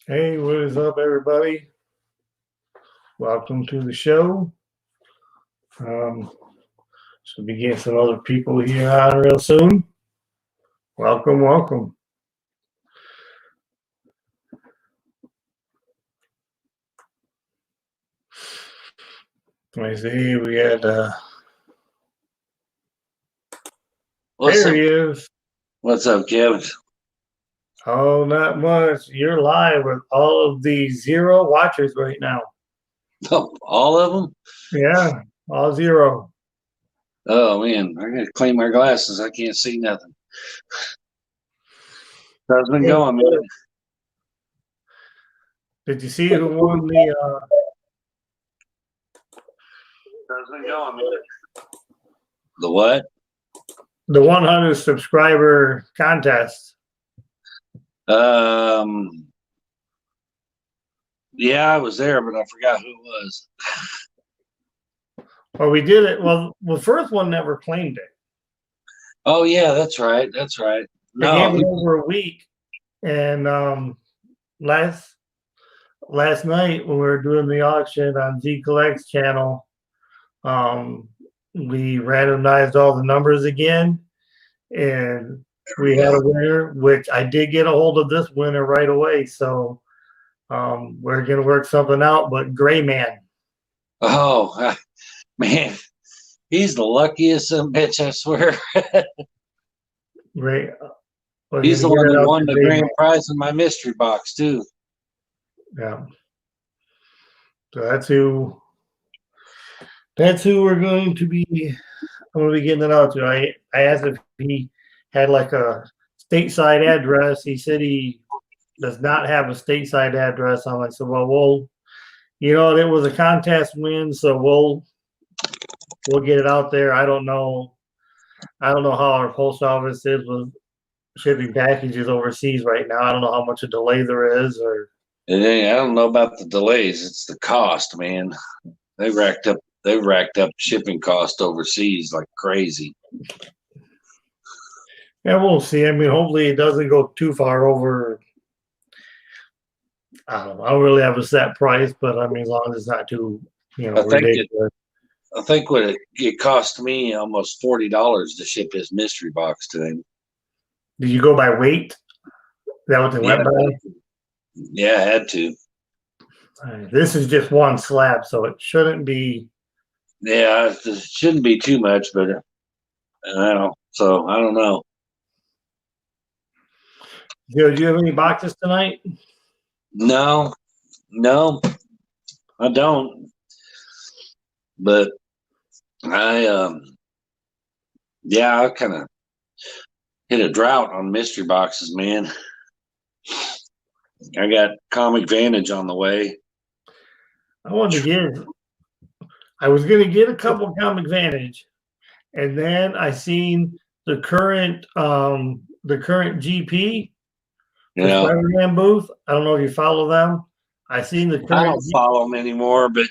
Hey, what is up, everybody? Welcome to the show. Um, Should be getting some other people here on real soon. Welcome, welcome. Let me see. We had What's there up? he is. What's up, Kevin? Oh, not much. You're live with all of the zero watchers right now. All of them? Yeah, all zero. Oh man, I gotta clean my glasses. I can't see nothing. How's it been Yeah. going, man? Did you see who won the How's it been going, man? The what? the 100 subscriber contest? Um, yeah, I was there, but I forgot who it was. Well, we did it. Well, the first one never claimed it. Oh yeah, that's right. That's right. They gave No, it over a week, and last night when we were doing the auction on Z Collect's channel, um, we randomized all the numbers again, and we had a winner, which I did get a hold of this winner right away. So we're gonna work something out. But Gray Man, oh man, he's the luckiest son of a bitch. I swear. Gray, we're He's gonna the get one it that out won to the Gray Man. grand prize in my mystery box too. Yeah. So that's who we're going to be. I'm gonna be getting it out to. I asked if he had like a stateside address. He said he does not have a stateside address. I'm like, so well, it was a contest win, so we'll get it out there. I don't know. I don't know how our post office is with shipping packages overseas right now. I don't know how much a delay there is, or I don't know about the delays. It's the cost, man. They racked up shipping cost overseas like crazy. yeah, we'll see. I mean, hopefully it doesn't go too far over. I don't know. I don't really have a set price, but I mean, as long as it's not too, I think it. ridiculous. I think what it cost me almost $40 to ship his mystery box to him. Did you go by weight? Is that what they Yeah, went by? yeah, I had to. This is just one slab, so it shouldn't be. Yeah, it shouldn't be too much, but I don't know. So I don't know. Do you have any boxes tonight? No, no, I don't. But yeah, I kind of hit a drought on mystery boxes, man. I got Comic Vantage on the way. I wanted to get. I was going to get a couple Comic Vantage, and then I seen the current GP You for know, Spider-Man booth. I don't know if you follow them. I seen the I current. don't follow them anymore, but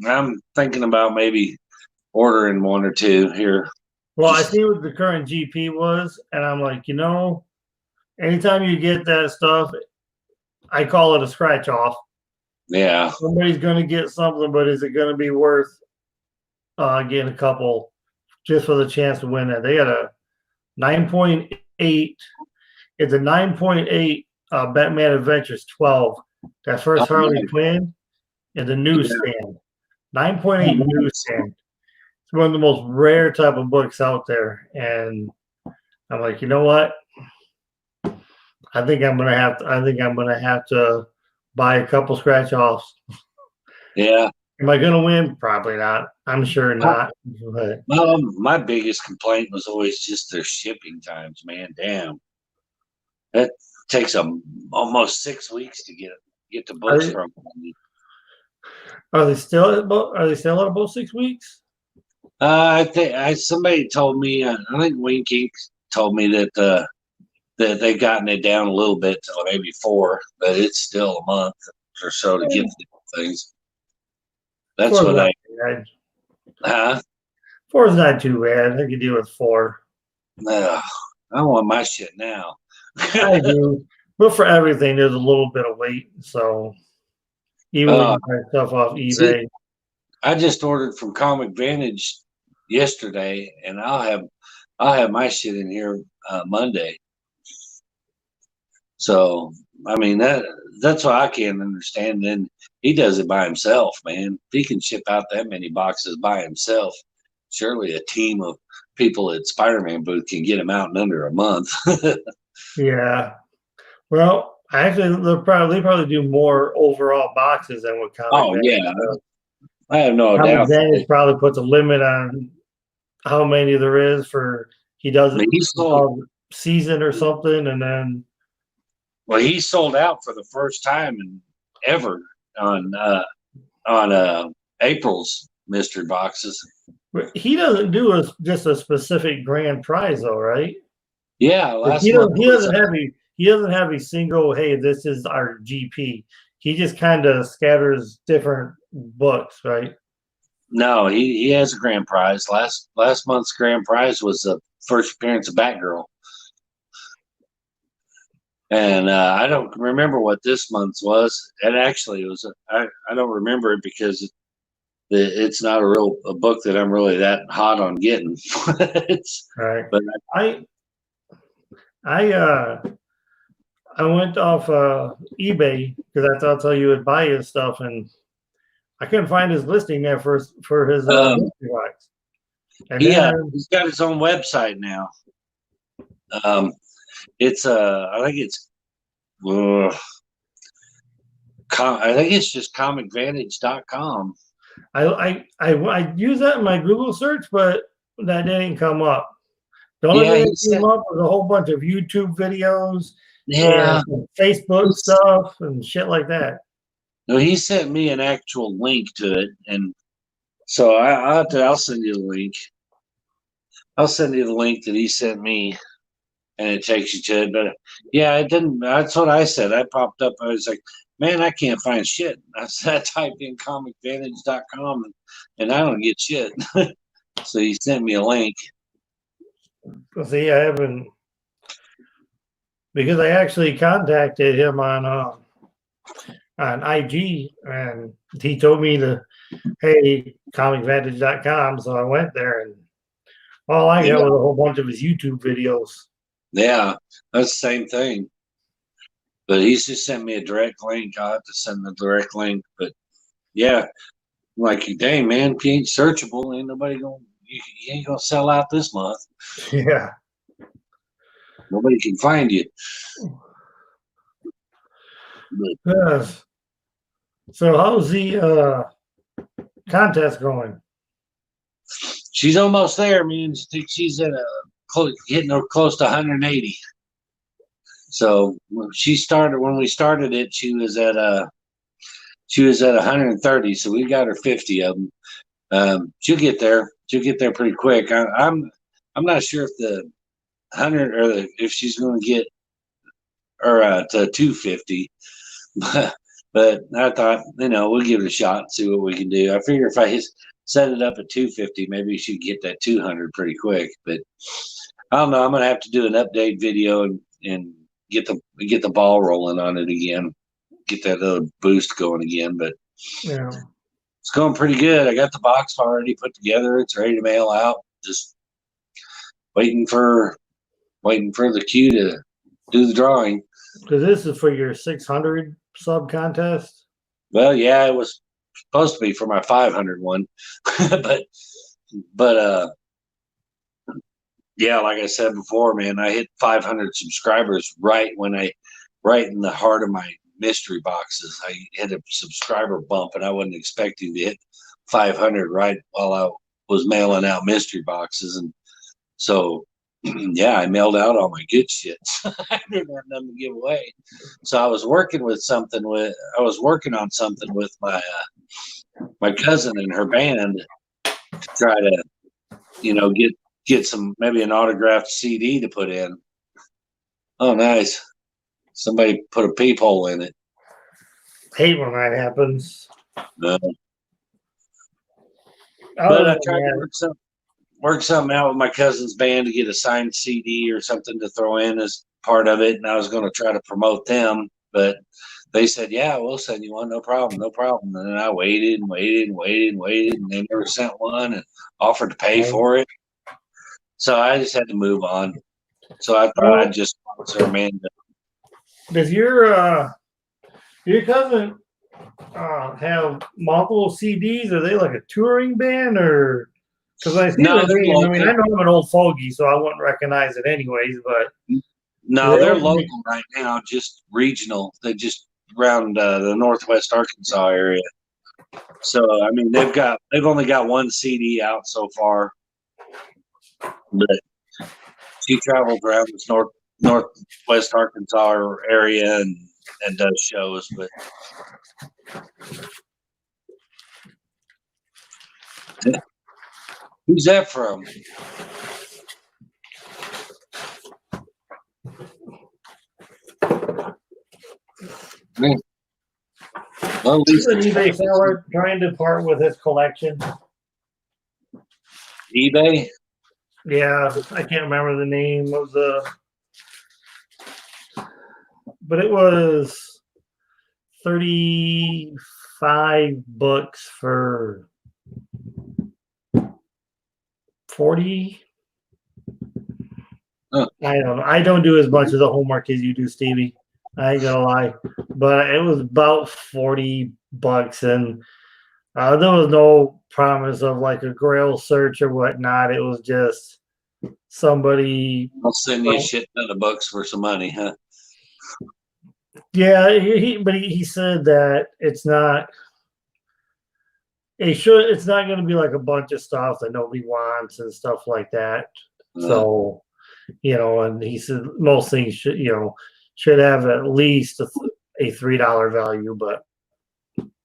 I'm thinking about maybe ordering one or two here. Well, I seen what the current GP was, and I'm like, anytime you get that stuff, I call it a scratch off. Yeah. Somebody's going to get something, but is it going to be worth getting a couple just for the chance to win it? They got a 9.8. It's a 9.8 Batman Adventures 12. That first Harley Quinn in the newsstand. 9.8 newsstand. It's one of the most rare type of books out there. And I'm like, you know what? I think I'm gonna have to buy a couple scratch offs. Yeah. Am I gonna win? Probably not. I'm sure not. But Well, my biggest complaint was always just their shipping times, man. Damn. It takes almost 6 weeks to get the books from me. are they still at about 6 weeks? I think somebody told me. I think Wink Inc. told me that they gotten it down a little bit to maybe 4, but it's still a month or so to get things. That's Four's what not I. too bad. Huh? 4's not too bad. I could deal with 4. I want my shit now. I do. But for everything, there's a little bit of weight. So even when Uh, you buy stuff off see, eBay, I just ordered from Comic Vantage yesterday, and I'll have my shit in here Monday. So I mean that's what I can't understand. And he does it by himself, man. If he can ship out that many boxes by himself, surely a team of people at Spider-Man booth can get him out in under a month. yeah. Well, actually, they probably do more overall boxes than what Comic Oh Vantage yeah, does. I have no Comic doubt. Vantage probably puts a limit on how many there is for he does I it mean, called season or something, and then he sold out for the first time in ever on April's mystery boxes. but he doesn't do just a specific grand prize though, right? Yeah, Like, last month he was doesn't have a single, hey, this is our GP. He just kind of scatters different books, right? no, he has a grand prize. Last month's grand prize was the first appearance of Batgirl, and I don't remember what this month's was. And actually, it was I don't remember it because it's not a book that I'm really that hot on getting. Right. But I I I went off eBay because I thought so you would buy his stuff, and I couldn't find his listing there for his mystery box. And then he's got his own website now. Um, it's I think it's I think it's just comicvantage.com. I use that in my Google search, but that didn't come up. The only Yeah, thing he that said, came up was a whole bunch of YouTube videos and yeah. some Facebook stuff and shit like that. No, he sent me an actual link to it, and so I'll send you the link. I'll send you the link that he sent me, and it takes you to it. But yeah, it didn't. That's what I said. I popped up. I was like, man, I can't find shit. I said, I typed in comicvantage.com, and I don't get shit. So he sent me a link. See, I haven't because I actually contacted him on IG, and he told me to, hey, comicvantage.com. So I went there, and all I got Yeah, was a whole bunch of his YouTube videos. yeah, that's the same thing. But he's just sent me a direct link. I'll have to send the direct link. But yeah, I'm like, dang man, if you ain't searchable, ain't nobody gonna you ain't gonna sell out this month. Yeah. Nobody can find you. But Yes. So how's the contest going? she's almost there, man. I think she's at getting her close to 180. So when we started it, she was at 130. So we got her 50 of them. She'll get there. She'll get there pretty quick. I'm not sure if the 100 or if she's going to get or to 250, but I thought we'll give it a shot and see what we can do. I figure if I set it up at 250, maybe she could get that 200 pretty quick. But I don't know. I'm gonna have to do an update video and get the ball rolling on it again, get that little boost going again. But Yeah. it's going pretty good. I got the box already put together. It's ready to mail out. Just waiting for the queue to do the drawing. Because this is for your 600 sub contest. Well, yeah, it was supposed to be for my 500 one, but yeah, like I said before, man, I hit 500 subscribers right in the heart of my mystery boxes. I hit a subscriber bump, and I wasn't expecting to hit 500 right while I was mailing out mystery boxes, and so yeah, I mailed out all my good shit. I didn't have nothing to give away, so I was working on something with my cousin and her band to try to get some, maybe an autographed CD to put in. Oh, nice. Somebody put a peephole in it. Hate when that happens. But Other I than tried to that, work something out with my cousin's band to get a signed CD or something to throw in as part of it, and I was going to try to promote them, but they said, "Yeah, we'll send you one, no problem, no problem." And then I waited and waited and waited and waited, and they never sent one and offered to pay for it. So I just had to move on. So I thought I'd just sponsor Amanda. Does your cousin have multiple CDs? Are they like a touring band, or because I see No, the they're name? I mean, I local. know I'm an old fogey, so I wouldn't recognize it anyways. But No, they they're only local right now, just regional. They just around the Northwest Arkansas area. So I mean, they've only got one CD out so far, but she travels around this Northwest Arkansas area and does shows. But who's that from? Well, he's an eBay seller trying to part with his collection. eBay. Yeah, I can't remember the name of but it was 35 books for 40. Huh. I don't know. I don't do as much of the homework as you do, Stevie. I ain't gonna lie, but it was about $40, and there was no promise of like a Grail search or whatnot. It was just somebody. I'll send you a shit ton of books for some money, huh? Yeah, he said that it's not. It's not going to be like a bunch of stuff that nobody wants and stuff like that. So, and he said most things should have at least a $3 value, but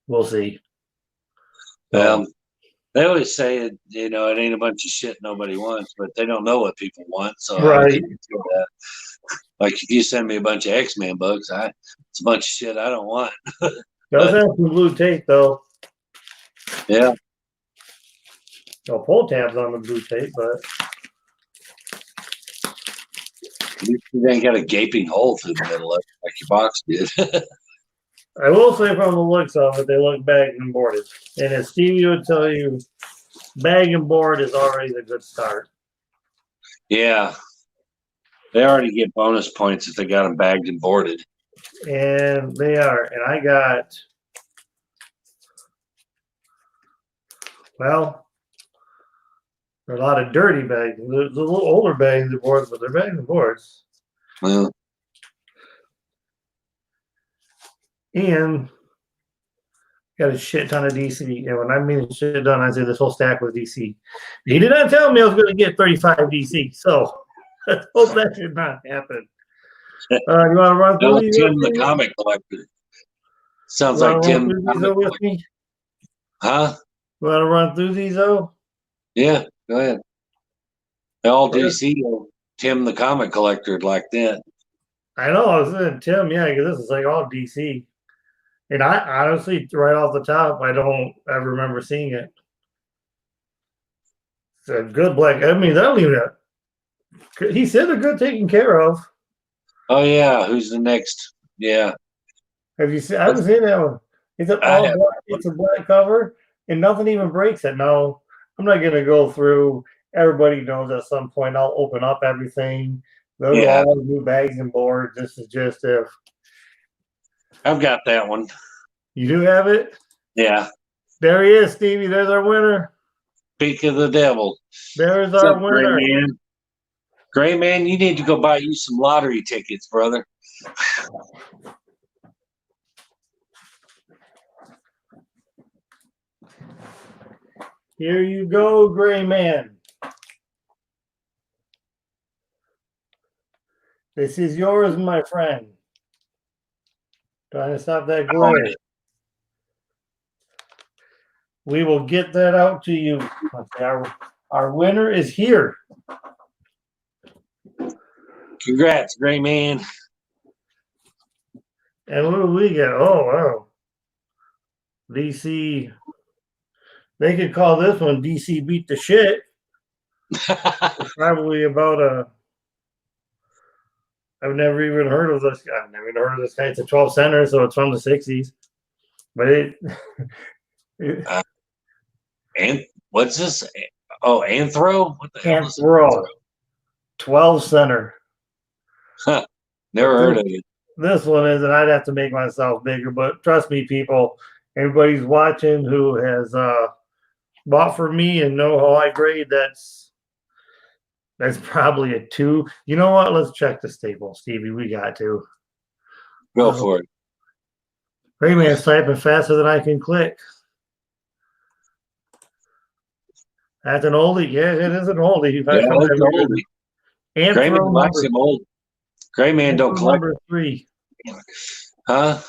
we'll see. They always say it ain't a bunch of shit nobody wants, but they don't know what people want. So right. Like if you send me a bunch of X-Men books, it's a bunch of shit I don't want. Does have some blue tape though. Yeah. No pull tabs on the blue tape, but you ain't got a gaping hole through the middle of it like your box did. I will say from the looks of it, they look bagged and boarded. And as Stevie would tell you, bag and board is already a good start. Yeah. They already get bonus points if they got them bagged and boarded. And they are. And I got, well, there are a lot of dirty bags. There's a little older bags and boards, but they're bags and boards. Well, and got a shit ton of DC. And when I mean shit ton, I say this whole stack was DC. He did not tell me I was going to get 35 DC. So let's hope that did not happen. You want to run through these? Tim the comic collector. Sounds like Tim. With me? Huh? You want to run through these though? Yeah, go ahead. All DC, Tim the comic collector like that. I know. I was saying Tim, yeah, because this is like all DC. And I honestly, right off the top, I don't ever remember seeing it. It's a good black. I mean, I don't even know. He said they're good taken care of. Oh yeah, who's the next? Yeah. Have you seen? I haven't seen that one. It's a black cover, and nothing even breaks it. No, I'm not gonna go through. Everybody knows at some point I'll open up everything. Those are all new bags and boards. This is just if I've got that one. You do have it? Yeah. There he is, Stevie. There's our winner. Speak of the devil. There's our winner. Gray man? Gray man, you need to go buy you some lottery tickets, brother. Here you go, Gray man. This is yours, my friend. Trying to stop that glare. We will get that out to you. Our winner is here. Congrats, Gray man. And what do we get? Oh, wow. DC. They could call this one DC Beat the Shit. It's probably about I've never even heard of this. I've never even heard of this guy. It's a 12 center, so it's from the 60s. But it And what's this? Oh, Anthro? What the hell can't is throw 12 center. Huh. But Never heard of it. this one is, and I'd have to make myself bigger. But trust me, people, everybody's watching who has bought for me and know how I grade. That's probably a 2. You know what? Let's check the staple, Stevie. We got to. Go for it. Rayman's typing faster than I can click. That's an oldie. Yeah, it is an oldie. Yeah, that's oldie. And Grayman likes him old. Grayman don't collect. Number 3. Huh?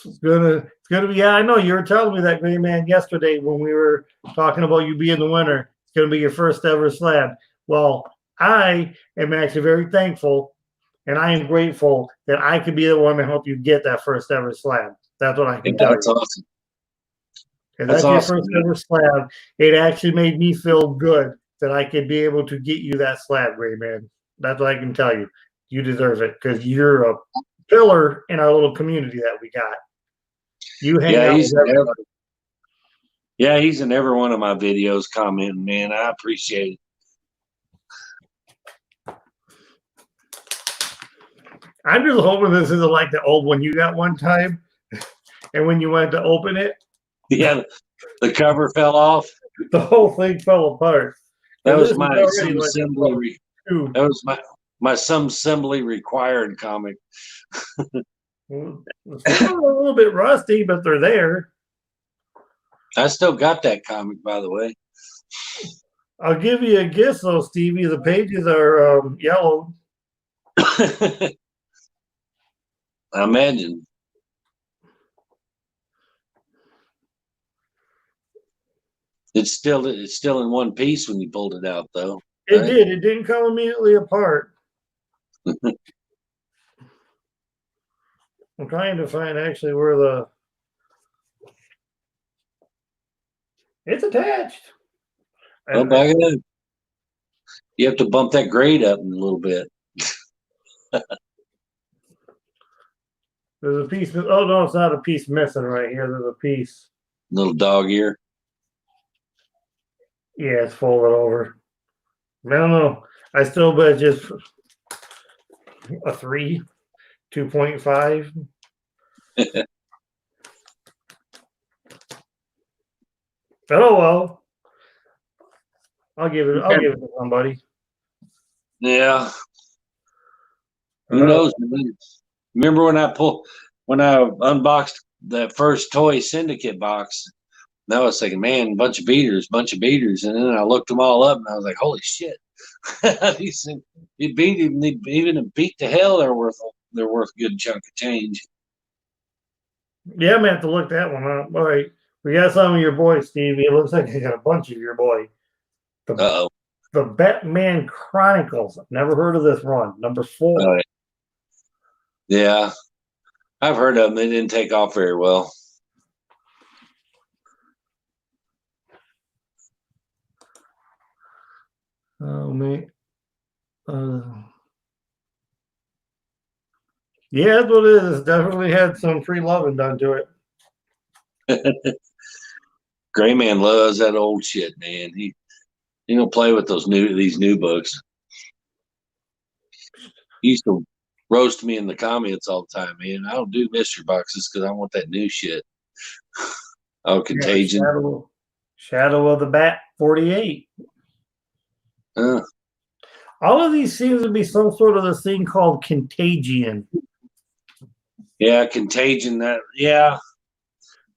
It's gonna be. Yeah, I know you were telling me that, Grayman, yesterday when we were talking about you being the winner. It's gonna be your first ever slab. Well, I am actually very thankful, and I am grateful that I could be the one to help you get that first ever slab. That's what I can tell That's you. awesome. That's your first ever slab. It actually made me feel good that I could be able to get you that slab, Grayman. That's what I can tell you. You deserve it because you're a pillar in our little community that we got. You hang out with everybody. Yeah, he's in every one of my videos commenting, man. I appreciate it. I'm just hoping this isn't like the old one you got one time, and when you went to open it, yeah, the cover fell off. The whole thing fell apart. That was my some assembly. That was my some assembly required comic. It's a little bit rusty, but they're there. I still got that comic, by the way. I'll give you a guess, though, Stevie. The pages are yellow. I imagine. It's still in one piece when you pulled it out, though. It did. It didn't come immediately apart. I'm trying to find actually where the. It's attached. Oh, back it up. You have to bump that grade up a little bit. There's a piece. Oh no, it's not a piece missing right here. There's a piece. Little dog ear. Yeah, it's folded over. I don't know. I still bet just a 3, 2.5. Oh well. I'll give it to somebody. Yeah. Who knows? Remember when I unboxed that first Toy Syndicate box? And I was thinking, man, bunch of beaters. And then I looked them all up and I was like, holy shit. Even beat to hell, they're worth a good chunk of change. Yeah, I'm gonna have to look that one up. All right. We got some of your boys, Stevie. It looks like I got a bunch of your boy. The Batman Chronicles. I've never heard of this run. Number 4. Yeah. I've heard of them. They didn't take off very well. Oh man. Yeah, that's what it is. It's definitely had some free loving done to it. Grayman loves that old shit, man. He don't play with these new books. He used to roast me in the comments all the time, man. I don't do mystery boxes because I want that new shit. Oh, Contagion. Yeah, Shadow of the Bat 48. All of these seems to be some sort of this thing called Contagion. Yeah, Contagion. Yeah.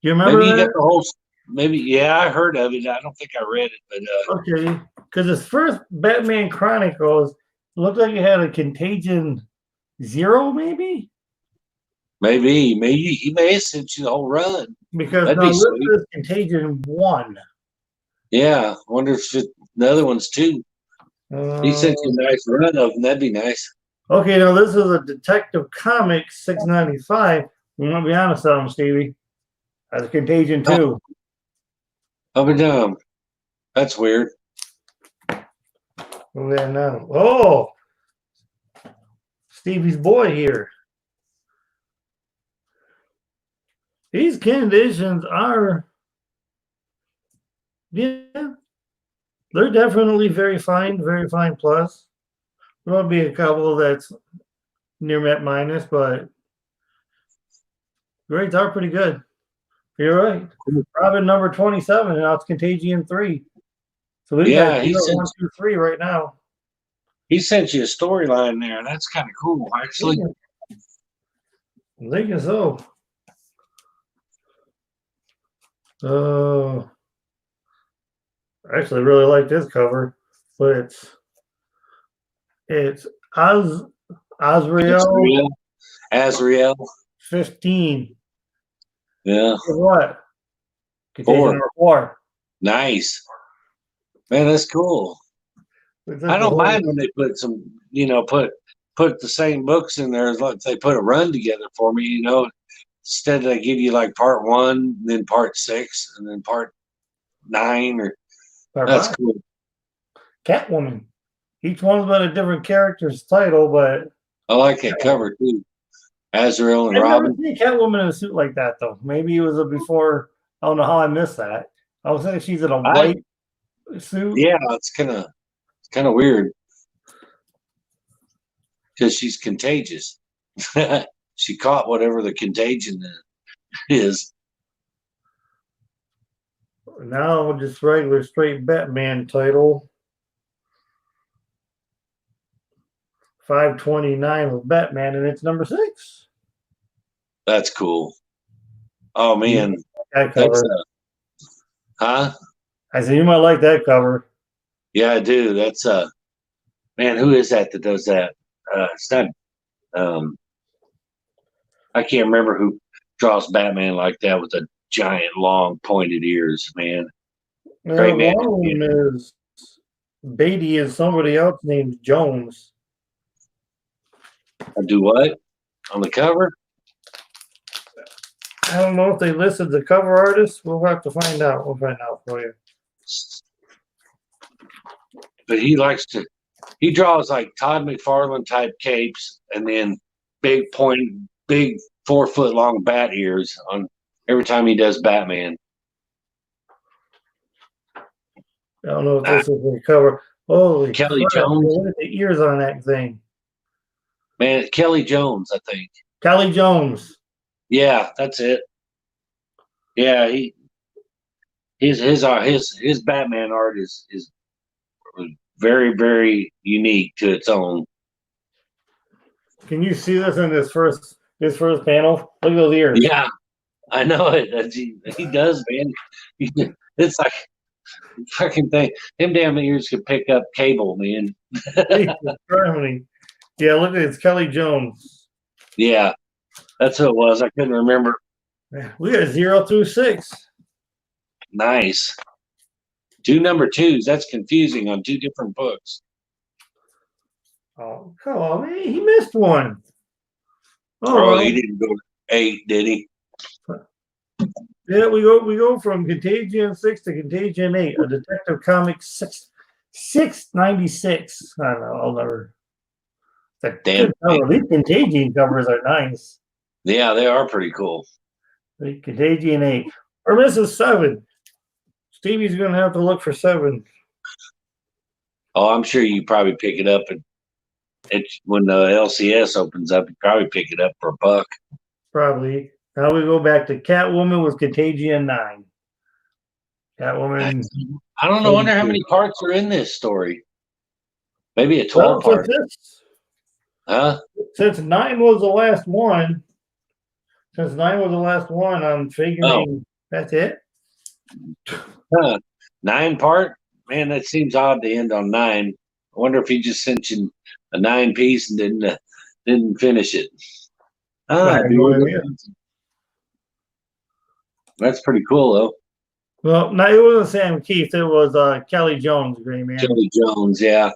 You remember maybe you that? got the whole. Maybe, yeah, I heard of it. I don't think I read it, but okay, because this first Batman Chronicles looked like it had a Contagion 0, maybe. Maybe he may have sent you the whole run. Because now this is Contagion 1. Yeah, I wonder if the other one's 2. He sent you a nice run of them. That'd be nice. Okay, now this is a Detective Comics 695. I'm gonna be honest on them, Stevie. That's Contagion 2. Up and down. That's weird. And then, Stevie's boy here. These conditions are, yeah, they're definitely very fine plus. There'll be a couple that's near met minus, but grades are pretty good. You're right. Robin number 27, and now it's Contagion 3. So we got Yeah, 1, 2, 3 right now. he sent you a storyline there. That's kind of cool, actually. I think so. Actually, I really like this cover, but it's Osriel Azrael. 15. Yeah. What? Contagion 4. number 4. Nice. Man, that's cool. I don't mind when they put some, put the same books in there as like they put a run together for me, Instead they give you like part 1, then part 6, and then part 9 or that's cool. Catwoman. Each one's got a different character's title, but I like that cover too. Azrael and I've never Robin. seen Catwoman in a suit like that though. Maybe it was a before. I don't know how I missed that. I was thinking she's in a white suit. Yeah, it's kind of weird because she's contagious. She caught whatever the contagion is. Now just regular straight Batman title. 529 with Batman, and it's number 6. That's cool. Oh man, that cover. Huh? I said you might like that cover. Yeah, I do. That's man, who is that does that? It's not. I can't remember who draws Batman like that with the giant, long, pointed ears. Man, great man. One of them is Beatty, and somebody else named Jones. I do what on the cover? I don't know if they listed the cover artist. We'll have to find out. We'll find out for you. But he draws like Todd McFarlane type capes and then big 4-foot long bat ears on every time he does Batman. I don't know if this is the cover. Holy Kelly crap. Jones. Look at the ears on that thing. Man, Kelly Jones, I think. Kelly Jones. Yeah, that's it. Yeah, his Batman art is very, very unique to its own. Can you see this in this first panel? Look at those ears. Yeah, I know it. He does, man. It's like fucking thing. Them damn ears could pick up cable, man. Yeah, look at it. It's Kelly Jones. Yeah, that's who it was. I couldn't remember. We got 0 through 6. Nice. 2 number 2s. That's confusing on 2 different books. Oh, come on, man. He missed one. Oh, he didn't go to 8, did he? Yeah, we go from Contagion 6 to Contagion 8, a Detective Comics 696. I don't know. I'll never. Damn. These Contagion covers are nice. Yeah, they are pretty cool. Contagion 8. Or Mrs. 7. Stevie's going to have to look for 7. Oh, I'm sure you probably pick it up when the LCS opens up. You probably pick it up for $1. Probably. Now we go back to Catwoman with Contagion 9. Catwoman. I don't know. Wonder how many parts are in this story. Maybe a 12 part. Huh? Since 9 was the last one. I'm figuring that's it. Huh. 9 part? Man, that seems odd to end on 9. I wonder if he just sent you a 9 piece and didn't finish it. That's pretty cool, though. Well, no, it wasn't Sam Keith. It was Kelly Jones, Green Man. Kelly Jones, yeah.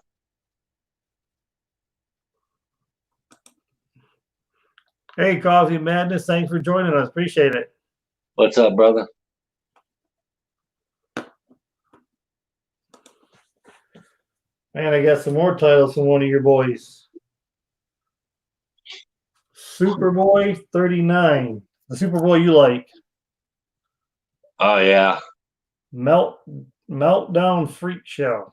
Hey, Coffee Madness. Thanks for joining us. Appreciate it. What's up, brother? Man, I got some more titles from one of your boys. Superboy 39. The Superboy you like. Oh yeah, Melt Meltdown Freak Show.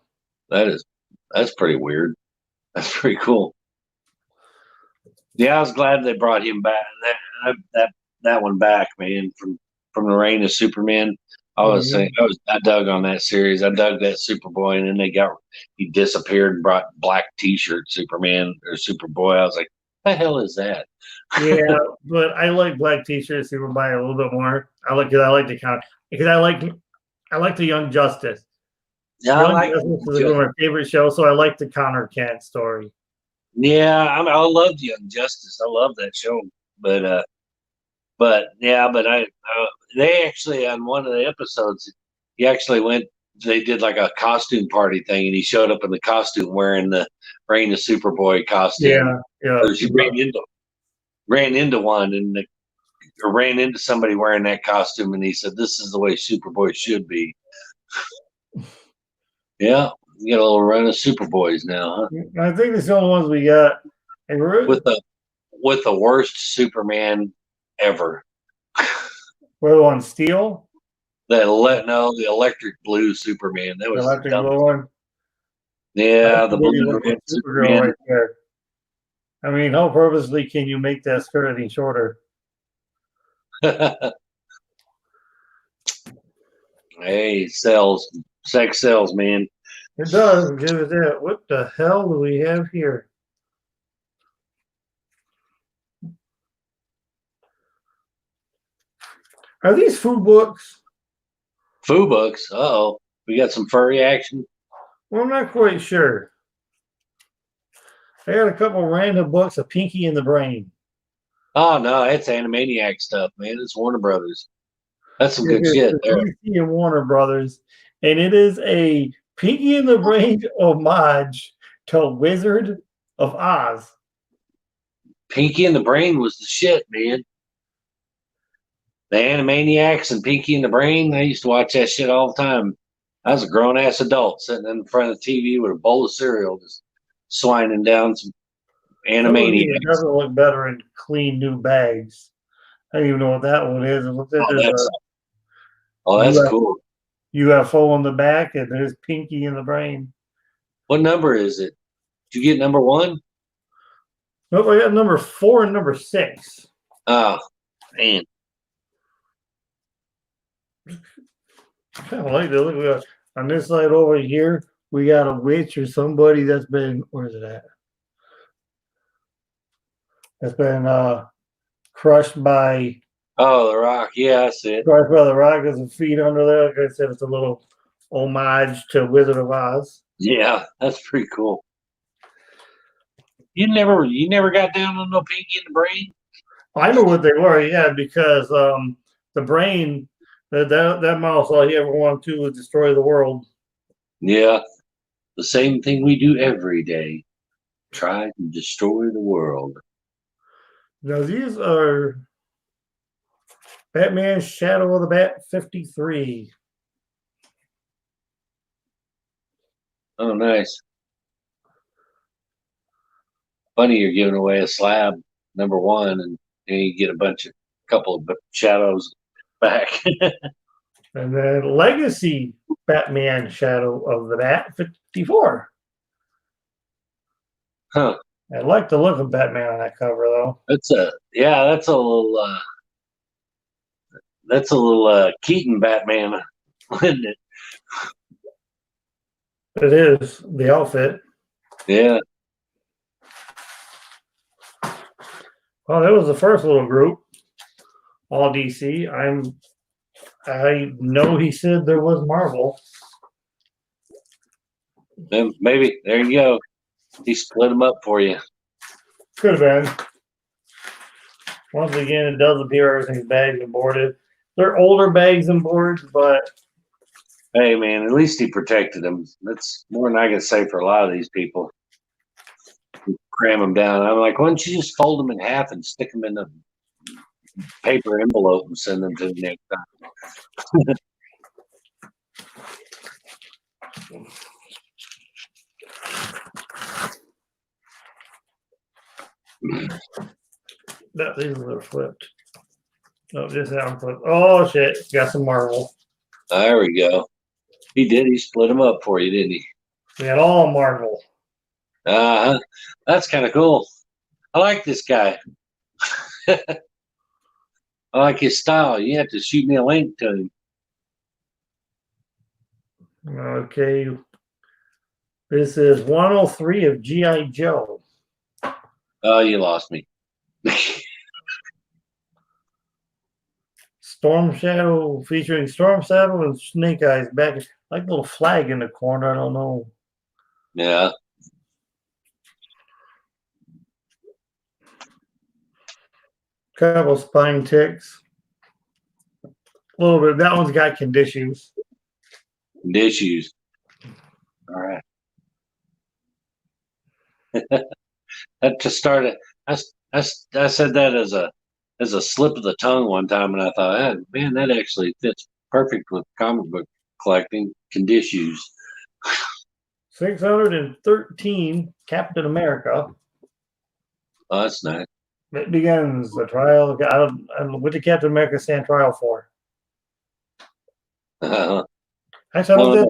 that's pretty weird. That's pretty cool. Yeah, I was glad they brought him back. That one back, man, from the reign of Superman. I dug on that series. I dug that Superboy, and then he disappeared and brought black T-shirt Superman or Superboy. I was like, the hell is that? Yeah, but I like black T-shirts Superboy a little bit more. I like the count because I like the Young Justice. Yeah, I Young like. Justice is one of my favorite shows, so I like the Connor Kent story. Yeah, I love Young Justice. I love that show, but yeah, but they actually on one of the episodes, he actually went. They did like a costume party thing, and he showed up in the costume wearing the Reign of Superboy costume. Yeah. Or she ran into one or ran into somebody wearing that costume, and he said, "This is the way Superboy should be." Yeah, you got a little run of Superboys now, huh? I think it's the only ones we got. And With the worst Superman ever. we're on Steel, The electric blue Superman. That the was electric dumb. blue one. Yeah, That's the really blue look red like Supergirl Superman. right there. I mean, how purposely can you make that skirt any shorter? Hey, sells. Sex sells, man. It does. Give it that. What the hell do we have here? Are these food books? Foo books. Uh-oh. We got some furry action. Well, I'm not quite sure. I got a couple random books of Pinky and the Brain. Oh no, it's Animaniac stuff, man. It's Warner Brothers. That's some good It's shit the there. DC and Warner Brothers, and it is a Pinky and the Brain homage to Wizard of Oz. Pinky and the Brain was the shit, man. The Animaniacs and Pinky and the Brain. I used to watch that shit all the time. I was a grown ass adult sitting in front of the TV with a bowl of cereal, just swining down some Some of these Animaniacs. doesn't look better in clean new bags. I don't even know what that one is. It looks like Oh, there's that's a cool. UFO on the back, and there's Pinky in the Brain. What number is it? Did you get number 1? Nope, I got number 4 and number 6. Oh, man. I like that. Look, we got, on this side over here, we got a witch or somebody that's been, where's it at? That's been crushed by Oh, the Rock. Yeah, that's it. the rock. There's a feet under there. Like I said, it's a little homage to Wizard of Oz. Yeah, that's pretty cool. You never got down on no Pinky and the Brain? I know what they were, yeah, because the brain, that mouse, all he ever wanted to was destroy the world. Yeah, the same thing we do every day. Try to destroy the world. Now these are Batman Shadow of the Bat 53. Oh, nice. Funny you're giving away a slab, number 1, and then you get couple of shadows back. And then Legacy Batman Shadow of the Bat 54. Huh. I like the look of Batman on that cover, though. That's a little Keaton Batman, isn't it? It is the outfit. Yeah. Well, that was the first little group, all DC. I know he said there was Marvel. Then maybe there you go. He split them up for you. Could have been. Once again, it does appear everything's bagged and boarded. They're older bags and boards, but Hey man, at least he protected them. That's more than I can say for a lot of these people. You cram them down. I'm like, why don't you just fold them in half and stick them in the paper envelope and send them to the next time? No, these are flipped. No, just that one flipped. Oh shit! Got some Marvel. There we go. He did. He split them up for you, didn't he? We had all Marvel. Uh huh. That's kind of cool. I like this guy. I like his style. You have to shoot me a link to him. Okay. This is 103 of G.I. Joe. Oh, you lost me. Storm Shadow featuring Storm Shadow and Snake Eyes back. Like a little flag in the corner. I don't know. Yeah. Couple spine ticks. A little bit. That one's got conditions. Issues. All right. That just started. I said that as a slip of the tongue one time, and I thought, man, that actually fits perfect with comic book collecting. Conditions. 613 Captain America. Oh, that's nice. It begins the trial. What did Captain America stand trial for? Actually, I don't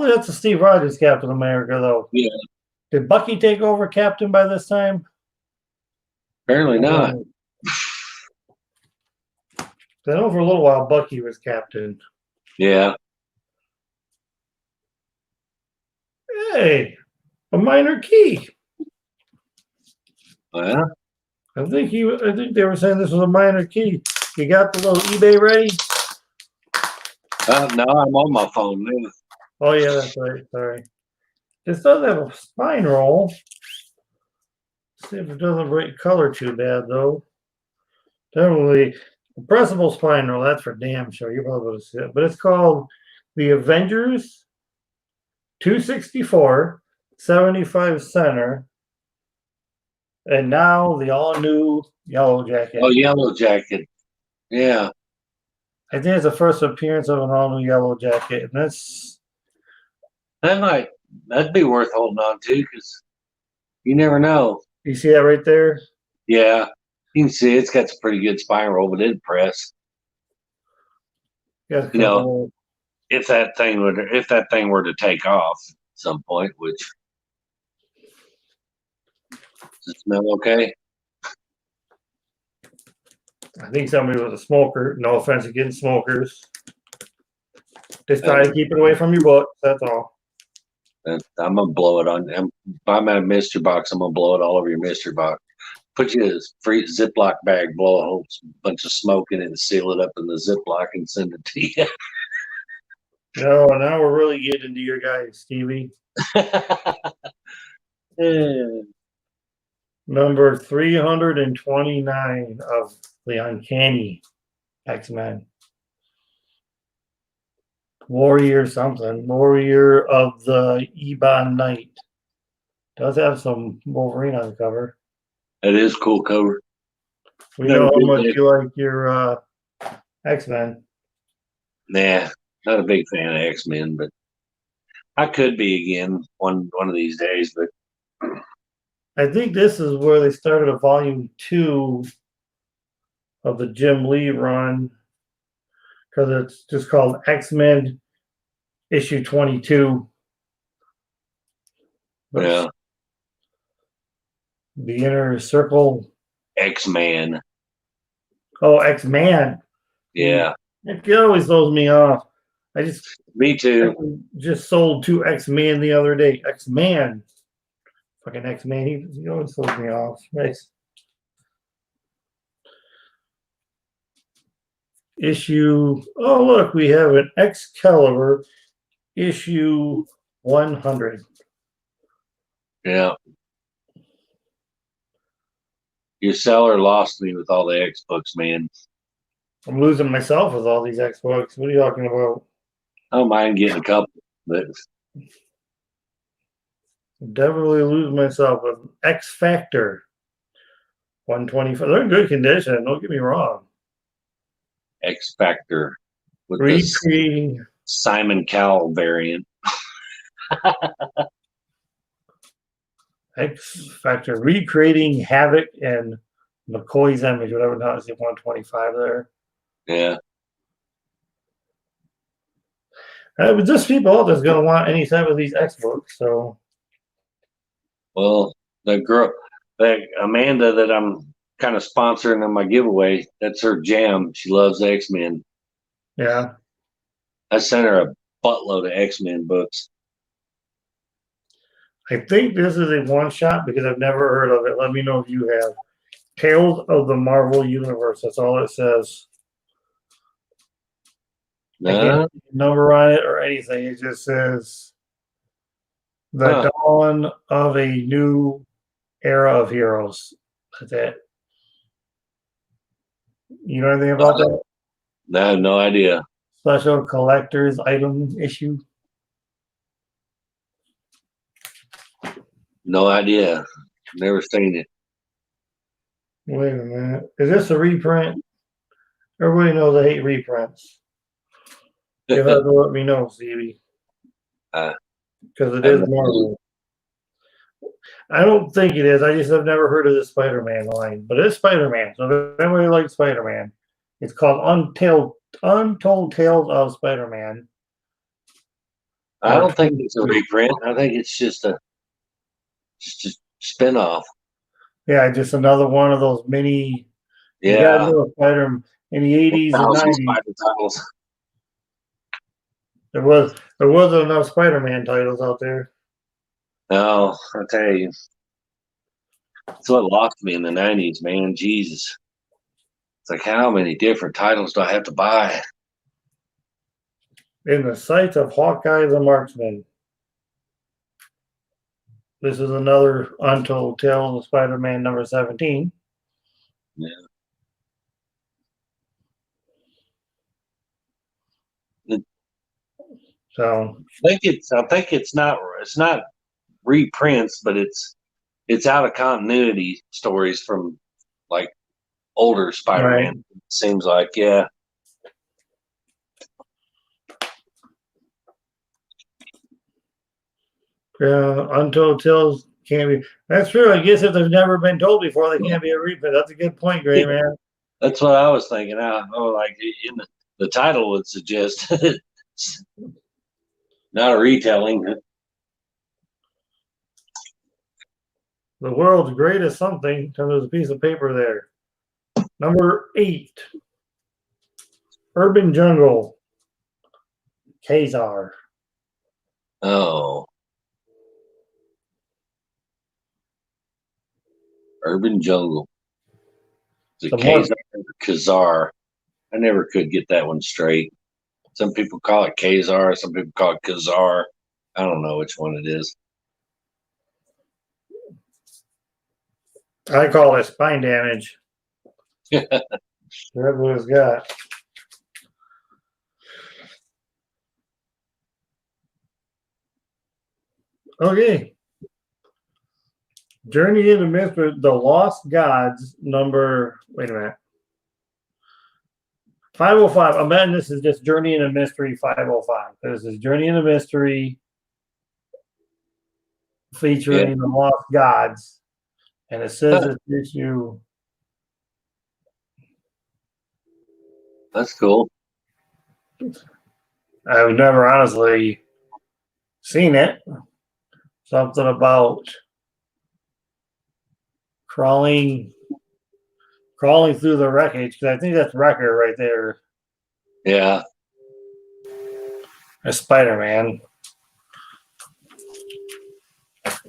think that's a Steve Rogers Captain America, though. Yeah. Did Bucky take over Captain by this time? Apparently not. I know for a little while Bucky was Captain. Yeah. Hey, a minor key. Well, I think they were saying this was a minor key. You got the little eBay ready? no, I'm on my phone now. Oh yeah, that's right. Sorry. This does have a spine roll. See if it doesn't break color too bad though. Definitely compressible spine roll. That's for damn sure. You're probably able to see it, but it's called the Avengers 264 75 center, and now the all new Yellow Jacket. Oh, Yellow Jacket. Yeah. I think it's the first appearance of an all new Yellow Jacket, and That'd be worth holding on to because you never know. you see that right there? Yeah. You can see it's got some pretty good spiral, but it'd press. You You know, if that thing were to take off at some point, which does it smell okay? I think somebody was a smoker. No offense against smokers. Just try to keep it away from your books. That's all. I'm gonna blow it on. If I'm at a mystery box, I'm gonna blow it all over your mystery box. Put you in a free Ziploc bag, blow a whole bunch of smoke in it, and seal it up in the Ziploc and send it to you. No, now we're really getting into your guys, Stevie. Yeah. Number 329 of the Uncanny X-Men. Warrior something. Warrior of the Ebon Knight. Does have some Wolverine on the cover. It is a cool cover. We know how much you like your X-Men. Nah, not a big fan of X-Men, but I could be again one of these days. But I think this is where they started a volume 2 of the Jim Lee run, because it's just called X-Men issue 22. yeah, The inner circle. X-Man. Oh, X-Man. Yeah, It always throws me off. me too. Just sold 2 X-Man the other day. X-Man. Fucking X-Man. He always throws me off. Nice. Issue. Oh, look, we have an Excalibur issue 100. Yeah. Your seller lost me with all the X books, man. I'm losing myself with all these X books. What are you talking about? I don't mind getting a couple, but Definitely lose myself with X Factor 125. They're in good condition. Don't get me wrong. X Factor with Recreating the Simon Cowell variant. X Factor recreating Havoc and McCoy's image, whatever. Not is 125 there. Yeah. But just people out there's gonna want any type of these X books. So, Well, the girl, that Amanda that I'm kind of sponsoring in my giveaway, that's her jam. She loves X-Men. yeah. I sent her a buttload of X-Men books. I think this is a one shot because I've never heard of it. Let me know if you have. Tales of the Marvel Universe. That's all it says. I can't see a number on it or anything. It just says the dawn of a new era of heroes. That's it. You know anything about that? I have no idea. Special collector's item issue. No idea. Never seen it. Wait a minute. Is this a reprint? Everybody knows I hate reprints. You'll have to let me know, Stevie. Because it is Marvel. I don't think it is. I just have never heard of the Spider-Man line. But it's Spider-Man. So if anybody likes Spider-Man, it's called Untold Tales of Spider-Man. I don't think it's a reprint. I think it's just a spin-off. Yeah, just another one of those mini. Yeah. You gotta know Spider in the 80s and 90s. Spider titles. There wasn't enough Spider-Man titles out there. No, I tell you. That's what lost me in the 90s, man. Jesus. It's like, how many different titles do I have to buy? In the sights of Hawkeye the Marksman. This is another Untold Tales of Spider-Man number 17. Yeah. So I think it's not reprints, but it's out of continuity stories from like older Spider-Man. right. It seems like, yeah. Untold Tales can't be. That's true. I guess if they've never been told before, they can't be a reprint. That's a good point, Gray Man. That's what I was thinking. Like in the title would suggest it's not a retelling. The world's greatest something. There's a piece of paper there. Number 8. Urban Jungle. Kazar. Oh. Urban Jungle. Is it Kazar? I never could get that one straight. Some people call it Kazar. Some people call it Kazar. I don't know which one it is. I call it spine damage. That's what it's got. Okay. Journey into Mystery, The Lost Gods, number, wait a minute. 505. I'm betting this is just Journey into Mystery 505. This is Journey into Mystery featuring The Lost Gods. And it says it's issue. That's cool. I've never honestly seen it. Something about crawling through the wreckage, because I think that's Wrecker right there. Yeah. A Spider-Man. At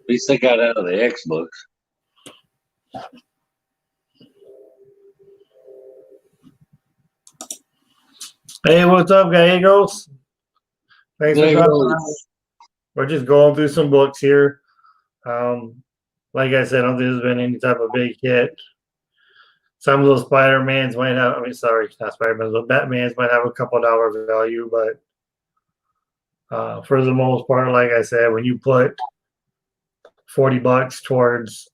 least they got out of the X books. Hey, what's up, Gallegos? Thanks for coming. We're just going through some books here. Like I said, I don't think there's been any type of big hit. Some of those Spider-Mans might have, I mean, sorry, not Spider-Mans, but Batmans might have a couple $1 value, but for the most part, like I said, when you put $40 towards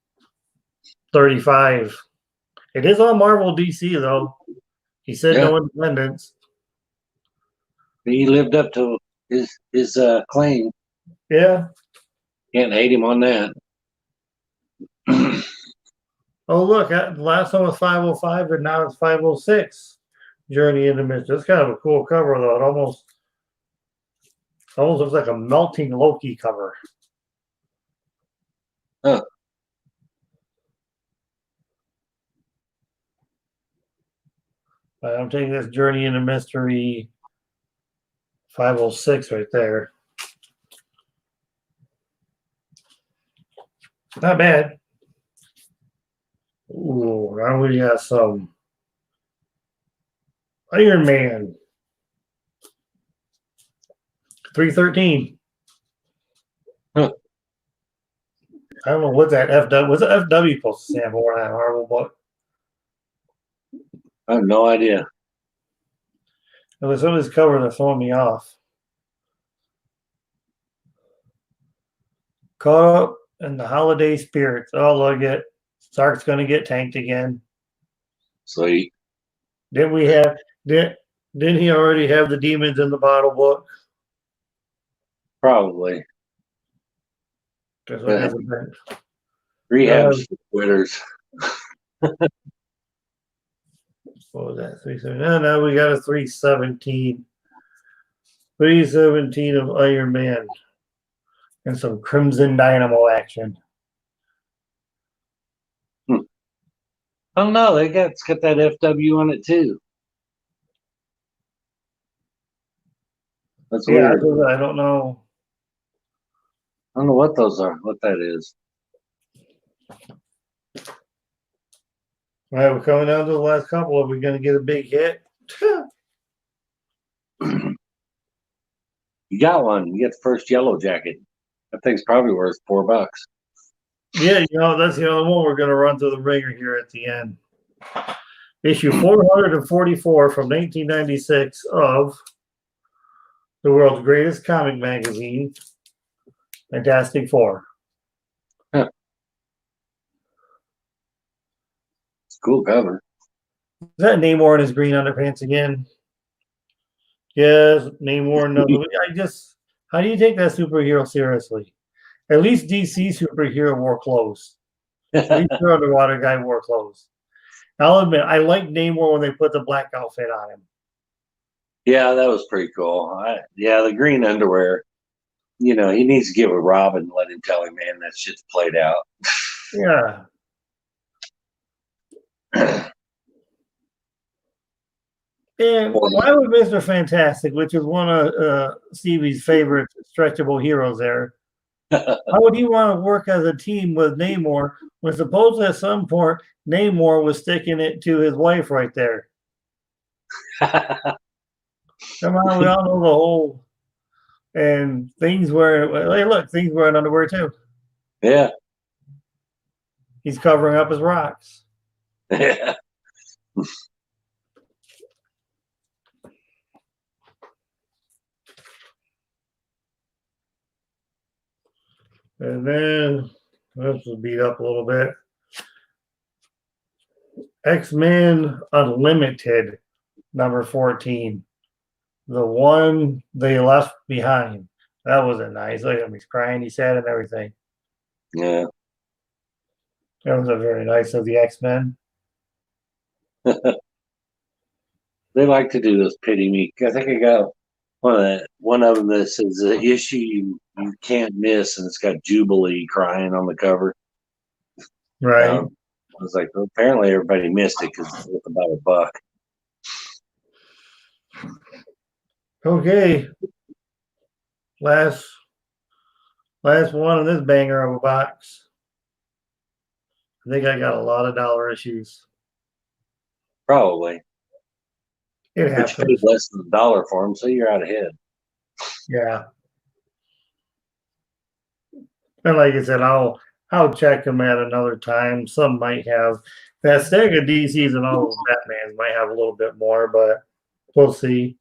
35, it is on Marvel DC though. He said no independence. He lived up to his claim. Yeah. Can't hate him on that. Oh, look, the last one was 505, and now it's 506. Journey into Mystery. It's kind of a cool cover, though. It almost looks like a melting Loki cover. Huh. I'm taking this Journey into Mystery 506 right there. Not bad. Ooh, now we got some Iron Man 313. Huh. I don't know what that FW was. The FW supposed to stand for that Marvel book. I have no idea. It was some of this cover that throwing me off. Caught up in the holiday spirits. Oh, look at Stark's gonna get tanked again. Sweet. Didn't didn't he already have the demons in the bottle book? Probably. Just like Rehab quitters. what was that? 317. No, we got a 317. 317 of Iron Man. And some Crimson Dynamo action. I don't know. It's got that FW on it too. That's weird. I don't know. I don't know what those are. What that is. All right, we're coming down to the last couple. Are we going to get a big hit? You got one. You get the first Yellow Jacket. That thing's probably worth $4. Yeah, that's the only one we're going to run through the ringer here at the end. Issue 444 from 1996 of the world's greatest comic magazine, Fantastic Four. Huh. It's a cool cover. Is that Namor in his green underpants again? Yes, Namor. No, how do you take that superhero seriously? At least DC superhero wore clothes. At least the underwater guy wore clothes. I'll admit, I like Namor when they put the black outfit on him. Yeah, that was pretty cool. The green underwear. He needs to give a Robin and let him tell him, man, that shit's played out. Yeah. And why would Mr. Fantastic, which is one of Stevie's favorite stretchable heroes there, how would he want to work as a team with Namor when supposedly at some point Namor was sticking it to his wife right there? Come on, we all know the whole and things were hey look, things were in underwear too. Yeah. He's covering up his rocks. Yeah. And then this was beat up a little bit. X-Men Unlimited, number 14. The one they left behind. That wasn't nice. Look at him. He's crying. He's sad and everything. Yeah. That was a very nice of the X-Men. They like to do those pity me. I think I got one of them that says the issue you can't miss, and it's got Jubilee crying on the cover. Right. I was like, well, apparently everybody missed it because it's worth about $1. Okay. Last one in this banger of a box. I think I got a lot of dollar issues. Probably. It But you paid less than $1 for them, so you're out ahead. Yeah. And like I said, I'll check them at another time. Some might have that stack of DCs and all those Batmans might have a little bit more, but we'll see.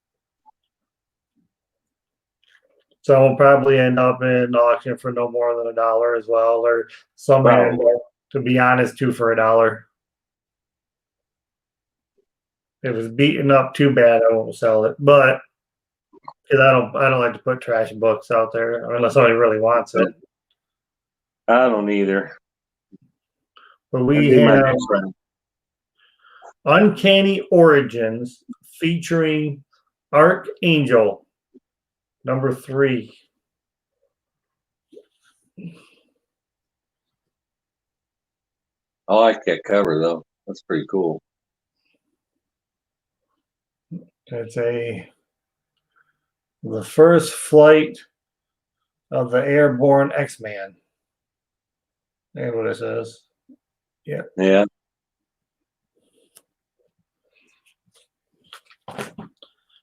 So we'll probably end up in auction for no more than $1 as well, or some might end up, to be honest, 2 for $1. If it's beaten up too bad, I won't sell it. But because I don't like to put trash books out there unless somebody really wants it. I don't either. But we That'd be my have next one. Uncanny Origins featuring Archangel, number 3. I like that cover though. That's pretty cool. It's the first flight of the airborne X-Man. That's what it says. Yeah. Yeah.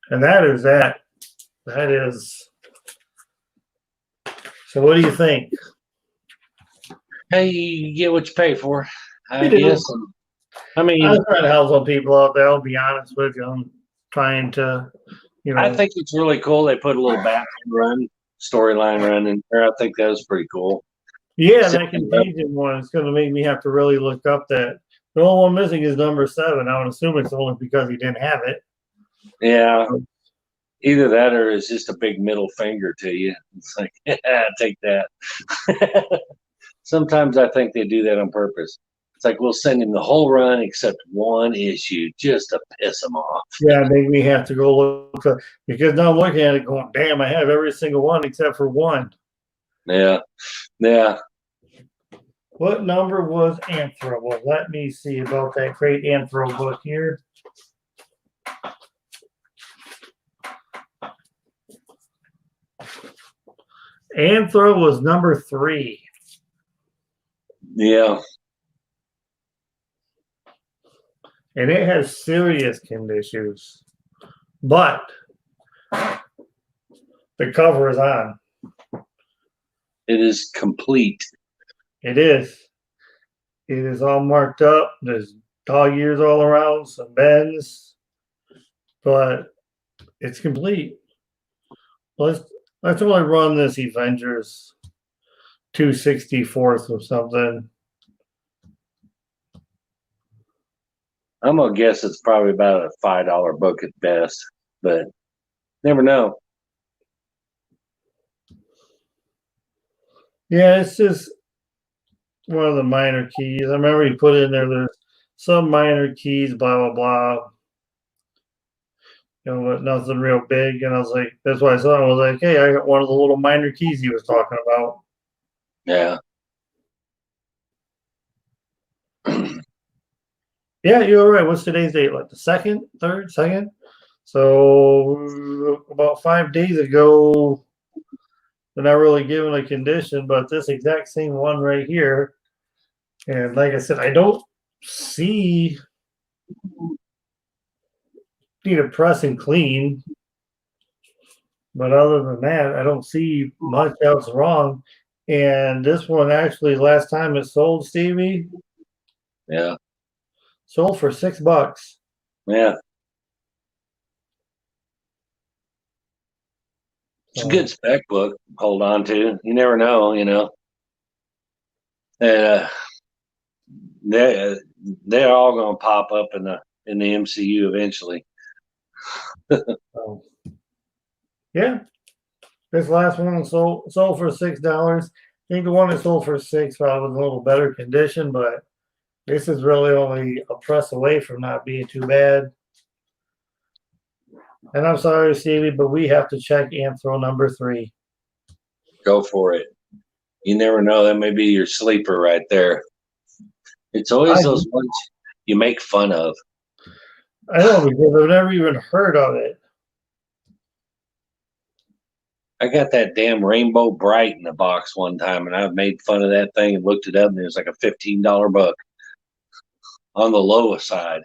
And that is that. That is. So what do you think? Hey, you get what you pay for, I You do. guess. I mean, I'm trying to help some people out there. I'll be honest with you. I'm trying to, I think it's really cool. They put a little Batman run, storyline run in there. I think that was pretty cool. Yeah, that contagion one is going to make me have to really look up that. The only one missing is number 7. I would assume it's only because he didn't have it. Yeah. Either that or it's just a big middle finger to you. It's like, yeah, take that. Sometimes I think they do that on purpose. It's like we'll send him the whole run except one issue just to piss him off. Yeah, make me have to go look up, because now I'm looking at it going, damn, I have every single one except for one. Yeah. Yeah. What number was Anthro? Well, let me see about that great Anthro book here. Anthro was number 3. Yeah. And it has serious conditions. But the cover is on. It is complete. It is. It is all marked up. There's dog ears all around, some bends, but it's complete. Let's only run this Avengers 264th or something. I'm gonna guess it's probably about a $5 book at best, but never know. Yeah, it's just one of the minor keys. I remember he put in there, there's some minor keys, blah, blah, blah. But nothing real big. And I was like, that's why I saw it. I was like, hey, I got one of the little minor keys he was talking about. Yeah. Yeah, you're right. What's today's date? Like the 2nd, 3rd, 2nd? So about 5 days ago, they're not really given a condition, but this exact same one right here. And like I said, I don't see need to press and clean. But other than that, I don't see much else wrong. And this one actually, last time it sold, Stevie, Yeah. sold for $6. Yeah. It's a good spec book. Hold on to. You never know, they're all going to pop up in the MCU eventually. Yeah, this last one sold for $6. I think the one that sold for $6 probably was a little better condition, but this is really only a press away from not being too bad. And I'm sorry, Stevie, but we have to check Anthro number 3. Go for it. You never know. That may be your sleeper right there. It's always those ones you make fun of. I know, because I've never even heard of it. I got that damn Rainbow Bright in the box one time, and I made fun of that thing and looked it up, and it was like a $15 book on the lowest side.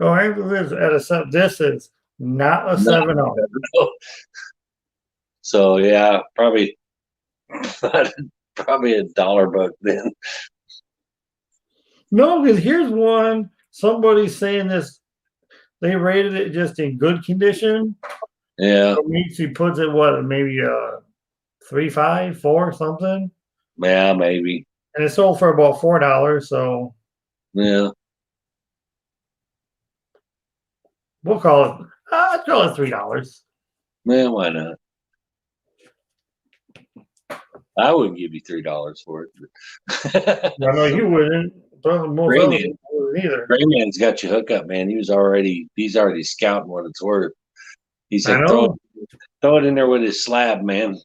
Oh, this is not a 7-0. So yeah, probably a dollar book then. No, because here's one. Somebody's saying this. They rated it just in good condition. Yeah. So he puts it what, maybe 3, 5, 4, something. Yeah, maybe. And it sold for about $4, so Yeah. we'll call it. Let's call it $3. Man, why not? I wouldn't give you $3 for it. I know you wouldn't. But most Gray other Man, people wouldn't either. Gray Man's got you hooked up, man. He's already scouting what it's worth. He I said, know. throw it in there with his slab, man.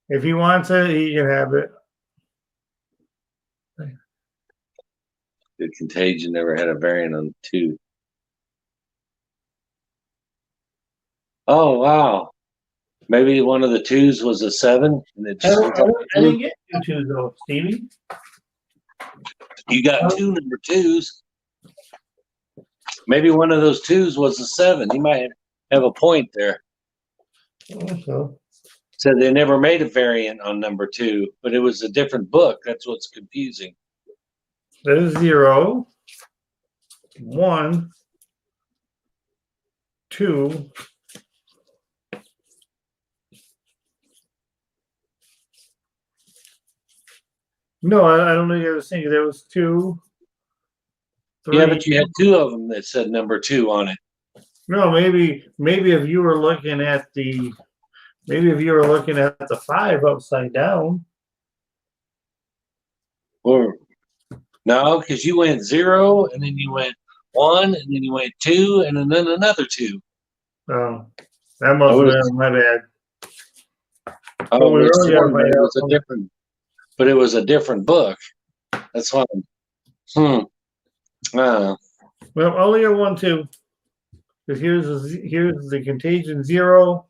If he wants it, he can have it. The Contagion never had a variant on 2. Oh wow. Maybe one of the 2s was a 7 and it just looks like I didn't get you two though, Stevie. you got 2 number 2s. Maybe one of those 2s was a 7. You might have a point there. So Said they never made a variant on number 2, but it was a different book. That's what's confusing. there's 0, 1, 2. No, I don't think I was thinking there was 2, 3. Yeah, but you had 2 of them that said number 2 on it. No, maybe if you were looking at the 5 upside down. Or no, because you went 0 and then you went 1 and then you went 2 and then another 2. That must have been my bad. Oh, we really gotta find it out was a different, but it was a different book. That's why. Well, only a 1, 2. Because here's the Contagion 0,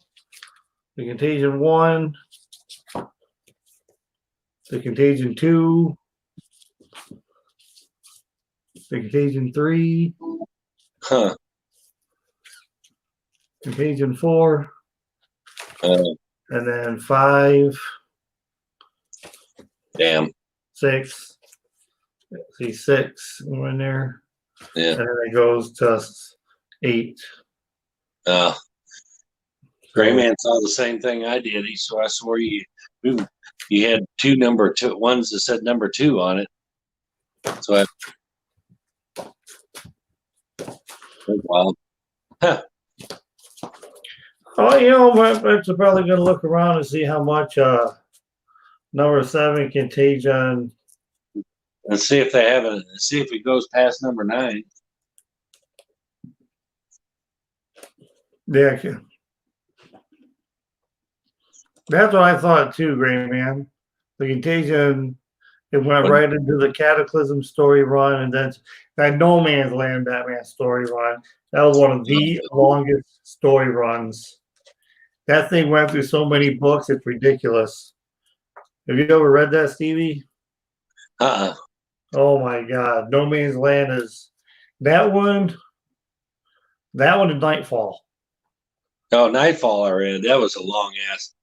the Contagion 1, the Contagion 2, the Contagion 3, Huh. Contagion 4, and then 5, Damn. 6. See 6 in there. Yeah. And then it goes to 8. Gray Man saw the same thing I did. I swore you had 2 number 2 ones that said number 2 on it. So I. Wow. Huh. Oh, you know, we're probably going to look around and see how much number 7 Contagion. And see if they have it. See if it goes past number 9. Yeah, that's what I thought too, Gray Man. The Contagion, it went right into the Cataclysm story run, and then that No Man's Land Batman story run. That was one of the longest story runs. That thing went through so many books, it's ridiculous. Have you ever read that, Stevie? Oh my God. No Man's Land is that one. That one is Nightfall. Oh, Nightfall I read. That was a long ass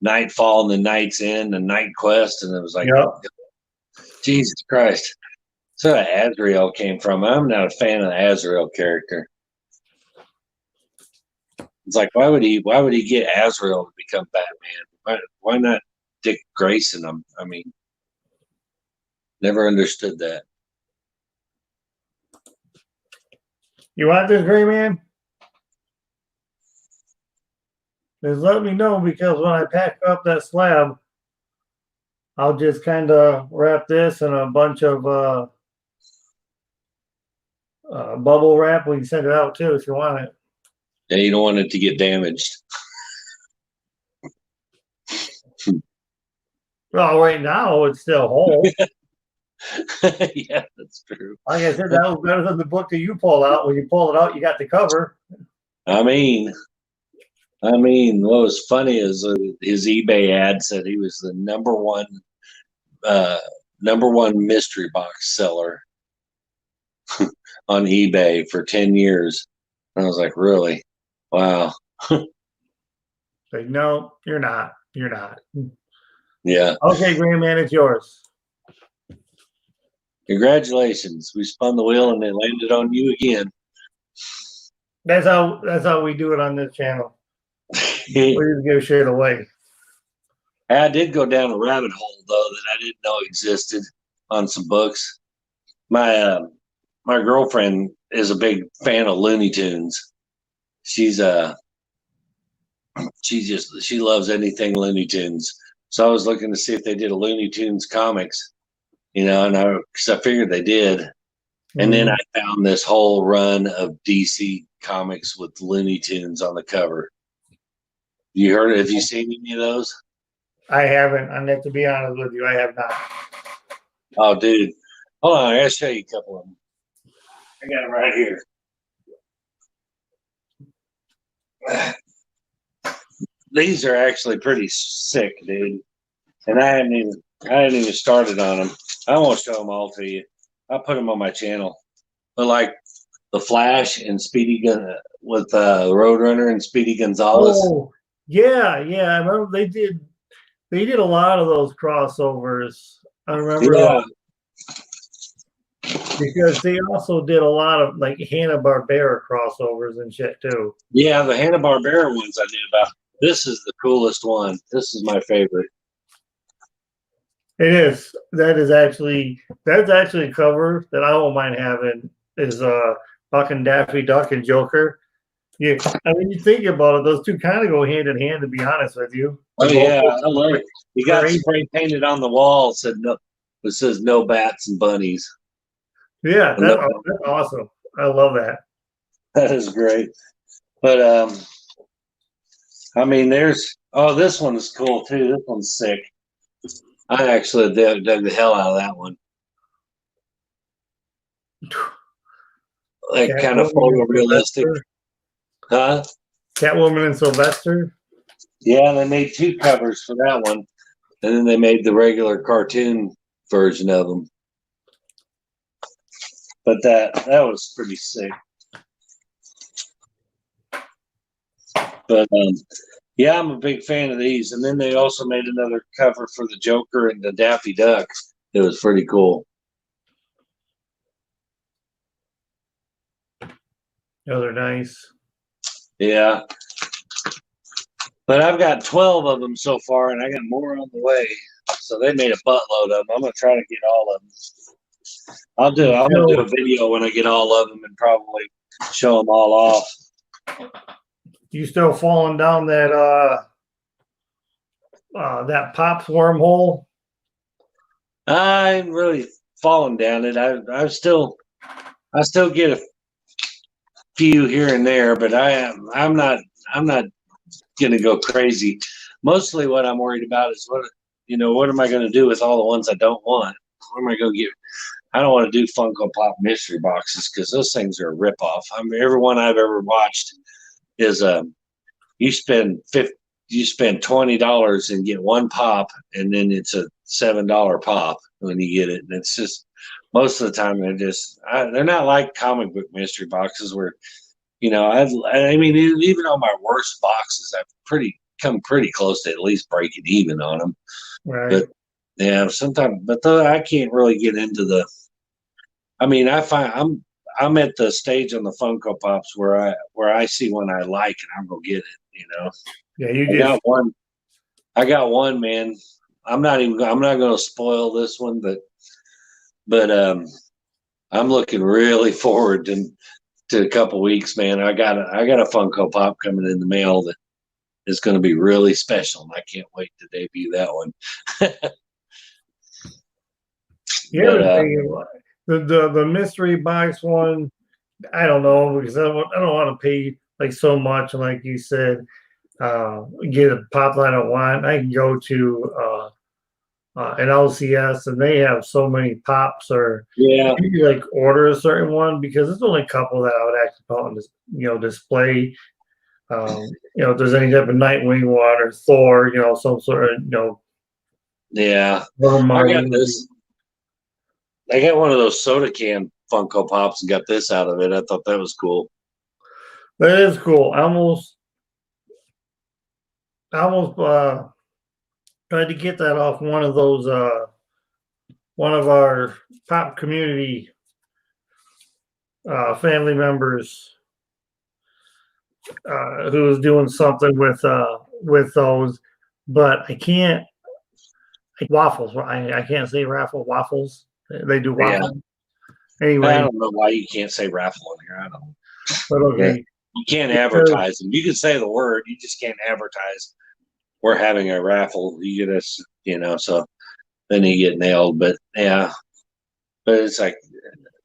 Nightfall and the Night's End and Night Quest, and it was like, Yep. Jesus Christ. So Azrael came from. I'm not a fan of the Azrael character. It's like, why would he get Azrael to become Batman? Why not Dick Grayson him? I mean, never understood that. You want this, Gray Man? Just let me know, because when I pack up that slab, I'll just kind of wrap this in a bunch of bubble wrap. We can send it out too if you want it. Yeah, you don't want it to get damaged. Well, right now it's still whole. Yeah, that's true. Like I said, that was better than the book that you pull out. When you pull it out, you got the cover. I mean, what was funny is his eBay ad said he was the number one mystery box seller on eBay for 10 years. And I was like, really? Wow. Like, no, you're not. You're not. Yeah. Okay, Gray Man, it's yours. Congratulations. We spun the wheel and it landed on you again. That's how we do it on this channel. We just give shit away. I did go down a rabbit hole though that I didn't know existed on some books. My girlfriend is a big fan of Looney Tunes. She's she loves anything Looney Tunes. So I was looking to see if they did a Looney Tunes comics, and because I figured they did. And then I found this whole run of DC comics with Looney Tunes on the cover. You heard it? Have you seen any of those? I haven't. I have to be honest with you. I have not. Oh, dude. Hold on. I gotta show you a couple of them. I got them right here. These are actually pretty sick, dude. And I hadn't even started on them. I won't show them all to you. I'll put them on my channel. But like the Flash and Speedy Gun with Roadrunner and Speedy Gonzalez. Oh, yeah. I remember they did a lot of those crossovers. I remember because they also did a lot of like Hanna-Barbera crossovers and shit too. Yeah, the Hanna-Barbera ones I knew about. This is the coolest one. This is my favorite. It is. That's actually a cover that I don't mind having. Is fucking Daffy Duck and Joker. Yeah, I mean, you think about it; those two kind of go hand in hand. To be honest with you. Oh yeah, I love it. You got spray painted on the wall. Said no. It says no bats and bunnies. Yeah, that's awesome. I love that. That is great. But I mean, this one is cool too. This one's sick. I actually dug the hell out of that one. Like kind of photorealistic. Huh? Catwoman and Sylvester? Yeah, they made two covers for that one. And then they made the regular cartoon version of them. But that was pretty sick. But yeah, I'm a big fan of these. And then they also made another cover for the Joker and the Daffy Duck. It was pretty cool. Oh, they're nice. Yeah. But I've got 12 of them so far, and I got more on the way. So they made a buttload of them. I'm going to try to get all of them. I'm going to do a video when I get all of them and probably show them all off. You still falling down that Pops wormhole? I'm really falling down it. I still get a few here and there, but I'm not gonna go crazy. Mostly what I'm worried about is what am I gonna do with all the ones I don't want? What am I gonna get? I don't want to do Funko Pop mystery boxes because those things are a ripoff. I mean, every one I've ever watched is you spend $20 and get one pop, and then it's a $7 pop when you get it. And it's just most of the time they're not like comic book mystery boxes where I mean even on my worst boxes I've come pretty close to at least breaking even on them. Right. But yeah, sometimes, but though I can't really get into the. I mean, I find I'm at the stage on the Funko Pops where I see one I like and I'm gonna get it. Yeah, I got one, man. I'm not gonna spoil this one, but I'm looking really forward to a couple weeks, man. I got a Funko Pop coming in the mail that is going to be really special, and I can't wait to debut that one. Yeah, the mystery box one, I don't know because I don't want to pay like so much. And like you said, get a pop that I want. I can go to an LCS and they have so many pops, or maybe like order a certain one because there's only a couple that I would actually put on display. If there's any type of Nightwing one or Thor, some sort of Yeah. I got one of those soda can Funko Pops and got this out of it. I thought that was cool. That is cool. I almost tried to get that off one of those one of our pop community family members who was doing something with those, but I can't waffles. I can't say raffle waffles. They do Yeah. waffles. I Anyway, don't know why you can't say raffle in here. I don't know. but okay. You can't Because, advertise them. You can say the word, you just can't advertise. We're having a raffle. You get us, so then you get nailed. But yeah, but it's like,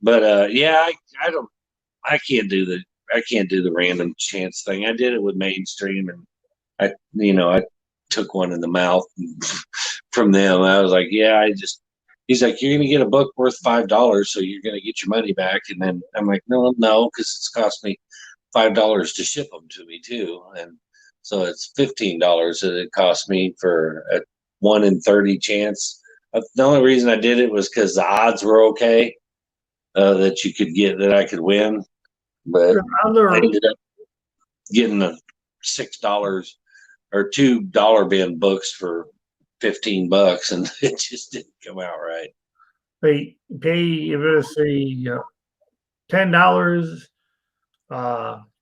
but yeah, I don't, I can't do the random chance thing. I did it with mainstream, and I took one in the mouth from them. I was like, yeah, he's like, you're going to get a book worth $5, so you're going to get your money back. And then I'm like, no, because it's cost me $5 to ship them to me too. And so it's $15 that it cost me for a 1 in 30 chance. The only reason I did it was because the odds were okay, that you could get, that I could win. But I ended up getting a $6 or $2 bin books for $15, and it just didn't come out right. they pay, if it's say $10,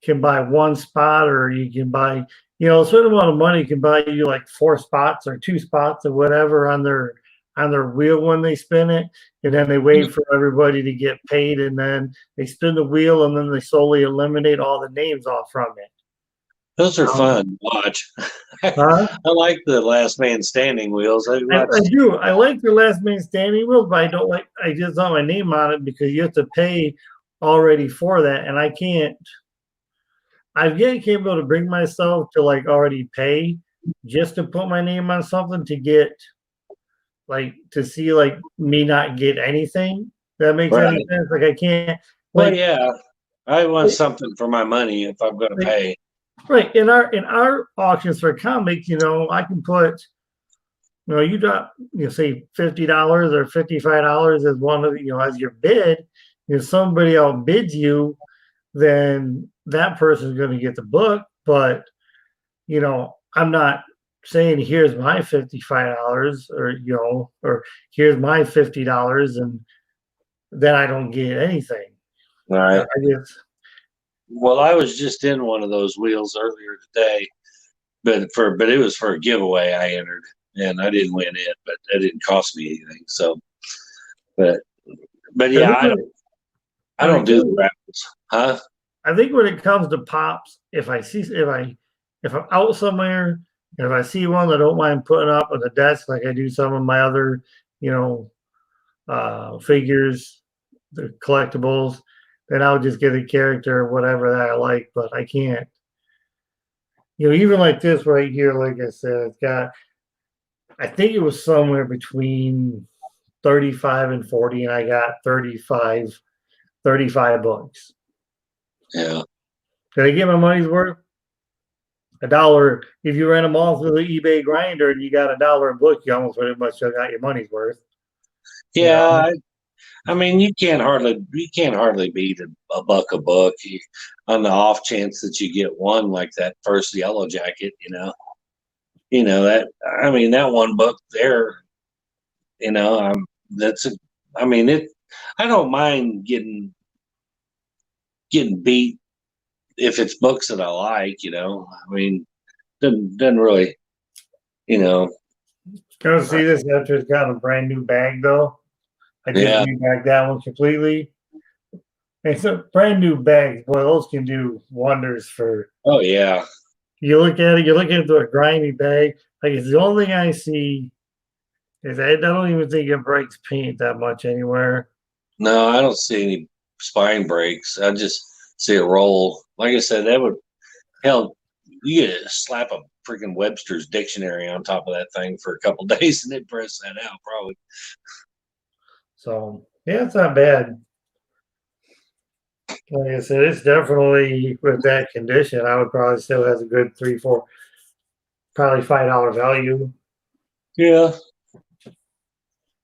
can buy one spot, or you can buy, a certain amount of money can buy you like 4 spots or 2 spots or whatever on their wheel when they spin it, and then they wait for everybody to get paid, and then they spin the wheel, and then they slowly eliminate all the names off from it. Those are fun to watch. Huh? I like the last man standing wheels. I do. I like the last man standing wheels, but I don't like. I just don't my name on it because you have to pay already for that, and I can't. I've yet capable to bring myself to like already pay just to put my name on something to get like to see like me not get anything. That makes any sense. Like I can't. Well, Like, yeah, I want something for my money if I'm going to pay. Right in our auctions for comics, I can put. You drop, say $50 or $55 as one of as your bid. If somebody outbids you, then that person's going to get the book. But I'm not saying here's my $55 or here's my $50, and then I don't get anything. All right. I guess. Well, I was just in one of those wheels earlier today, but it was for a giveaway I entered, and I didn't win it, but it didn't cost me anything. So, but yeah, I don't do the raffles, huh? I think when it comes to pops, if I'm out somewhere and if I see one that I don't mind putting up on the desk, like I do some of my other, figures, the collectibles, then I'll just get a character or whatever that I like. But I can't, even like this right here, like I said, it's got, I think it was somewhere between 35 and 40, and I got 35 books. Yeah. Did I get my money's worth? $1. If you ran them all through the eBay grinder and you got $1 a book, you almost pretty much got your money's worth. Yeah, I mean, you can't hardly beat a buck a book on the off chance that you get one like that first Yellow Jacket. That, I mean, that one book there. That's a. I mean it. I don't mind getting beat if it's books that I like. I mean, doesn't really. Go see this after it's got a brand new bag though. I just rebagged that one completely. It's a brand new bag. Boy, those can do wonders for. Oh yeah. You look at it. You look into a grimy bag. Like it's the only thing I see. Is I don't even think it breaks paint that much anywhere. No, I don't see any spine breaks. I just see a roll. Like I said, that would hell. You could slap a freaking Webster's dictionary on top of that thing for a couple days and then press that out probably. So yeah, it's not bad. Like I said, it's definitely with that condition. I would probably still has a good $3, $4, probably $5 value. Yeah.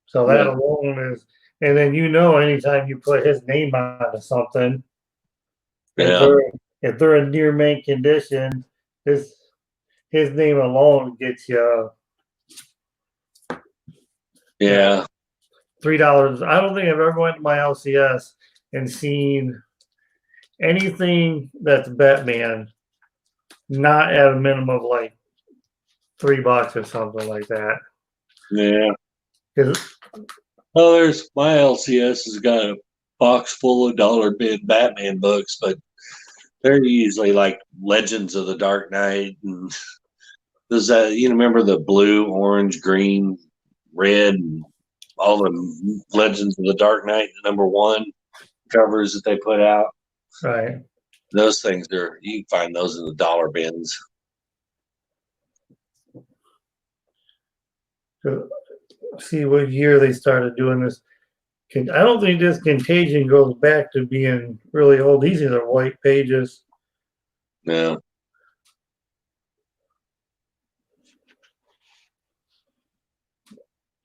So that alone is, and then anytime you put his name onto something, if they're in near mint condition, his name alone gets you. Yeah. $3. I don't think I've ever went to my LCS and seen anything that's Batman not at a minimum of like $3 or something like that. Yeah. 'Cause- Oh, there's my LCS has got a box full of dollar bin Batman books, but they're usually like Legends of the Dark Knight, and does that you remember the blue, orange, green, red, and all the Legends of the Dark Knight #1 covers that they put out? right. Those things are you can find those in the dollar bins. See what year they started doing this. I don't think this Contagion goes back to being really old. These are white pages. Yeah.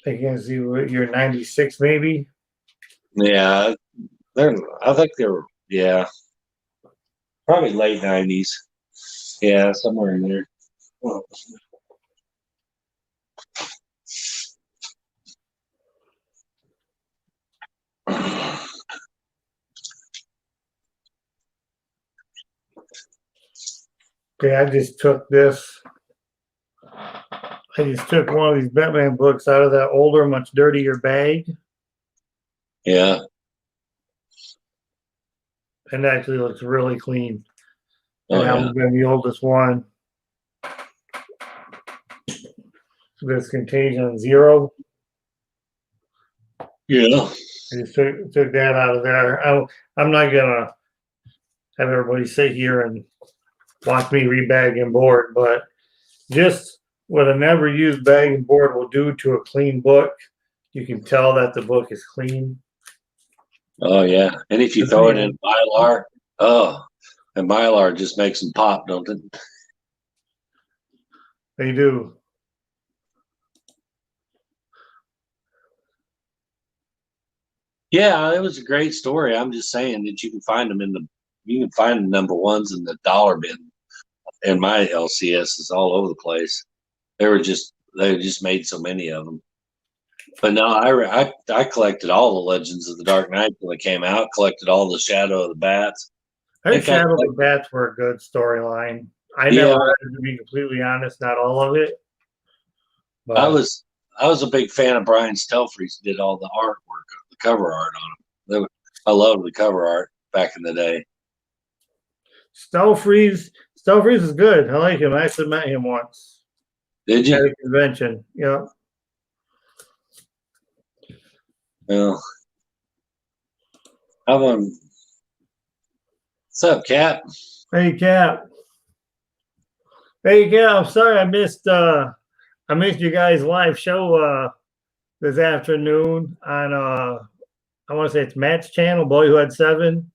I can't see what year, 96 maybe. Yeah. I think they're yeah. Probably late '90s. Yeah, somewhere in there. Well, Okay, I just took this. I just took one of these Batman books out of that older, much dirtier bag, yeah. and it actually looks really clean. Oh, And that yeah. would have been the oldest one. This Contagion 0. Yeah. I just took that out of there. I'm not gonna have everybody sit here and watch me rebag and board, but just what a never used bag and board will do to a clean book, you can tell that the book is clean. Oh, yeah. And if you throw it in Mylar, and Mylar just makes them pop, don't it? They do. Yeah, it was a great story. I'm just saying that you can find them you can find the #1s in the dollar bin. And my LCS is all over the place. They just made so many of them. But no, I collected all the Legends of the Dark Knight when they came out. Collected all the Shadow of the Bats. I think think I Shadow of the collected, Bats were a good storyline. I yeah, never read it, to be completely honest, not all of it. I But was I was a big fan of Brian Stelfreeze. Did all the artwork, the cover art on them. I loved the cover art back in the day. Stelfreeze is good. I like him. I actually met him once Did at you? a convention. Yeah. Well, I'm on. What's up, Cap? Hey Cap. Hey Cap, I'm sorry I missed you guys live show this afternoon on I want to say it's Matt's channel, Boyhood 7.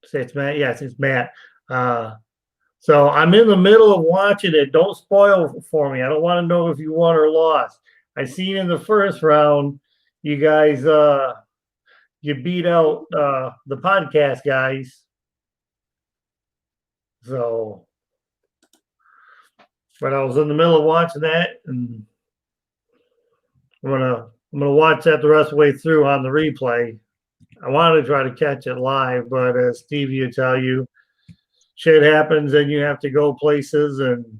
Say it's Matt. Yes, it's Matt. So I'm in the middle of watching it. Don't spoil for me. I don't want to know if you won or lost. I seen in the first round, you guys you beat out the podcast guys. So, but I was in the middle of watching that, and I'm gonna watch that the rest of the way through on the replay. I wanted to try to catch it live, but as Stevie will tell you, shit happens and you have to go places, and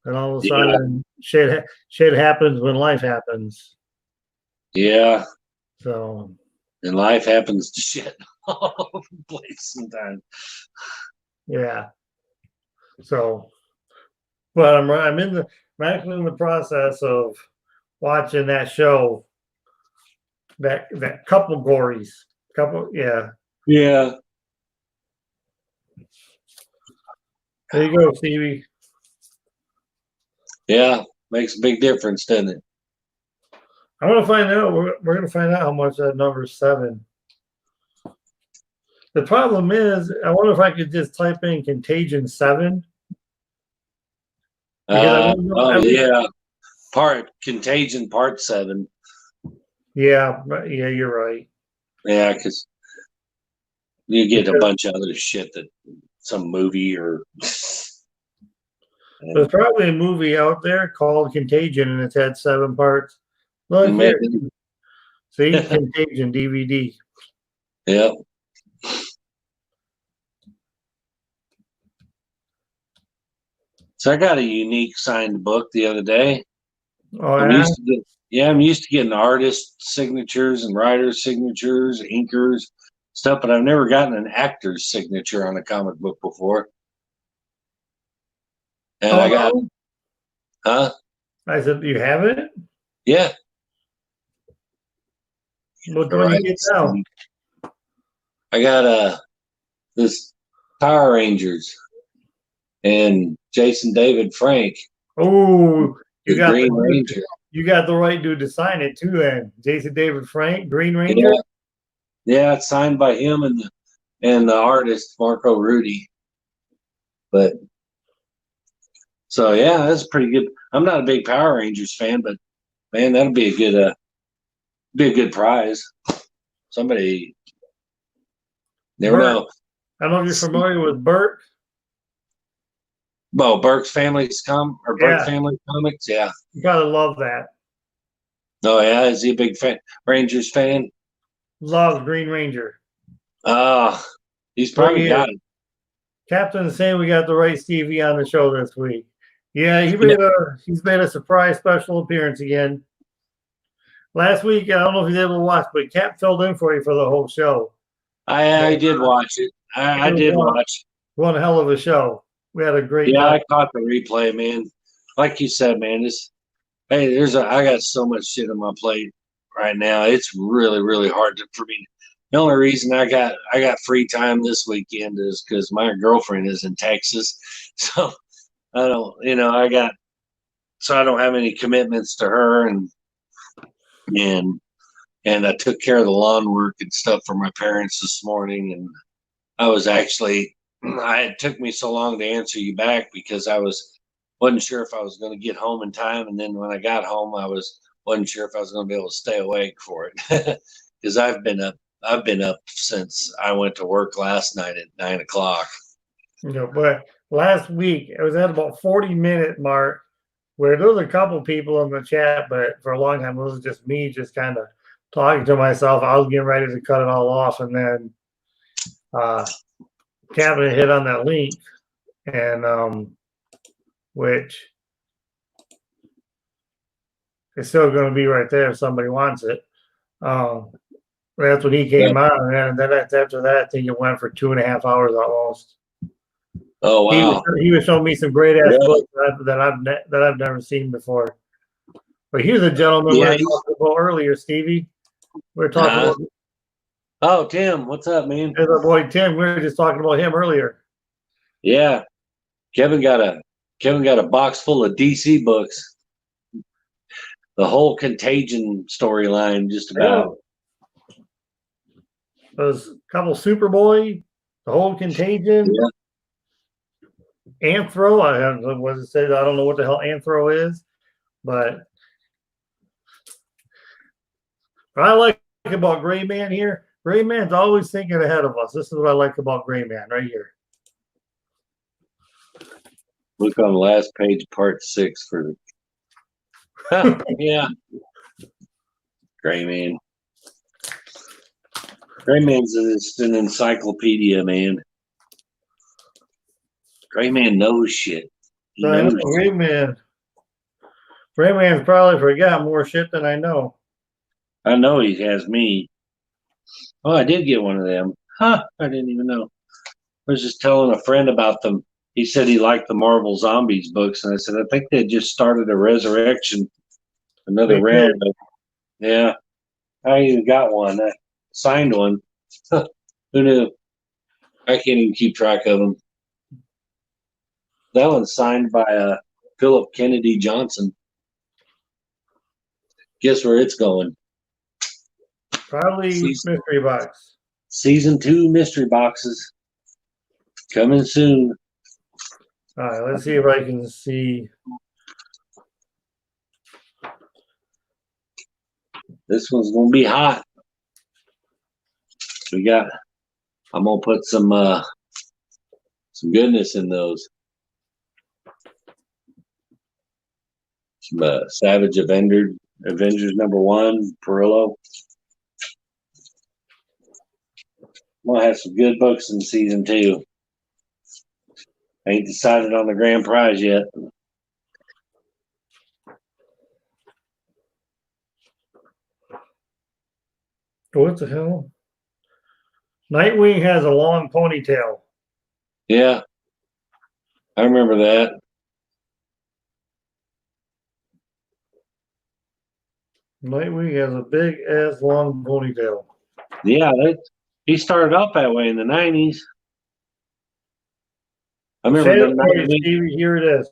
all of a Yeah, sudden shit happens when life happens. yeah. So And life happens to shit all over the place sometimes. yeah. So, but I'm actually in the process of watching that show. That couple gories, yeah. Yeah, There you go, Stevie. yeah. Makes a big difference, doesn't it? I want to find out. We're going to find out how much that number 7. The problem is, I wonder if I could just type in Contagion 7 because Oh yeah. Contagion Part 7. yeah, you're right. Yeah, because you get a bunch of other shit that some movie or There's probably a movie out there called Contagion, and it's had 7 parts. Look here, maybe. see Contagion DVD. Yeah. So I got a unique signed book the other day. Oh I'm yeah. used to get, yeah, I'm used to getting artist signatures and writers signatures, inkers, stuff, but I've never gotten an actor's signature on a comic book before. And Oh I got, no. huh? I said, you have it? Yeah. Which All one you right. get now? I got this Power Rangers and Jason David Frank, Oh, you the got the Green dude. Ranger. You got the right dude to sign it too. Then Jason David Frank, Green Ranger. Yeah, yeah, it's signed by him and the artist Marco Rudy. But so yeah, that's pretty good. I'm not a big Power Rangers fan, but man, that'll be a good prize. Somebody never Bert. know. I don't know if you're familiar with Bert. Well, Burke's Family's Burke Yeah, Family Comics. Yeah. you probably love that. Oh yeah, is he a big Rangers fan? Loves Green Ranger. Ah, he's So he probably is. got it. Captain's saying we got the right Stevie on the show this week. Yeah, Yeah, he's made a surprise special appearance again. Last week, I don't know if you able to watch, but Cap filled in for you for the whole show. I did watch it. I It was did watch. one hell of a show. We had a great Yeah, time. I caught the replay, man. Like you said, man, I got so much shit on my plate right now. It's really hard for me. The only reason I got free time this weekend is because my girlfriend is in Texas, so I don't, so I don't have any commitments to her, and and I took care of the lawn work and stuff for my parents this morning, and I was actually, it took me so long to answer you back because wasn't sure if I was going to get home in time, and then when I got home, wasn't sure if I was going to be able to stay awake for it because I've been up since I went to work last night at 9 o'clock. But last week it was at about 40-minute mark where there was a couple people in the chat, but for a long time it was just me just kind of talking to myself. I was getting ready to cut it all off, and then Capn hit on that link, and which is still going to be right there if somebody wants it. That's when he came on, and then after that, I think it went for 2.5 hours almost. Oh wow! He was showing me some great ass Yeah. books that I've never seen before. But here's a gentleman we were talking about earlier, Stevie. We were talking about. Oh, Tim, what's up, man? There's our boy Tim. We were just talking about him earlier. Yeah, Kevin got a box full of DC books. The whole Contagion storyline, just about. There's a couple Superboy, the whole Contagion, Anthro. I don't know what the hell Anthro is, but what I like about Gray Man here, Gray Man's always thinking ahead of us. This is what I like about Gray Man right here. Look on the last page, part 6 for the. Yeah. Gray Man. Gray Man's just an encyclopedia, man. Gray Man knows shit. Gray Man. Gray Man's probably forgot more shit than I know. I know he has me. Oh, I did get one of them. Huh, I didn't even know. I was just telling a friend about them. He said he liked the Marvel Zombies books, and I said, I think they just started a resurrection, another round of. Yeah, I even got one. I signed one. Who knew? I can't even keep track of them. That one's signed by Philip Kennedy Johnson. Guess where it's going? Probably mystery box. Season 2 mystery boxes coming soon. All right, let's see if I can see. This one's gonna be hot. I'm gonna put some goodness in those. Some Savage Avengers #1 Perillo. I'm gonna have some good books in season 2. Ain't decided on the grand prize yet. What the hell? Nightwing has a long ponytail. Yeah, I remember that. Nightwing has a big ass long ponytail. Yeah, he started off that way in the 90s. I remember Shadow, the all right, 90s. Stevie, here it is.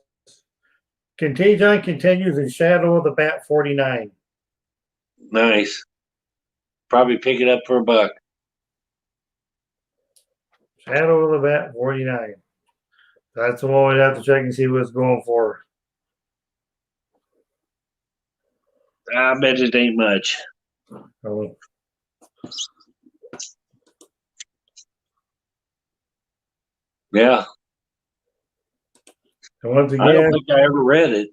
Contagion continues in Shadow of the Bat 49. Nice. Probably pick it up for $1. Shadow of the Bat 49. That's the one we'd have to check and see what it's going for. I bet it ain't much. Oh. Yeah. And once I don't again, think I ever read it,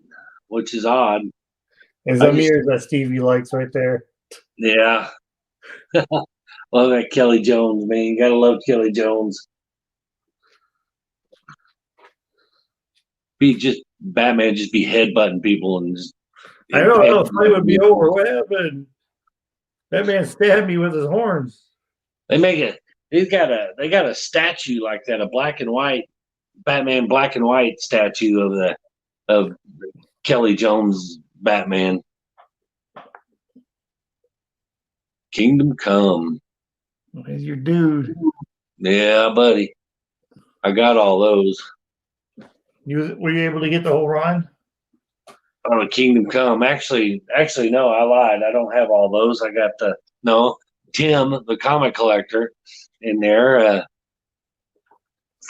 which is odd. there's I a just- mirror that Stevie likes right there. Yeah. Love that Kelly Jones, man. You gotta love Kelly Jones. Batman just be headbutting people and just I know, the fight would be over. What happened? That man stabbed me with his horns. They got a statue like that, a black and white Batman black and white statue of Kelly Jones Batman. Kingdom Come. He's your dude. Yeah, buddy. I got all those. Were you able to get the whole run? Oh, Kingdom Come. Actually, no, I lied. I don't have all those. I got Tim, the comic collector, in there.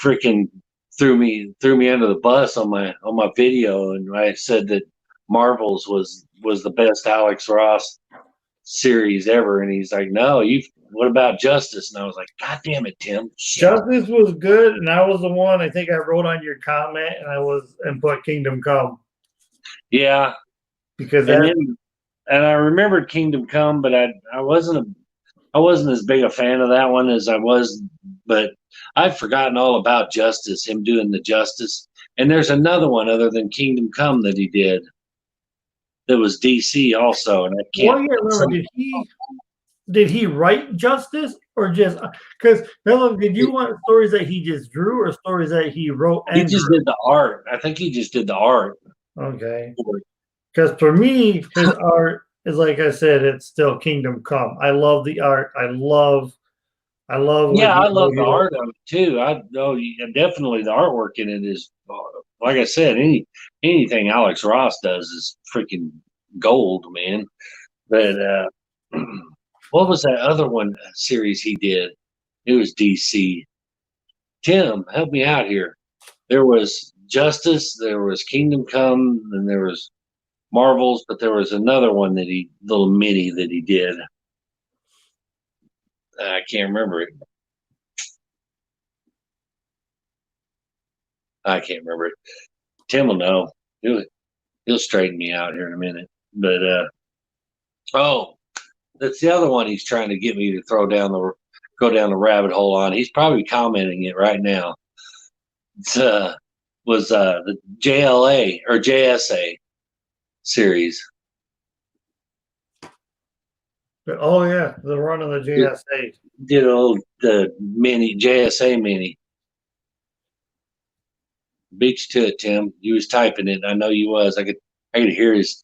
Freaking threw me under the bus on my video, and I said that Marvels was the best Alex Ross series ever, and he's like, no, what about Justice? And I was like, God damn it, Tim. Shit. Justice was good, and I was the one I think I wrote on your comment, and put Kingdom Come. Yeah, because and I remembered Kingdom Come, but I wasn't as big a fan of that one as I was, but I'd forgotten all about Justice, him doing the Justice. And there's another one other than Kingdom Come that he did that was DC also, and I can't. Well, yeah, remember, did he write Justice or just because did you want stories that he just drew or stories that he wrote and he just did the art? I think he just did the art. Okay. Because for me, his art is like I said, it's still Kingdom Come. I love the art. I love. Yeah, I love the art of it too. Definitely the artwork in it is, like I said, anything Alex Ross does is freaking gold, man. But what was that other one series he did? It was DC. Tim, help me out here. There was Justice, there was Kingdom Come, and there was Marvels, but there was another one little mini that he did. I can't remember it. I can't remember it. Tim will know. He'll straighten me out here in a minute. But that's the other one he's trying to get me to go down the rabbit hole on. He's probably commenting it right now. It was the JLA or JSA series. Oh yeah, the run of the JSA. Did the mini JSA mini. Beat you to it, Tim. You was typing it. I know you was. I could hear his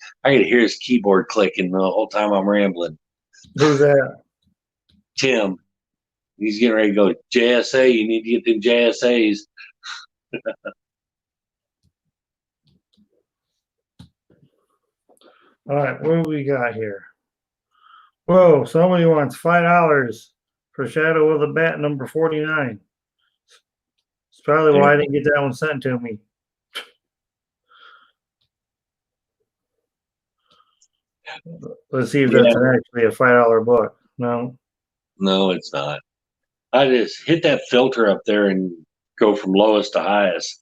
keyboard clicking the whole time I'm rambling. Who's that? Tim. He's getting ready to go JSA. You need to get them JSAs. All right, what do we got here? Whoa, somebody wants $5 for Shadow of the Bat number 49. It's probably why I didn't get that one sent to me. Let's see if that's actually a $5 book. No. No, it's not. I just hit that filter up there and go from lowest to highest.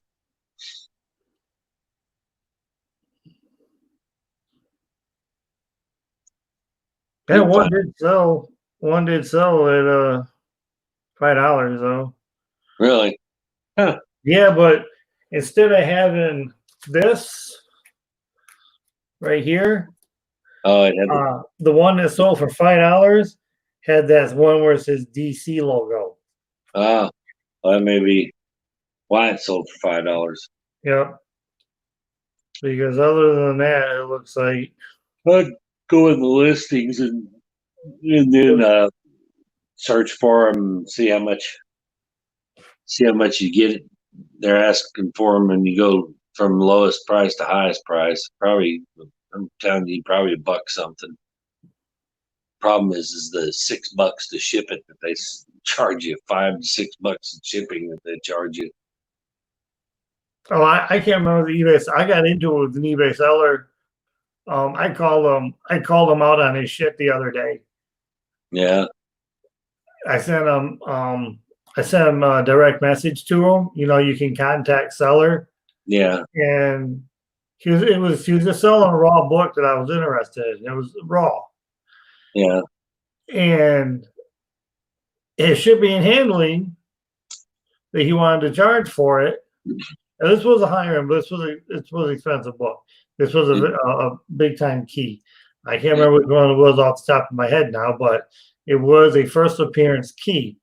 Yeah, one did sell. One did sell at $5 though. Really? Huh. Yeah, but instead of having this right here, Oh, it had the, the one that sold for $5 had that one where it says DC logo. oh, well, that may be why it sold for $5. Yep. Because other than that, it looks like I'd go in the listings and then search for them, see how much you get. They're asking for them, and you go from lowest price to highest price. Probably, I'm telling you, probably $1 something. Problem is the $6 to ship it that they charge you, $5 to $6 in shipping that they charge you. oh, I can't remember the eBay. I got into it with an eBay seller. I called him out on his shit the other day. Yeah, I sent him a direct message to him. You know, you can contact seller, yeah, and he was just selling a raw book that I was interested in. It was raw, yeah, and his shipping and handling that he wanted to charge for it. And this was a higher end, but this was an expensive book. This was a big time key. I can't remember which one it was off the top of my head now, but it was a first appearance key.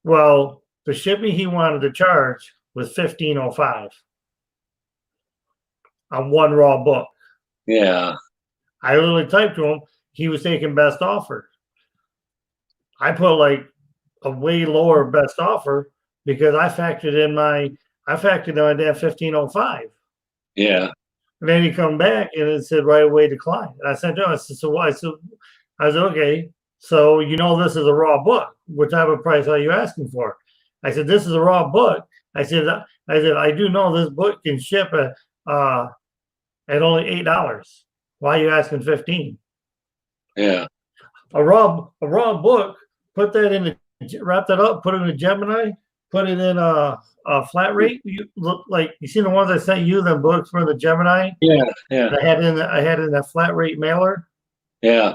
Well, the shipping he wanted to charge was $15.05 on one raw book. yeah, I literally typed to him. He was taking best offer. I put like a way lower best offer because I factored in my damn $15.05. yeah, And then he come back and it said right away decline. And I sent to him. I said, so why? So I said, okay. So you know this is a raw book. What type of price are you asking for? I said, this is a raw book. I said, I do know this book can ship at only $8. Why are you asking 15? yeah, A raw book. Put that in wrap that up. Put it in a Gemini. Put it in a flat rate. You look like you see the ones I sent you. The books for the Gemini. yeah, yeah, I had in that flat rate mailer. yeah,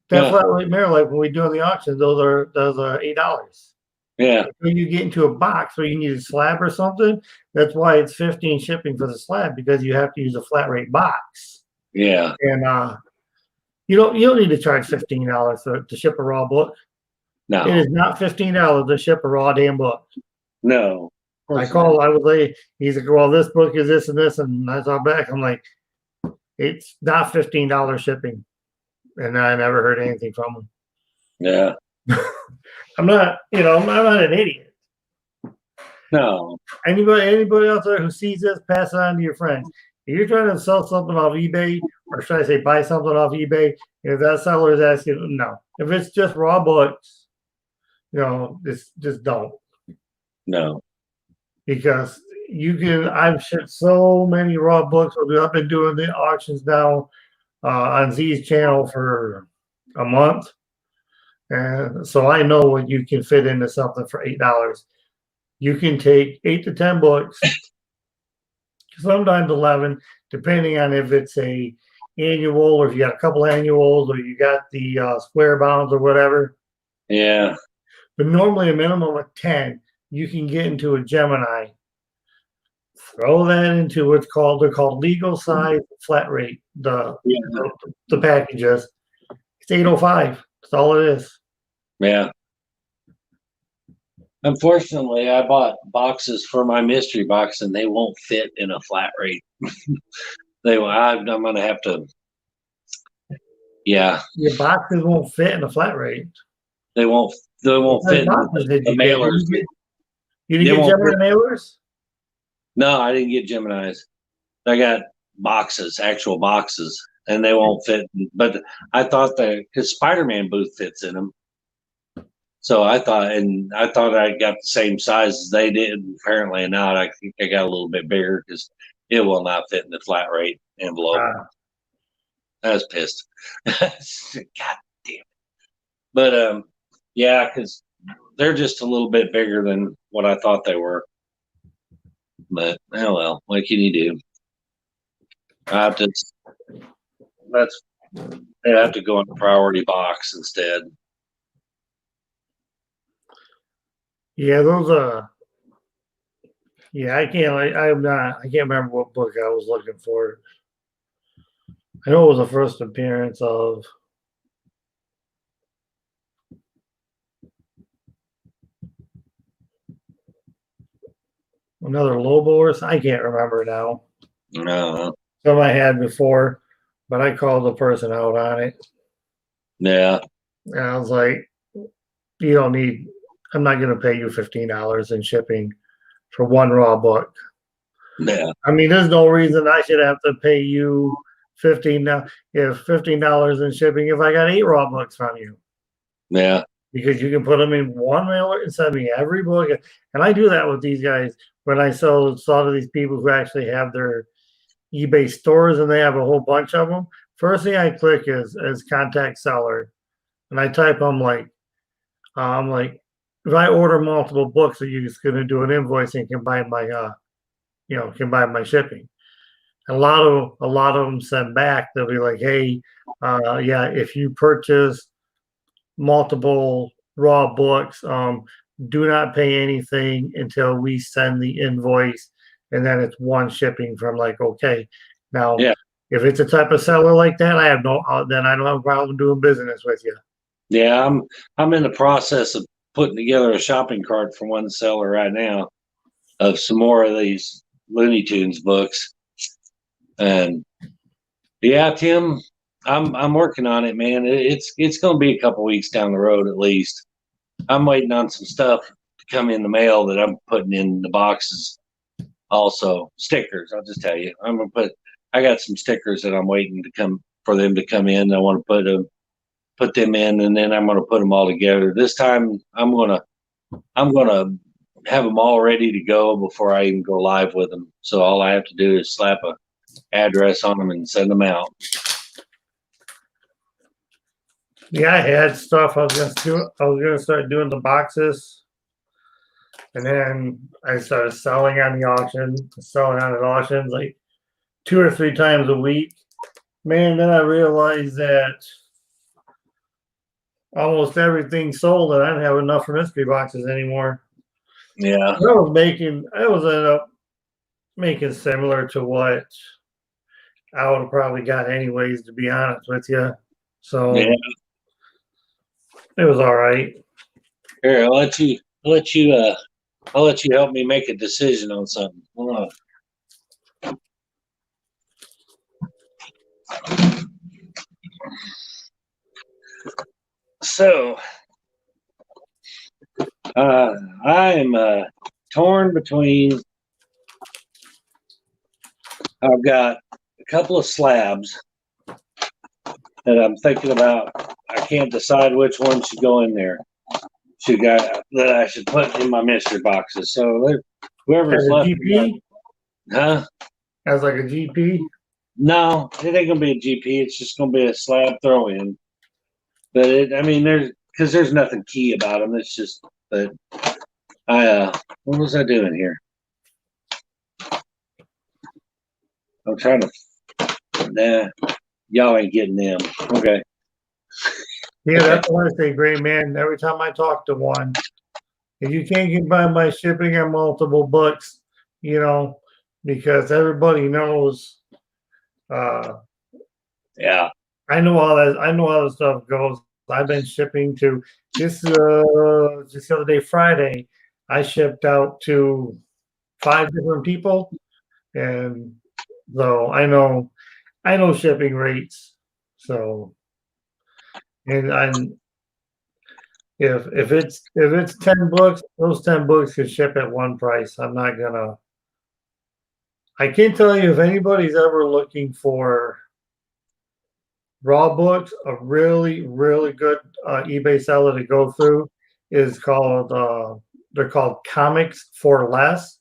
That yeah, flat rate mailer, like when we do the auctions, those are $8. yeah, When you get into a box where you need a slab or something, that's why it's 15 shipping for the slab because you have to use a flat rate box. yeah. And you don't need to charge $15 to ship a raw book. No, It is not $15 to ship a raw damn book. no. I was like, he's like, well, this book is this and this, and I saw back. I'm like, it's not $15 shipping, and I never heard anything from him. Yeah, I'm not an idiot. no, Anybody else there who sees this, pass it on to your friends. If you're trying to sell something off eBay, or should I say buy something off eBay, if that seller is asking, no. If it's just raw books, just don't. no. Because I've shipped so many raw books. I've been doing the auctions now on Z's channel for a month. And so I know what you can fit into something for $8. You can take 8 to 10 books, sometimes 11, depending on if it's a annual or if you got a couple annuals or you got the square bounds or whatever. Yeah, But normally a minimum of 10, you can get into a Gemini. Throw that into they're called legal size flat rate. The packages. It's $8.05. That's all it is. yeah. Unfortunately, I bought boxes for my mystery box, and they won't fit in a flat rate. I'm gonna have to. Yeah, Your boxes won't fit in a flat rate. they won't. They won't What fit in boxes did the you get? mailers. You didn't get Gemini mailers? No, I didn't get Geminis. I got boxes, actual boxes, and they won't fit. But I thought that because Spider-Man booth fits in them, so I thought I got the same size as they did. Apparently not. I think I got a little bit bigger because it will not fit in the flat rate envelope. I was pissed. God damn it! But yeah, because they're just a little bit bigger than what I thought they were. But oh well, what can you do? I have to. They have to go in a priority box instead. Yeah, those Yeah, I can't. I'm not. I can't remember what book I was looking for. I know it was the first appearance of another Lobo or something. I can't remember now. No. Some I had before, but I called the person out on it. Yeah. And I was like, you don't need, I'm not going to pay you $15 in shipping for one raw book. Yeah. I mean, there's no reason I should have to pay you 15 now if $15 in shipping if I got 8 raw books from you. Yeah. Because you can put them in one mailer and send me every book. And I do that with these guys when I saw to these people who actually have their eBay stores and they have a whole bunch of them. First thing I click is contact seller, and I type I'm like, if I order multiple books, are you just going to do an invoice and combine my combine my shipping? A lot of them send back. They'll be like, hey, yeah, if you purchase multiple raw books, do not pay anything until we send the invoice, and then it's one shipping from like okay. Now, Yeah. if it's a type of seller like that, then I don't have a problem doing business with you. Yeah. I'm in the process of putting together a shopping cart for one seller right now of some more of these Looney Tunes books. And yeah, Tim, I'm working on it, man. It's going to be a couple weeks down the road at least. I'm waiting on some stuff to come in the mail that I'm putting in the boxes. Also, stickers. I'll just tell you, I got some stickers that I'm waiting to come for them to come in. I want to put them in, and then I'm going to put them all together. This time, I'm gonna have them all ready to go before I even go live with them. So all I have to do is slap a address on them and send them out. Yeah, I had stuff. I was gonna start doing the boxes, and then I started selling on the auction, selling on at auctions like 2 or 3 times a week. Man, then I realized that almost everything sold, and I didn't have enough for mystery boxes anymore. Yeah, I was ended up making similar to what I would have probably got anyways, to be honest with you. So yeah. it was all right. Here, I'll let you help me make a decision on something. Hold on. So, I am torn between. I've got a couple of slabs that I'm thinking about. I can't decide which one should go in there. That I should put in my mystery boxes. So whoever's As a left, GP, huh? as like a GP. No, it ain't gonna be a GP. It's just gonna be a slab throw in. But I mean, there's nothing key about them. It's just that what was I doing here? I'm trying to. Nah, y'all ain't getting them. Okay. Yeah, that's what I say, great man. Every time I talk to one, if you can't get by my shipping on multiple books, you know, because everybody knows, uh, Yeah. I know all that. I know how the stuff goes. I've been shipping to just the other day, Friday. I shipped out to 5 different people, and so I know shipping rates. So, and I'm if it's 10 books, those 10 books could ship at one price. I'm not gonna. I can't tell you if anybody's ever looking for raw books. A really really good eBay seller to go through is called. They're called Comics for Less.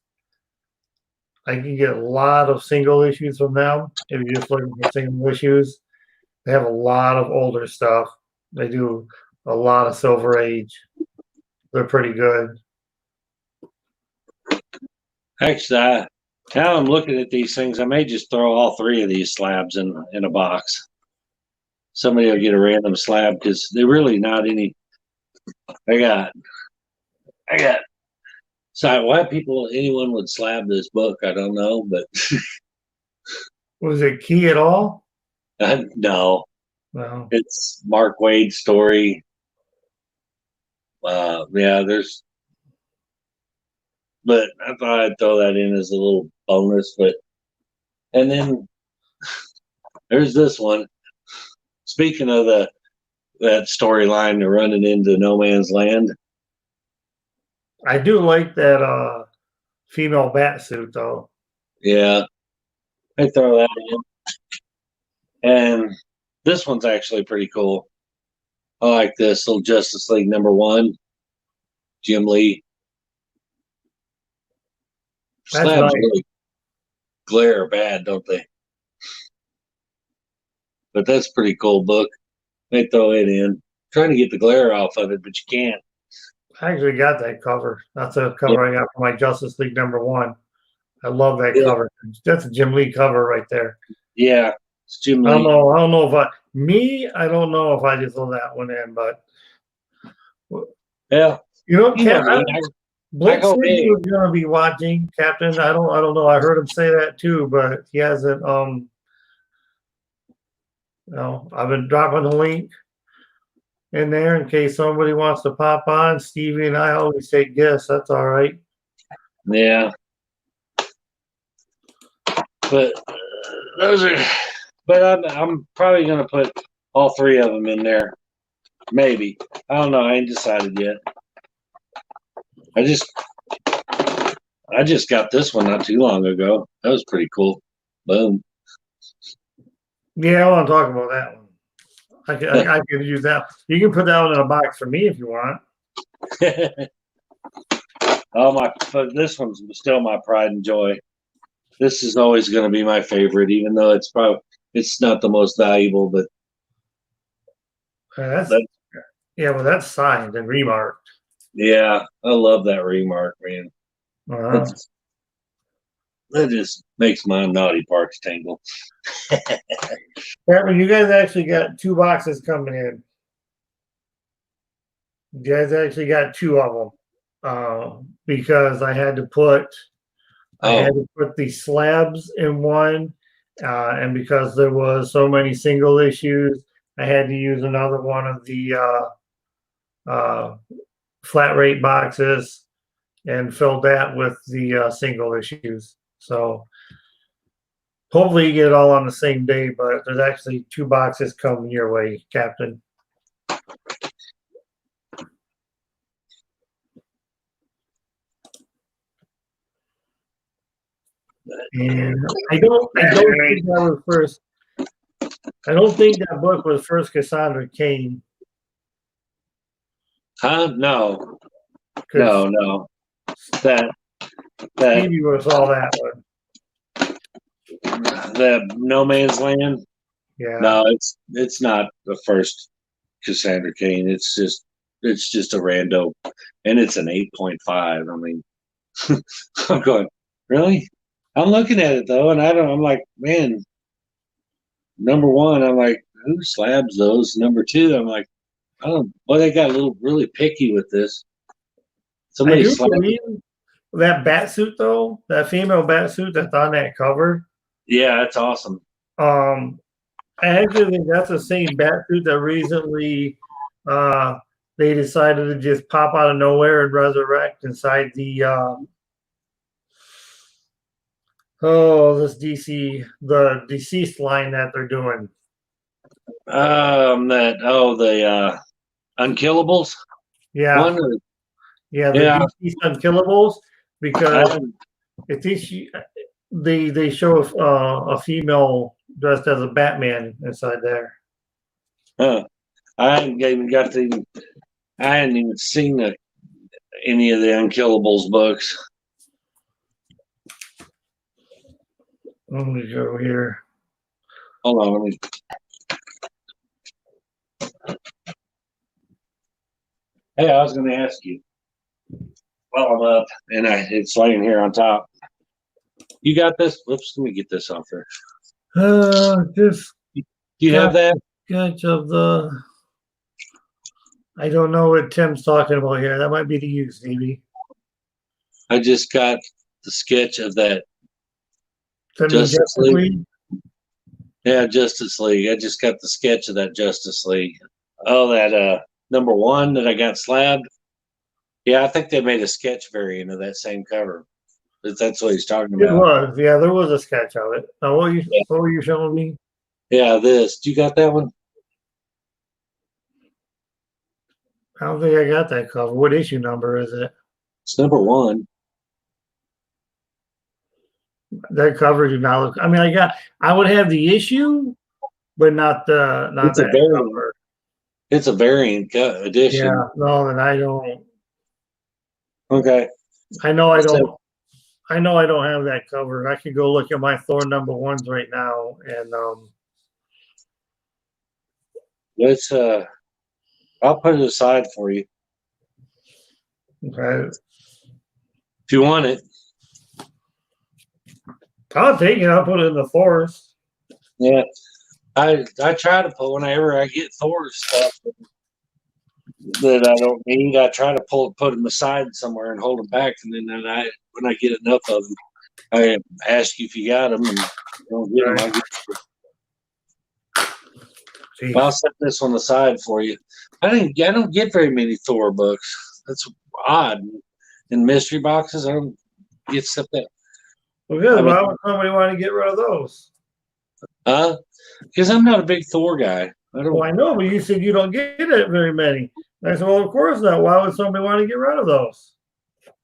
I can get a lot of single issues from them if you're just looking for single issues. They have a lot of older stuff. They do a lot of Silver Age. They're pretty good. Actually, now I'm looking at these things. I may just throw all three of these slabs in a box. Somebody will get a random slab because they're really not any. I got So why anyone would slab this book, I don't know, but Was it key at all? no, No. it's Mark Wade's story. Yeah, but I thought I'd throw that in as a little bonus. And then there's this one. Speaking of that storyline, they're running into no man's land. I do like that female bat suit though. Yeah, I throw that in. And this one's actually pretty cool. I like this little Justice League #1, Jim Lee. That's Slabs nice. really glare bad, don't they? But that's a pretty cool book. They throw it in. Trying to get the glare off of it, but you can't. I actually got that cover. That's a cover I got for my Justice League #1. I love that Yeah. cover. That's a Jim Lee cover right there. Yeah, it's Jim Lee. I don't know if I don't know if I just throw that one in, but Yeah, you know, you know me. Blake go said he big. was gonna be watching Captain. I don't know. I heard him say that too, but he hasn't I've been dropping the link in there in case somebody wants to pop on. Stevie and I always take guests. That's all right. Yeah, but those are. But I'm probably gonna put all 3 of them in there. Maybe, I don't know. I ain't decided yet. I just got this one not too long ago. That was pretty cool. Boom. Yeah, I want to talk about that one. I could use that. You can put that one in a box for me if you want. But this one's still my pride and joy. This is always going to be my favorite, even though it's not the most valuable. But Well, that's signed and remarked. Yeah, I love that remark, man. Uh-huh. That just makes my naughty parts tingle. Well, you guys actually got 2 boxes coming in. You guys actually got 2 of them because I had to put the slabs in one, and because there was so many single issues, I had to use another one of the flat rate boxes and filled that with the single issues. So hopefully you get it all on the same day, but there's actually 2 boxes coming your way, Captain. And I don't think that was first. I don't think that book was first Cassandra Cain. Huh? No. That Maybe was all that one. The No Man's Land. Yeah. No, it's not the first Cassandra Cain. It's just a rando, and it's an 8.5. I mean, I'm going, really? I'm looking at it though, and I'm like, man, #1, I'm like, who slabs those? #2, I'm like, oh, well, they got a little really picky with this. I do believe that bat suit though, that female bat suit that's on that cover. Yeah, that's awesome. I actually think that's the same bat suit that recently they decided to just pop out of nowhere and resurrect inside the the deceased line that they're doing. The Unkillables. Yeah. One The deceased Unkillables, because they show a female dressed as a Batman inside there. I hadn't even seen any of the Unkillables books. Let me go here. Hold on, let me. Hey, I was going to ask you. Well, I'm up, and it's laying here on top. You got this? Whoops, let me get this off there. Just you have that? Sketch of the. I don't know what Tim's talking about here. That might be the use, maybe. I just got the sketch of that I mean, Justice Justice League. League. Yeah, Justice League. I just got the sketch of that Justice League. Oh, that #1 that I got slabbed. Yeah, I think they made a sketch variant of that same cover. That's what he's talking It about. was, yeah, there was a sketch of it. Now, Yeah, what were you showing me? yeah, this. You got that one? I don't think I got that cover. What issue number is it? It's #1. That cover did not look. I mean, I would have the issue, but not It's a that variant. cover. It's a variant edition. Yeah, no, then I don't. Okay. I know I don't. So I know I don't have that cover. I could go look at my Thor #1s right now, and let's I'll put it aside for you okay. if you want it. I'll take it. I'll put it in the forest. Yeah. I try to put whenever I get Thor stuff that I don't need, I try to put them aside somewhere and hold them back, and then when I get enough of them, I ask you if you got them, and if you don't get them, Right. I'll get Jeez. I'll set this one aside for you. I don't get very many Thor books. That's odd. In mystery boxes, I don't get stuff that. Well, good. I mean, Why would somebody want to get rid of those? because I'm not a big Thor guy. I don't. Well, I know, but you said you don't get it very many. And I said, well, of course not. Why would somebody want to get rid of those?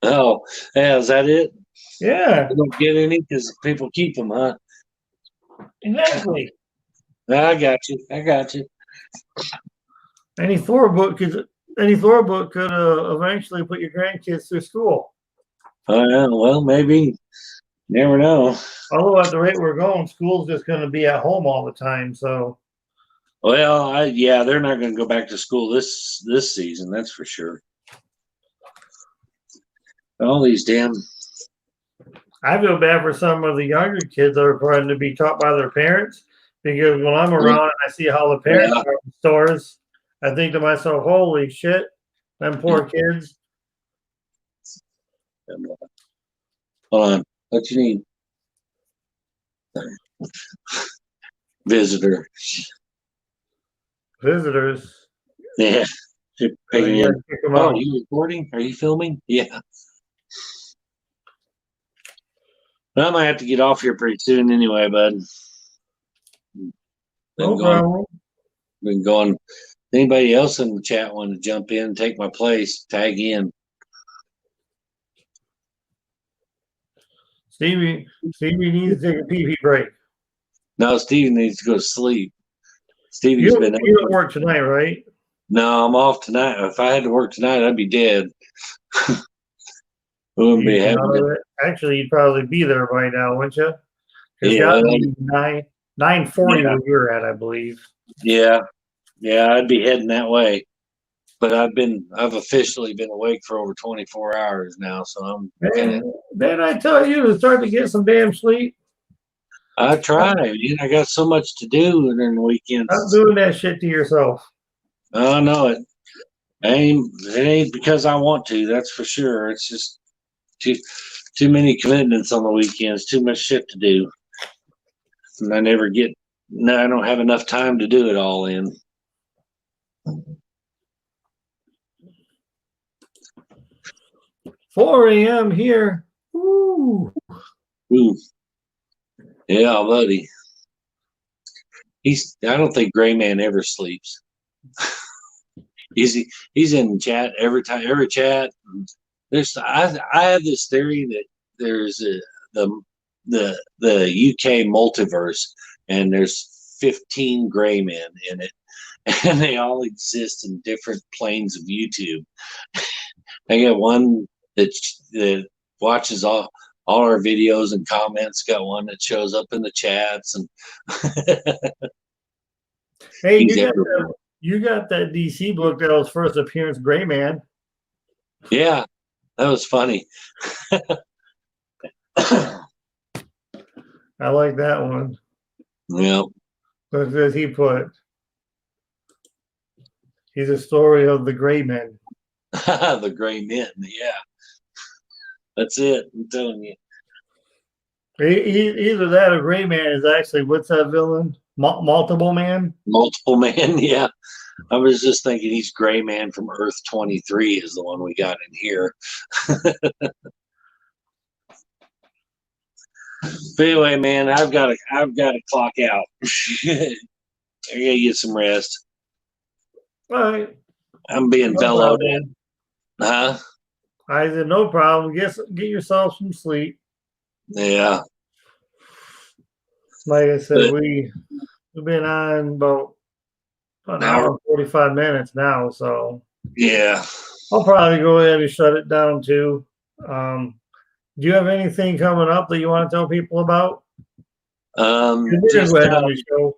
Oh, yeah, is that it? Yeah, You don't get any because people keep them, huh? exactly. I got you. I got you. Any Thor book could eventually put your grandkids through school. Oh, yeah, well, maybe. Never know. Although at the rate we're going, school's just going to be at home all the time. So Well, yeah, they're not going to go back to school this season. That's for sure. All these damn. I feel bad for some of the younger kids that are trying to be taught by their parents, because when I'm around and I see how the parents Yeah. are in stores, I think to myself, holy shit, them poor kids. Hold on. What you need? Visitor. Visitors. Yeah. You're picking You in. gotta kick them Oh, out. are you recording? Are you filming? Yeah. Well, I might have to get off here pretty soon anyway, bud. No Been going. problem. Been going. Anybody else in the chat want to jump in, take my place, tag in? Stevie needs to take a pee break. No, Steve needs to go to sleep. Stevie's You been. you don't work tonight, right? No, I'm off tonight. If I had to work tonight, I'd be dead. Wouldn't be You'd be out having of it. it. Actually, you'd probably be there by now, wouldn't you? It's Yeah, got to be 9:40 Yeah. where you're at, I believe. yeah, I'd be heading that way. But I've officially been awake for over 24 hours now, so I'm kind of. Then I tell you to start to get some damn sleep. I try. I got so much to do during the Stop weekends. doing that shit to yourself. I know it. It ain't because I want to. That's for sure. It's just too many commitments on the weekends. Too much shit to do, and I never get. No, I don't have enough time to do it all in. 4 a.m. here. Ooh. Ooh. Yeah, buddy. I don't think Gray Man ever sleeps. He's in chat every chat. I have this theory that there's the UK multiverse, and there's 15 Gray Men in it, and they all exist in different planes of YouTube. I got one that watches all our videos and comments. Got one that shows up in the chats, and Hey, he's you got that DC book that was first appearance Gray Man. Yeah, that was funny. I like that one. Yeah. What does he put? He's a story of the Gray Men. The Gray Men, yeah. That's it. I'm telling you. Either that or Gray Man is actually, what's that villain? Multiple Man? Multiple Man. Yeah. I was just thinking he's Gray Man from Earth 23 is the one we got in here. But anyway, man, I've got to clock out. I gotta get some rest. All right. I'm being No bellowed at. problem. Huh? I said, no problem. Get yourself some sleep. Yeah. Like I said, But we've been on about an now, hour and 45 minutes now, so yeah. I'll probably go ahead and shut it down too. Do you have anything coming up that you want to tell people about? We're gonna Just go ahead on the show.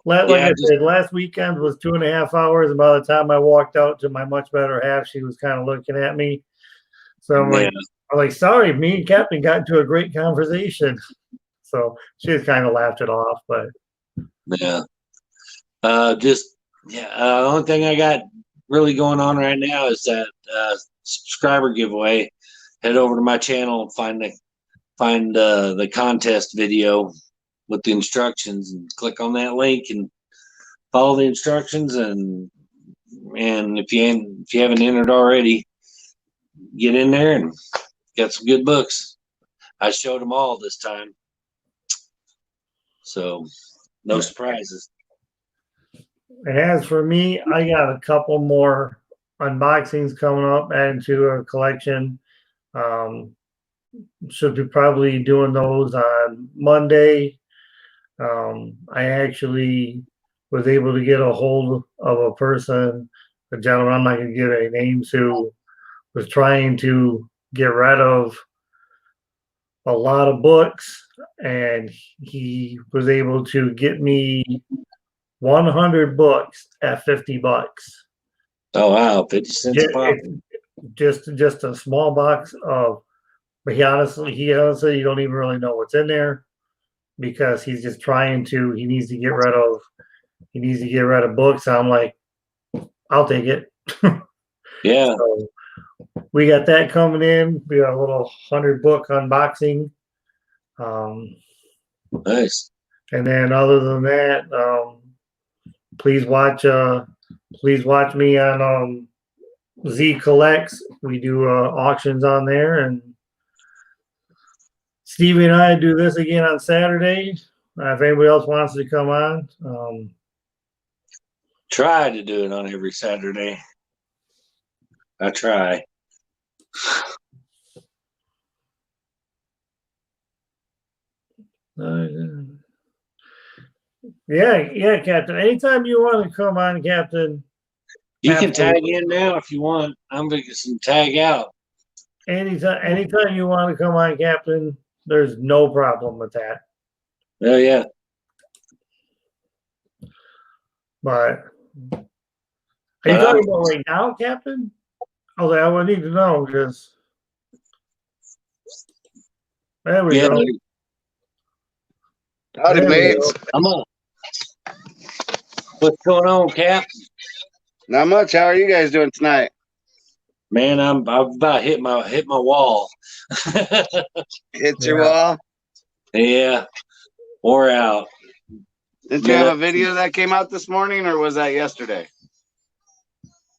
Like yeah, I said, last weekend was 2.5 hours, and by the time I walked out to my much better half, she was kind of looking at me. So yeah. I'm like, sorry, me and Captain got into a great conversation. So she just kind of laughed it off, but Yeah. Just yeah. The only thing I got really going on right now is that subscriber giveaway. Head over to my channel and find the contest video with the instructions and click on that link and follow the instructions and if you haven't entered already, get in there and get some good books. I showed them all this time, so no surprises. and as for me, I got a couple more unboxings coming up, added to a collection. Should be probably doing those on Monday. I actually was able to get a hold of a person, a gentleman, I'm not going to give any names, who was trying to get rid of a lot of books, and he was able to get me 100 books at $50. Oh wow, 50 cents a pop. Just a small box of, but he honestly you don't even really know what's in there, because he's just trying to, he needs to get rid of books. I'm like, I'll take it. Yeah. So we got that coming in. We got a little 100-book unboxing. Nice. And then other than that, please watch me on Z Collects. We do auctions on there, and Stevie and I do this again on Saturday. If anybody else wants to come on, Try to do it on every Saturday. I try. yeah, Captain. Anytime you want to come on, Captain. You can tag in now if you want. I'm gonna get some tag out. Anytime you want to come on, Captain, there's no problem with that. Oh yeah. But are you talking about right now, Captain? Okay, I would need to know, because there we go. Howdy, mates. I'm on. What's going on, Cap? Not much. How are you guys doing tonight? Man, I'm about hit my wall. Hit your wall? Yeah. Or out. Didn't you have a video that came out this morning, or was that yesterday?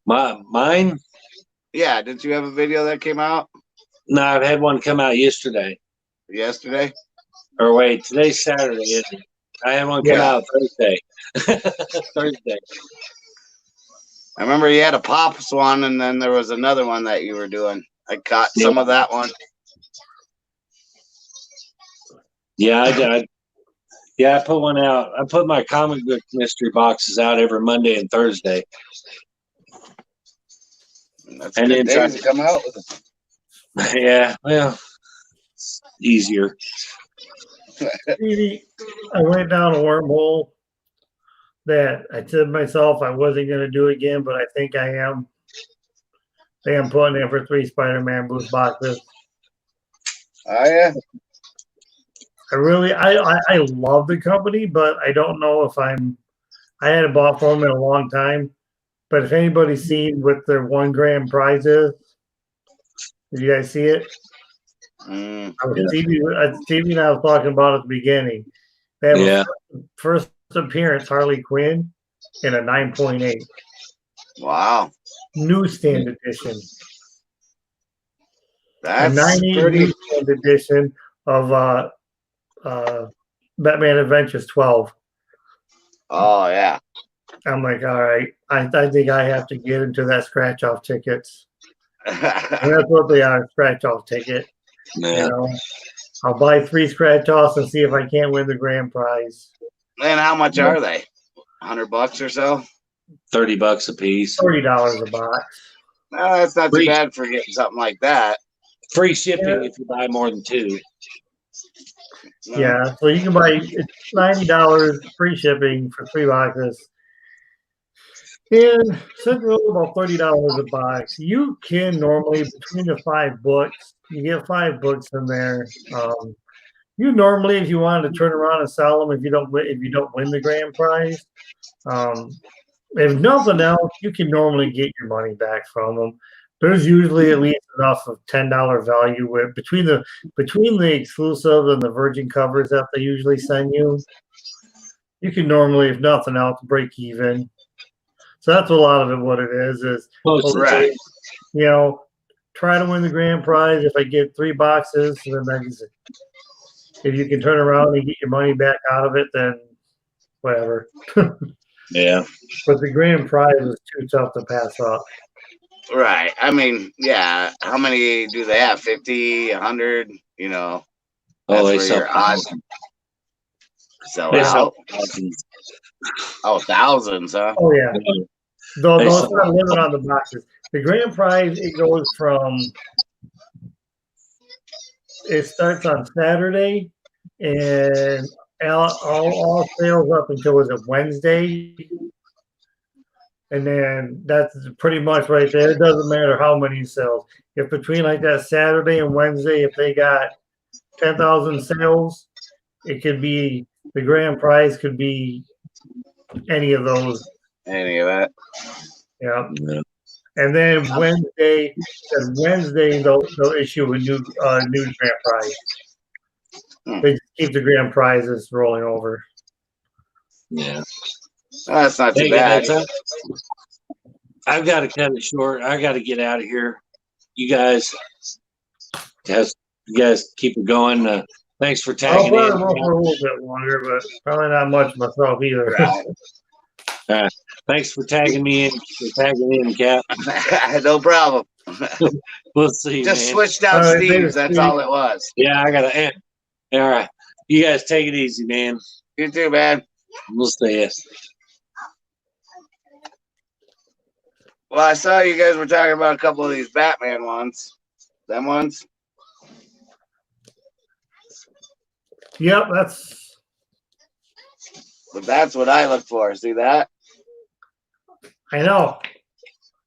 Mine? Yeah, didn't you have a video that came out? No, I've had one come out yesterday. Yesterday? Or wait, today's Saturday, isn't it? I had one come out Thursday. Thursday. I remember you had a Pops one, and then there was another one that you were doing. I caught some of that one. Yeah, I did. Yeah, I put one out. I put my comic book mystery boxes out every Monday and Thursday. That's and good days to come out with them. Yeah, well, it's easier. I went down a wormhole that I said to myself I wasn't going to do again, but I think I am. I am putting in for 3 Spider-Man booth boxes. Oh yeah. I love the company, but I don't know if I hadn't bought from them in a long time. But if anybody's seen what their 1 gram prize is, did you guys see it? Stevie and I was talking about at the beginning. They have Yeah. a first appearance Harley Quinn in a 9.8 Wow. newsstand edition. A That's 9.8 pretty. newsstand edition of Batman Adventures 12. Oh, yeah. I'm like, all right, I think I have to get into that scratch off tickets. And that's what they are, scratch off ticket. Yeah. You know, I'll buy 3 scratch offs and see if I can't win the grand prize. And how much are they? $100 or so? $30 a piece. $30 a box. No, that's not too Free. bad for getting something like that. Free shipping Yeah. if you buy more than 2. No. Yeah, so you can buy it's $90 free shipping for 3 boxes. And since it's about $30 a box, you can normally between the 5 books, you get 5 books in there. You normally, if you wanted to turn around and sell them, if you don't win the grand prize, if nothing else, you can normally get your money back from them. There's usually at least enough of $10 value with between the exclusive and the virgin covers that they usually send you. You can normally, if nothing else, break even. So that's a lot of it. What it is Right. you know, try to win the grand prize. If I get 3 boxes, then if you can turn around and get your money back out of it, then whatever. Yeah. But the grand prize is too tough to pass up. Right. I mean, yeah. How many do they have? 50, 100? You know. Oh, they where sell your odds sell They out. sell thousands. Oh, thousands, huh? Oh yeah. Though They it's sell- not a limit on the boxes. The grand prize it goes from it starts on Saturday and all sales up until was it Wednesday. And then that's pretty much right there. It doesn't matter how many sales. If between like that Saturday and Wednesday, if they got 10,000 sales, it could be the grand prize could be any of those. Any of that? Yeah. Yeah. And then Wednesday they'll issue a new grand prize. They just keep the grand prizes rolling over. Yeah. Oh, that's not too Hey, bad. guys, I've got to cut it short. I got to get out of here. You guys keep it going. Thanks for I'll tagging probably in. go for a little bit longer, but probably not much myself either. Right. Thanks for tagging me in, Cap. No problem. We'll see. Just man. switched out All right, later, Steve's. That's Steve. all it was. Yeah, I gotta end. All right. You guys take it easy, man. You too, man. We'll see you. Well, I saw you guys were talking about a couple of these Batman ones. Them ones? Yep, that's But that's what I look for. See that? I know.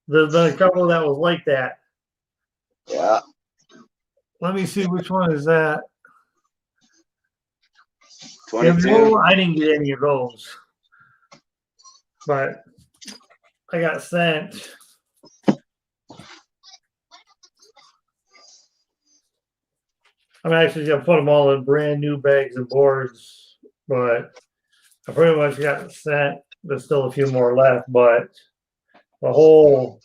There's been a couple that was like that. Yeah. Let me see which one is that. 22. No, I didn't get any of those. But I got sent. I'm actually gonna put them all in brand new bags and boards, but I pretty much got sent. There's still a few more left, but the whole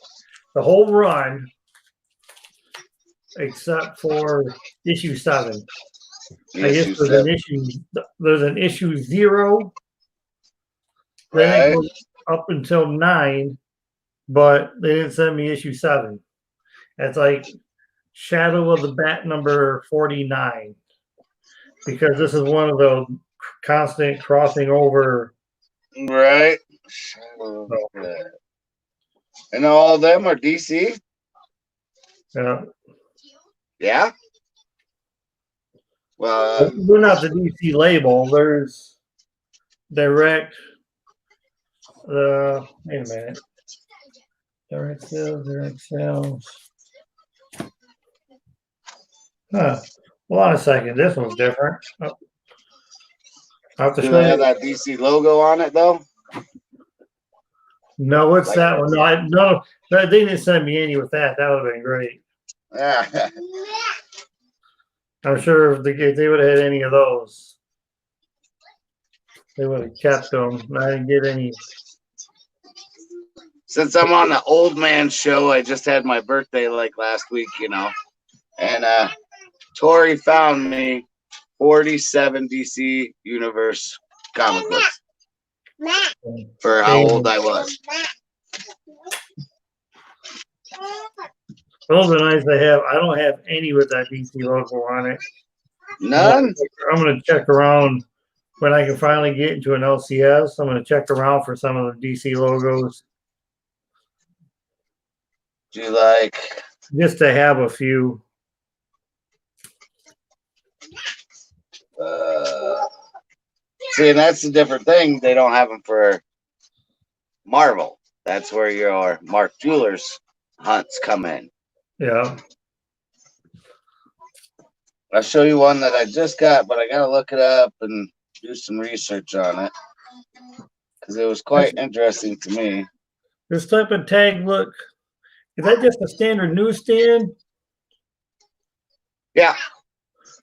run, except for issue 7. I guess there's an issue 0. Then it Right. goes up until 9, but they didn't send me issue 7. It's like Shadow of the Bat number 49, because this is one of the constant crossing over. Right. And all of them are DC? Yeah. Well, We're not the DC label. There's direct. Wait a minute. Direct sales. Huh. Hold on a second. This one's different. Oh. I have to do show they have you. that DC logo on it though? No, it's Like that one. No, they didn't send me any with that. That would have been great. Yeah. I'm sure if they would have had any of those, they would have kept them. I didn't get any. Since I'm on the old man show, I just had my birthday like last week, and Tori found me 47 DC Universe comic books for how old I was. Those are nice to have. I don't have any with that DC logo on it. None? I'm gonna check around when I can finally get into an LCS. I'm gonna check around for some of the DC logos Do you like? just to have a few. See, and that's a different thing. They don't have them for Marvel. That's where your Mark Jewelers hunts come in. Yeah. I'll show you one that I just got, but I gotta look it up and do some research on it because it was quite interesting to me. This type of tag look, is that just a standard newsstand? Yeah.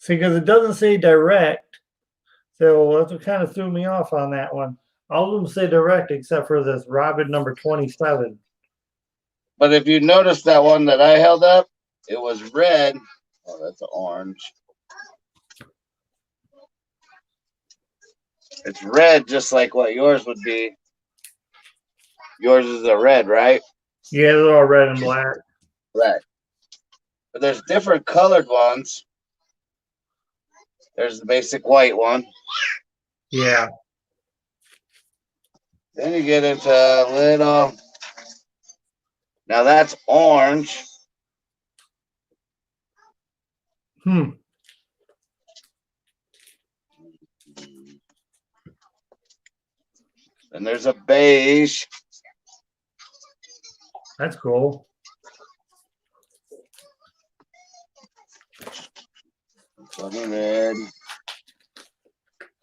See, because it doesn't say direct. So that's what kind of threw me off on that one. All of them say direct except for this Robin number 27. But if you notice that one that I held up, it was red. Oh, that's an orange. It's red just like what yours would be. Yours is a red, right? Yeah, they're all red and black. Right. But there's different colored ones. There's the basic white one. Yeah. Then you get into a little. Now that's orange. Hmm. Then there's a beige. That's cool. Funny red.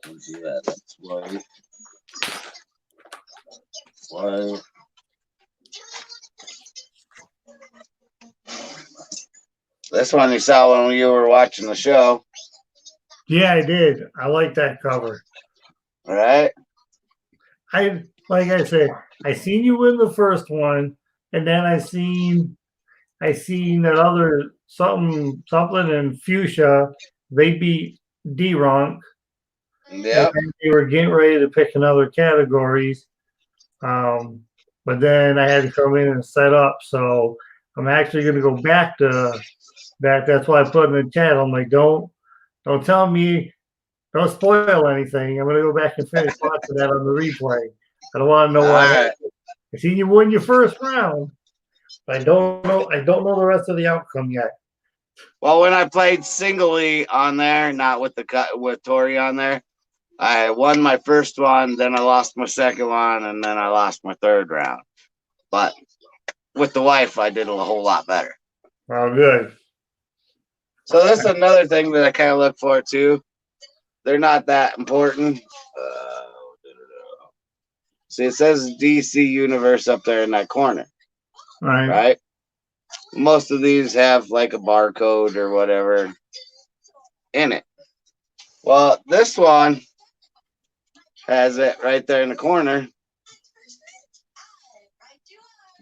What's that? That's white. White. This one you saw when you were watching the show. Yeah, I did. I like that cover. Right? Like I said, I seen you win the first one, and then I seen that other something in fuchsia. They beat D-Ronk. Yep. And they were getting ready to pick another categories. But then I had to come in and set up. So I'm actually going to go back to that. That's why I put in the chat. I'm like, don't tell me, don't spoil anything. I'm going to go back and finish watching that on the replay. I don't want to know why. Right. I seen you win your first round. But I don't know the rest of the outcome yet. Well, when I played singly on there, not with with Tori on there, I won my first one, then I lost my second one, and then I lost my third round. But with the wife, I did a whole lot better. Oh, good. So this is another thing that I kind of look for too. They're not that important. See, it says DC Universe up there in that corner, right? Most of these have like a barcode or whatever in it. Well, this one has it right there in the corner.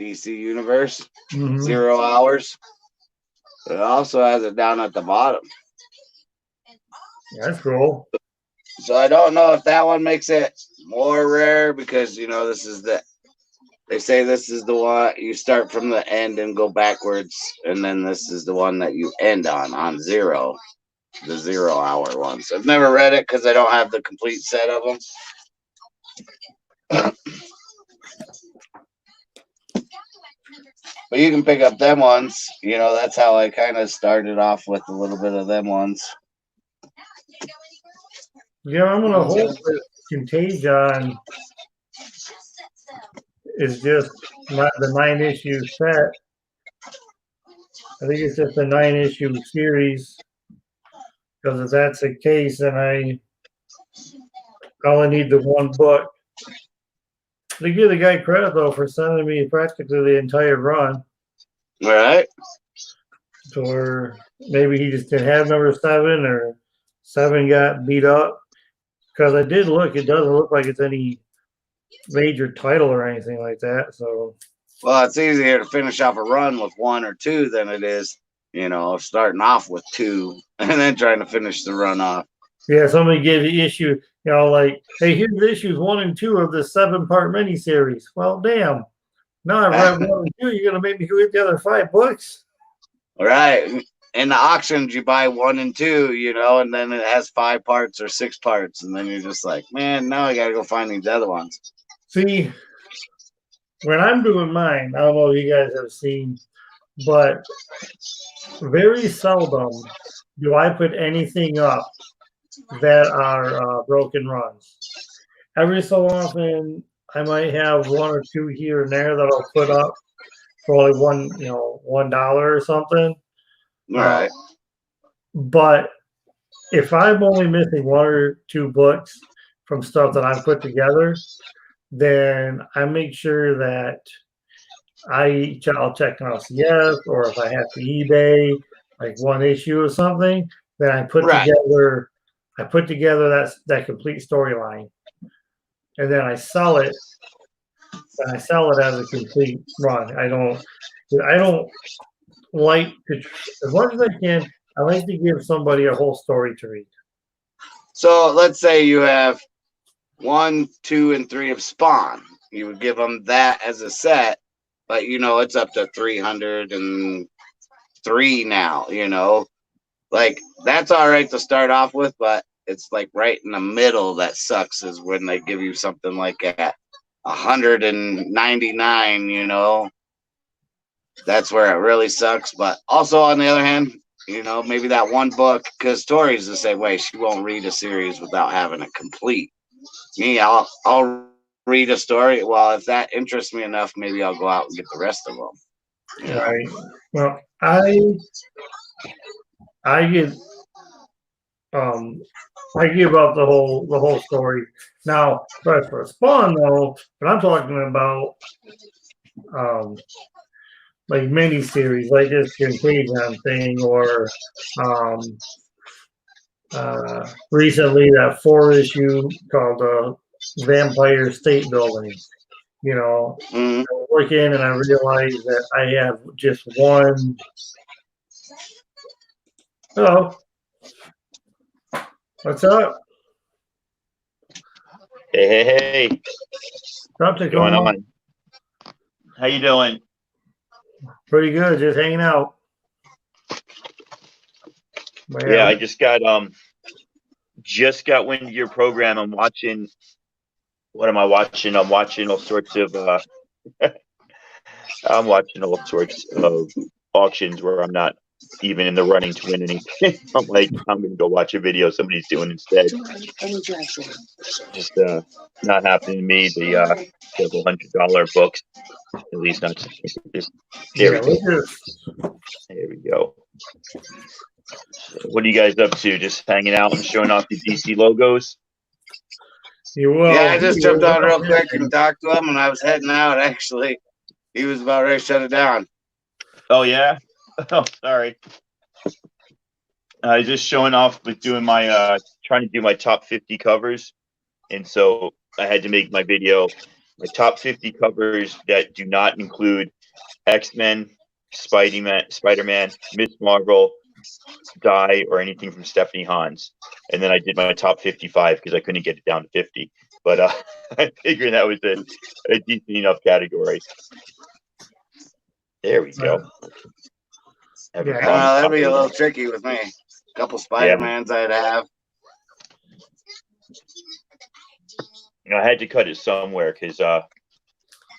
DC Universe, 0 hours. It also has it down at the bottom. That's cool. So I don't know if that one makes it more rare because, this is they say this is the one you start from the end and go backwards. And then this is the one that you end on 0, the 0 hour ones. I've never read it because I don't have the complete set of them. But you can pick up them ones. That's how I kind of started off with a little bit of them ones. Yeah, I'm gonna hope that Contagion is just not the 9-issue set. I think it's just a 9-issue series. Because if that's the case, then I only need the one book. They give the guy credit though for sending me practically the entire run. All right. or maybe he just didn't have number 7, or 7 got beat up. Because I did look, it doesn't look like it's any major title or anything like that. So, Well, it's easier to finish off a run with 1 or 2 than it is, starting off with 2 and then trying to finish the run off. yeah, somebody gave the issue, like, hey, here's issues 1 and 2 of the 7-part miniseries. Well, damn. Now I read 1 and 2. You're gonna make me go get the other 5 books? Right. In the auctions, you buy 1 and 2, and then it has 5 parts or 6 parts, and then you're just like, man, now I gotta go find these other ones. See, when I'm doing mine, I don't know if you guys have seen, but very seldom do I put anything up that are broken runs. Every so often, I might have 1 or 2 here and there that I'll put up for only $1 or something. Right. But if I'm only missing 1 or 2 books from stuff that I've put together, then I make sure that I'll check on LCS, or if I have to eBay like 1 issue or something, then I put Right. together that complete storyline, and then I sell it. And I sell it as a complete run. I don't like to, as much as I can, I like to give somebody a whole story to read. So let's say you have 1, 2, and 3 of Spawn. You would give them that as a set, but it's up to 303 now. Like that's all right to start off with, but it's like right in the middle that sucks is when they give you something like at 199. That's where it really sucks. But also on the other hand, maybe that 1 book, because Tori's the same way. She won't read a series without having it complete. Me, I'll read a story. Well, if that interests me enough, maybe I'll go out and get the rest of them. Right. Well, I get I give up the whole story. Now, but for Spawn though, but I'm talking about like mini series, like this Contagion thing, or recently that 4-issue called Vampire State Building. Mm-hmm. I was looking and I realized that I have just 1. Hello. What's up? Hey, Up, what's going Tacoma? on? How you doing? Pretty good, just hanging out. But Yeah, I just got wind of your program. I'm watching. What am I watching? I'm watching all sorts of I'm watching all sorts of auctions where I'm not even in the running to win anything. I'm like, I'm gonna go watch a video somebody's doing instead. Just not happening to me. The several $100 books, at least not. Just, there we go. There we go. What are you guys up to? Just hanging out and showing off the DC logos? Yeah, I just jumped on real quick and talked to him, and I was heading out. Actually, he was about ready to shut it down. Oh yeah. Oh, sorry. I was just showing off with doing my trying to do my top 50 covers, and so I had to make my video my top 50 covers that do not include X-Men, Spider-Man, Miss Marvel, Die, or anything from Stephanie Hans. And then I did my top 55 because I couldn't get it down to 50. But I figured that was a decent enough category. There we go. That'd be a little tricky with me. A couple Spider-Mans I'd have. I had to cut it somewhere because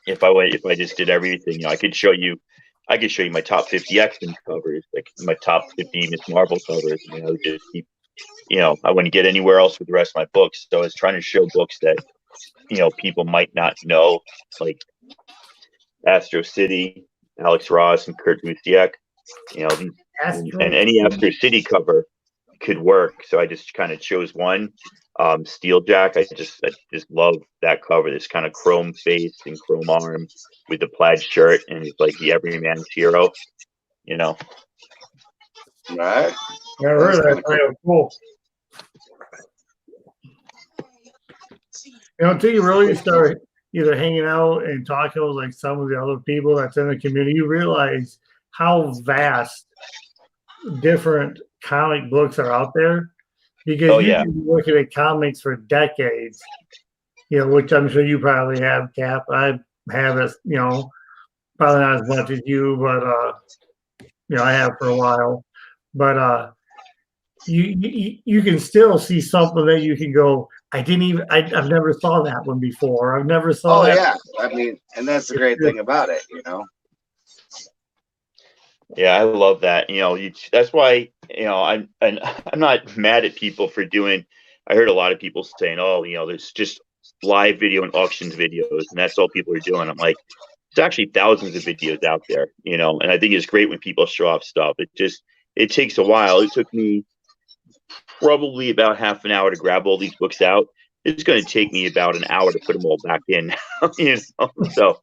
if I just did everything, I could show you my top 50 X-Men covers, like my top 50 Miss Marvel covers. I would just keep, I wouldn't get anywhere else with the rest of my books. So I was trying to show books that, people might not know, like Astro City, Alex Ross, and Kurt Busiek. And any Astro City cover could work. So I just kind of chose one. Steeljack, I just love that cover. This kind of chrome face and chrome arm with the plaid shirt, and it's like the everyman's hero. Right? Never heard of that. Pretty cool. Until you really start either hanging out and talking with like some of the other people that's in the community, you realize how vast different comic books are out there. Because you've been looking at comics for decades, which I'm sure you probably have, Cap. I have it, probably not as much as you, but I have for a while. But you can still see something that you can go, I've never saw that one before. I've never saw that. Yeah. I mean, and that's the great thing about it, Yeah, I love that. That's why, I'm not mad at people for doing. I heard a lot of people saying, "Oh, there's just live video and auctions videos, and that's all people are doing." I'm like, there's actually thousands of videos out there, and I think it's great when people show off stuff. It takes a while. It took me probably about half an hour to grab all these books out. It's going to take me about an hour to put them all back in. So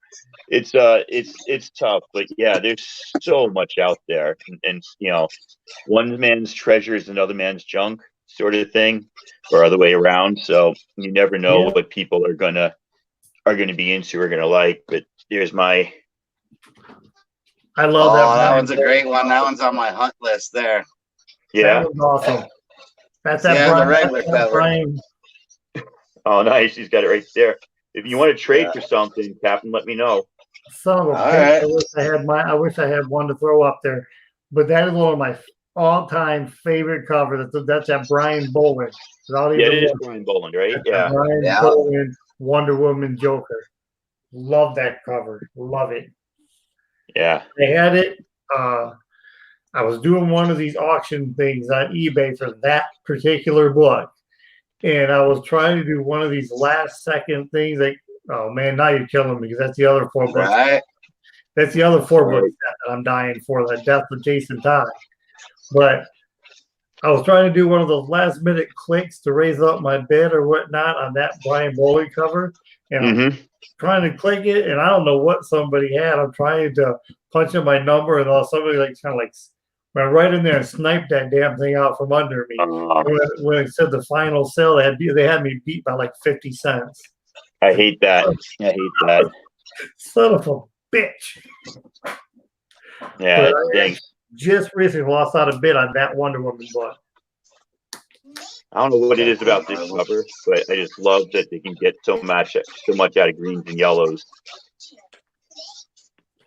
it's tough, but yeah, there's so much out there, and one man's treasure is another man's junk, sort of thing, or other way around. So you never know what people are gonna be into or gonna like. But there's my. I love that. That one's a great one. That one's on my hunt list there. Yeah, that was awesome. That's that the regular cover. Oh, nice. He's got it right there. If you want to trade for something, Captain, let me know. Son of a bitch. I wish I had one to throw up there. But that is one of my all-time favorite covers. That's that Brian Boland. It is Brian Boland, right? That's Brian Boland, Wonder Woman, Joker. Love that cover. Love it. Yeah. I had it. I was doing one of these auction things on eBay for that particular book. And I was trying to do one of these last second things. Like, oh man, now you're killing me because that's the other 4 books. Right. That's the other 4 books that I'm dying for, the death of Jason Todd. But I was trying to do one of those last minute clicks to raise up my bid or whatnot on that Brian Boland cover. And I'm trying to click it, and I don't know what somebody had. I'm trying to punch in my number, and all somebody went right in there and sniped that damn thing out from under me. When it said the final sale, they had me beat by like 50 cents. I hate that. Son of a bitch. Yeah, thanks. Just recently lost out a bid on that Wonder Woman book. I don't know what it is about this cover, but I just love that they can get so much out of greens and yellows.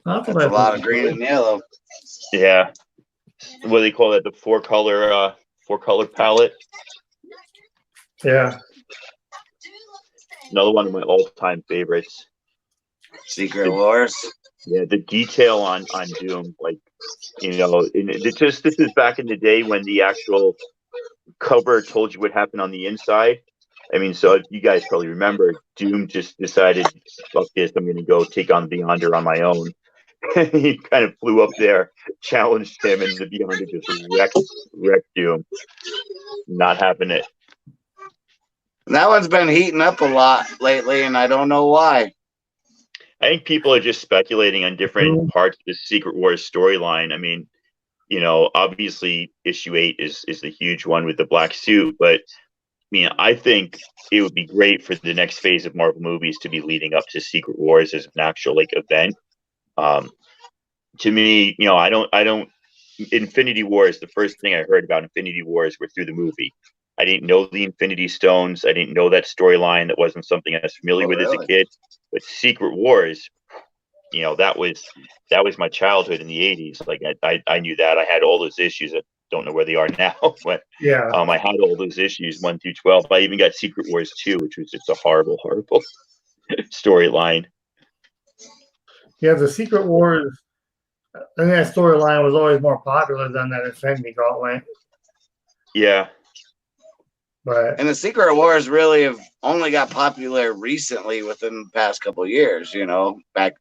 That's a lot of green and yellow. Yeah. What do they call that? The four color palette. Yeah. Another one of my all-time favorites. Secret Wars. Yeah, the detail on Doom, this is back in the day when the actual cover told you what happened on the inside. I mean, so you guys probably remember, Doom just decided, fuck this, I'm going to go take on Beyonder on my own. He kind of flew up there, challenged him, and the Beyonder just wrecked Doom. Not having it. That one's been heating up a lot lately, and I don't know why. I think people are just speculating on different parts of the Secret Wars storyline. I mean, obviously issue 8 is the huge one with the black suit, but I mean, I think it would be great for the next phase of Marvel movies to be leading up to Secret Wars as an actual event. To me, I don't. Infinity Wars. The first thing I heard about Infinity Wars were through the movie. I didn't know the Infinity Stones. I didn't know that storyline. That wasn't something I was familiar with as a kid. But Secret Wars, that was my childhood in the 80s. Like I knew that. I had all those issues. I don't know where they are now, but I had all those issues 1 through 12. I even got Secret Wars 2, which was just a horrible storyline. Yeah, the Secret Wars. I think that storyline was always more popular than that Infinity Gauntlet. Yeah. And the Secret Wars really have only got popular recently within the past couple of years. Back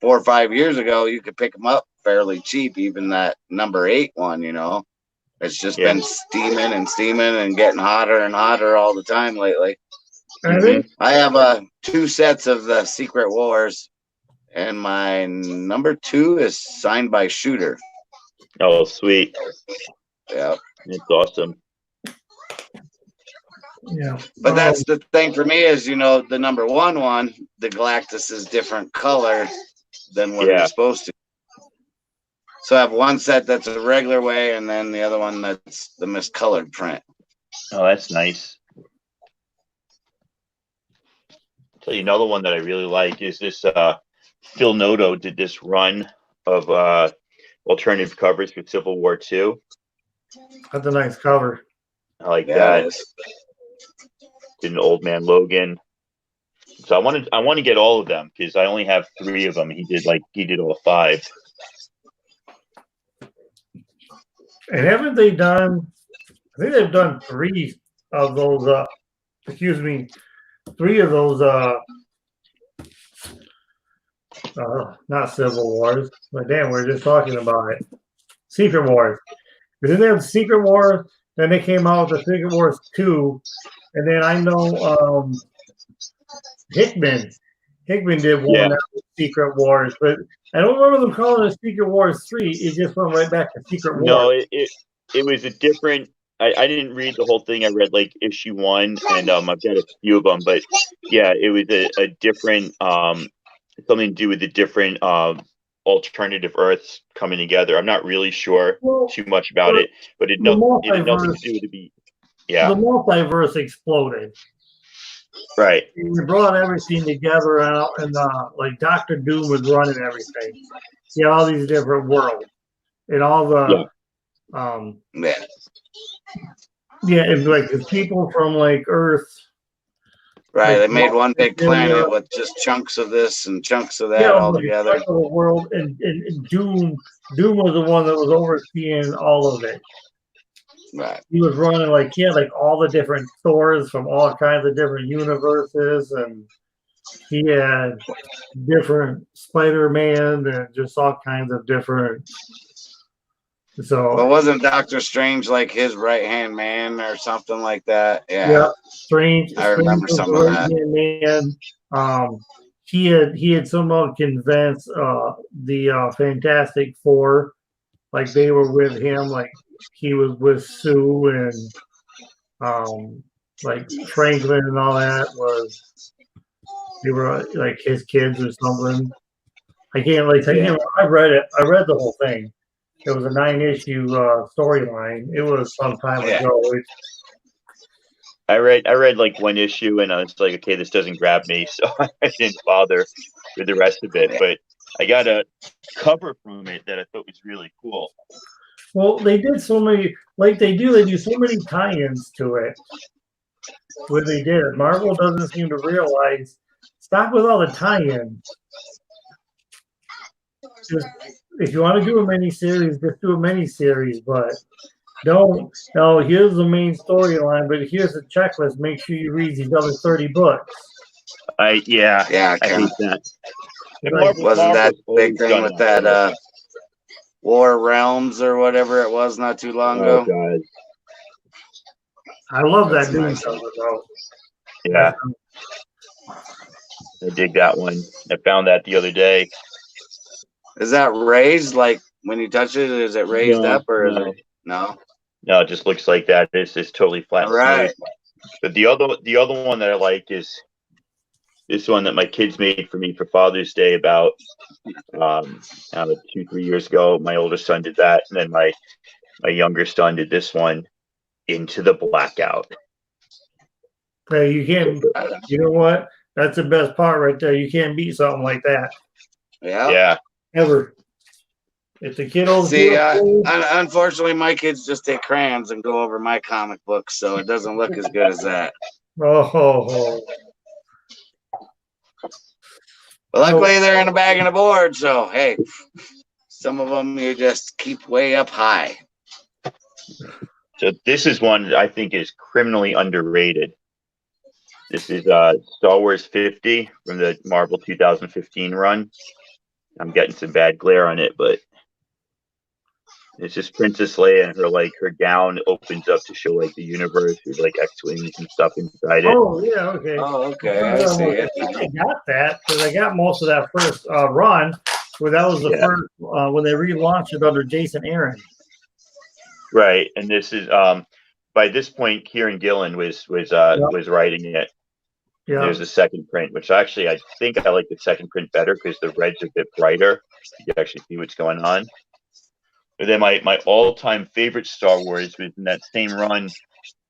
4 or 5 years ago, you could pick them up fairly cheap. Even that number 8 one, it's just been steaming and getting hotter and hotter all the time lately. I have 2 sets of the Secret Wars, and my number 2 is signed by Shooter. Oh, sweet. Yeah. It's awesome. Yeah. But that's the thing for me is, you know, the number one, the Galactus is different color than what Yeah. it's supposed to. So I have one set that's a regular way, and then the other one that's the miscolored print. Oh, that's nice. Tell you another one that I really like is this Phil Noto did this run of alternative covers for Civil War II. That's a nice cover. I like Yeah, it that. is. Did an Old Man Logan. So I want to get all of them because I only have 3 of them. He did all 5. And haven't they done? I think they've done 3 of those. Excuse me, 3 of those. Not Civil Wars. But damn, we are just talking about it. Secret Wars. Because they have Secret Wars, then they came out with the Secret Wars 2, and then I know Hickman. Hickman did one Yeah. that was Secret Wars, but I don't remember them calling it Secret Wars 3. It just went right back to Secret No, Wars. it was a different. I didn't read the whole thing. I read like issue 1, and I've got a few of them. But yeah, it was a different something to do with the different alternative Earths coming together. I'm not really sure too much about it, but it had nothing to do with the The multiverse exploded. Right. We brought everything together out, and like Doctor Doom was running everything. You had all these different worlds, and all the and like the people from like Earth. Right, like, they made one big planet with just chunks of this and chunks of that all together. The world, and Doom was the one that was overseeing all of it. Right. He was running he had like all the different Thors from all kinds of different universes, and he had different Spider-Man and just all kinds of different. So, well, wasn't Doctor Strange like his right-hand man or something like that? Yeah. Strange. I remember some of that. Man, he had somehow convinced the Fantastic Four, like they were with him, like he was with Sue and like Franklin and all that they were like his kids or something. I can't. I read it. I read the whole thing. It was a 9-issue storyline. It was some time ago. I read like 1 issue, and I was like, okay, this doesn't grab me, so I didn't bother with the rest of it. But I got a cover from it that I thought was really cool. Well, they did so many, they do so many tie-ins to it. What they did, Marvel doesn't seem to realize. Stop with all the tie-ins. Just if you want to do a miniseries, just do a miniseries, but don't. No, here's the main storyline, but here's a checklist. Make sure you read these other 30 books. I hate that. Wasn't that big thing with that War Realms or whatever it was not too long ago? God. I love that Doom cover though. Yeah. I dig that one. I found that the other day. Is that raised? Like when you touch it, is it raised up or is it no? No, it just looks like that. It's totally flat. Right. But the other one that I like is this one that my kids made for me for Father's Day about 2-3 years ago. My oldest son did that, and then my younger son did this one, Into the Blackout. Hey, you can't. You know what? That's the best part right there. You can't beat something like that. Yeah. Ever. If the kiddos unfortunately, my kids just take crayons and go over my comic books, so it doesn't look as good as that. Oh. But luckily, they're in a bag and a board, so hey, some of them you just keep way up high. So this is one that I think is criminally underrated. This is Star Wars 50 from the Marvel 2015 run. I'm getting some bad glare on it, but it's just Princess Leia, and her gown opens up to show like the universe with like X-wings and stuff inside it. Oh yeah, okay. Oh, okay, I see it. I got that because I got most of that first run, Well, that was the Yeah. first when they relaunched it under Jason Aaron. Right, and this is by this point, Kieran Gillen was writing it. Yeah, There's a second print, which actually I think I like the second print better because the red's a bit brighter. You can actually see what's going on. But then my all time favorite Star Wars was in that same run.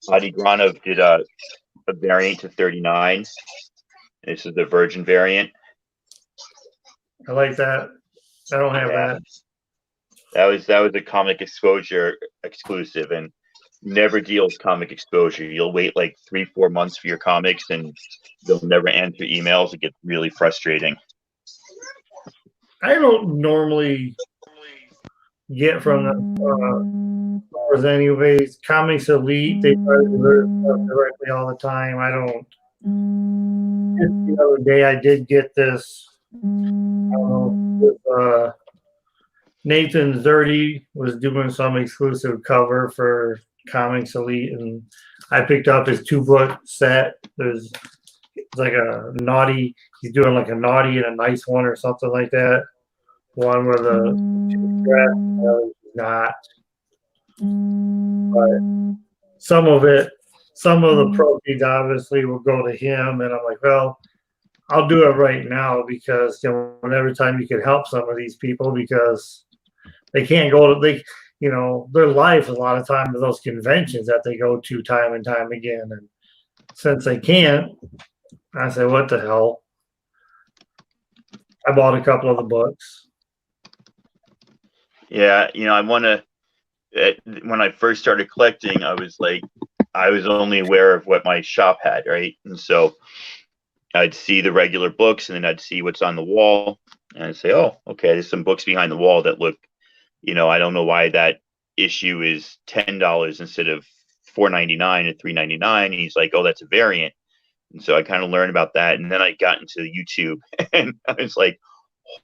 Adi Granov did a variant to 39. This is the Virgin variant. I like that. I don't have Yeah. that. That was a comic exposure exclusive, and never deals comic exposure. You'll wait like 3-4 months for your comics, and they'll never answer emails. It gets really frustrating. I don't normally get from the stores anyways. Comics Elite, they try to do their stuff directly all the time. I don't. Just the other day, I did get this. I don't know. This, Nathan Zerdy was doing some exclusive cover for Comics Elite, and I picked up his 2-book set. There's like a naughty. He's doing like a naughty and a nice one or something like that. One where the not, but some of the proceeds obviously will go to him, and I'm like, well, I'll do it right now because every time you can help some of these people because they can't go to their life a lot of times are those conventions that they go to time and time again, and since they can't, I say, what the hell? I bought a couple of the books. Yeah, I want to. When I first started collecting, I was only aware of what my shop had, right? And so I'd see the regular books, and then I'd see what's on the wall, and I'd say, "Oh, okay, there's some books behind the wall that look, I don't know why that issue is $10 instead of $4.99 or $3.99." He's like, "Oh, that's a variant." And so I kind of learned about that, and then I got into YouTube, and I was like,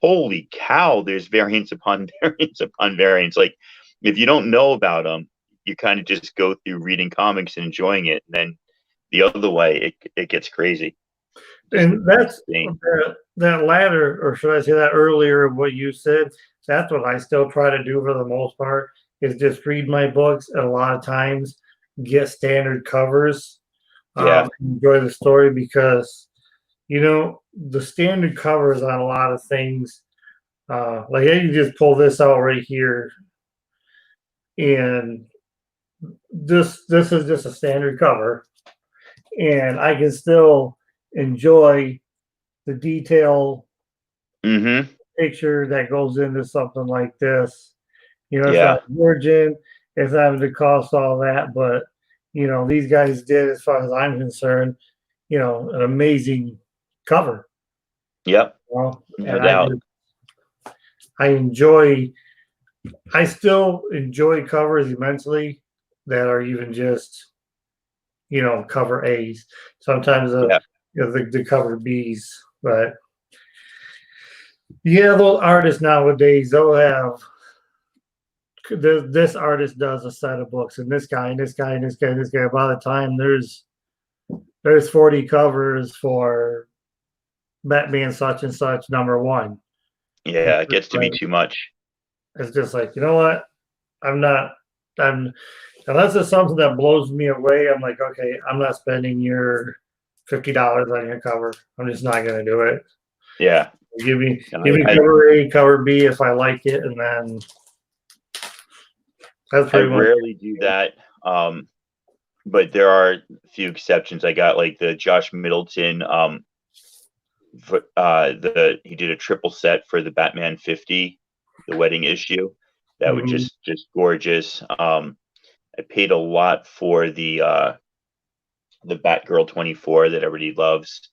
"Holy cow! There's variants upon variants upon variants." Like, if you don't know about them, you kind of just go through reading comics and enjoying it, and then the other way, it gets crazy. And that's that latter, or should I say that earlier of what you said, that's what I still try to do for the most part, is just read my books and a lot of times get standard covers. Yeah. Enjoy the story because, the standard covers on a lot of things, like you just pull this out right here, and this is just a standard cover, and I can still enjoy the detail picture that goes into something like this. It's not Virgin, it's not having to cost all that, but these guys did, as far as I'm concerned, an amazing cover. Yep. No doubt. I still enjoy covers immensely that are even just, cover A's. Sometimes the cover B's, but those artists nowadays, they'll have this artist does a set of books, and this guy, and this guy, and this guy, and this guy. By the time there's 40 covers for Batman such and such #1. Yeah, it gets to be too much. It's just like, you know what? Unless it's something that blows me away, I'm like, okay, I'm not spending your $50 on your cover. I'm just not gonna do it. Yeah. Give me cover A, cover B if I like it, and then that's pretty much. I rarely do that. But there are a few exceptions. I got like the Josh Middleton. He did a triple set for the Batman 50, the wedding issue. That was just gorgeous. I paid a lot for the Batgirl 24 that everybody loves.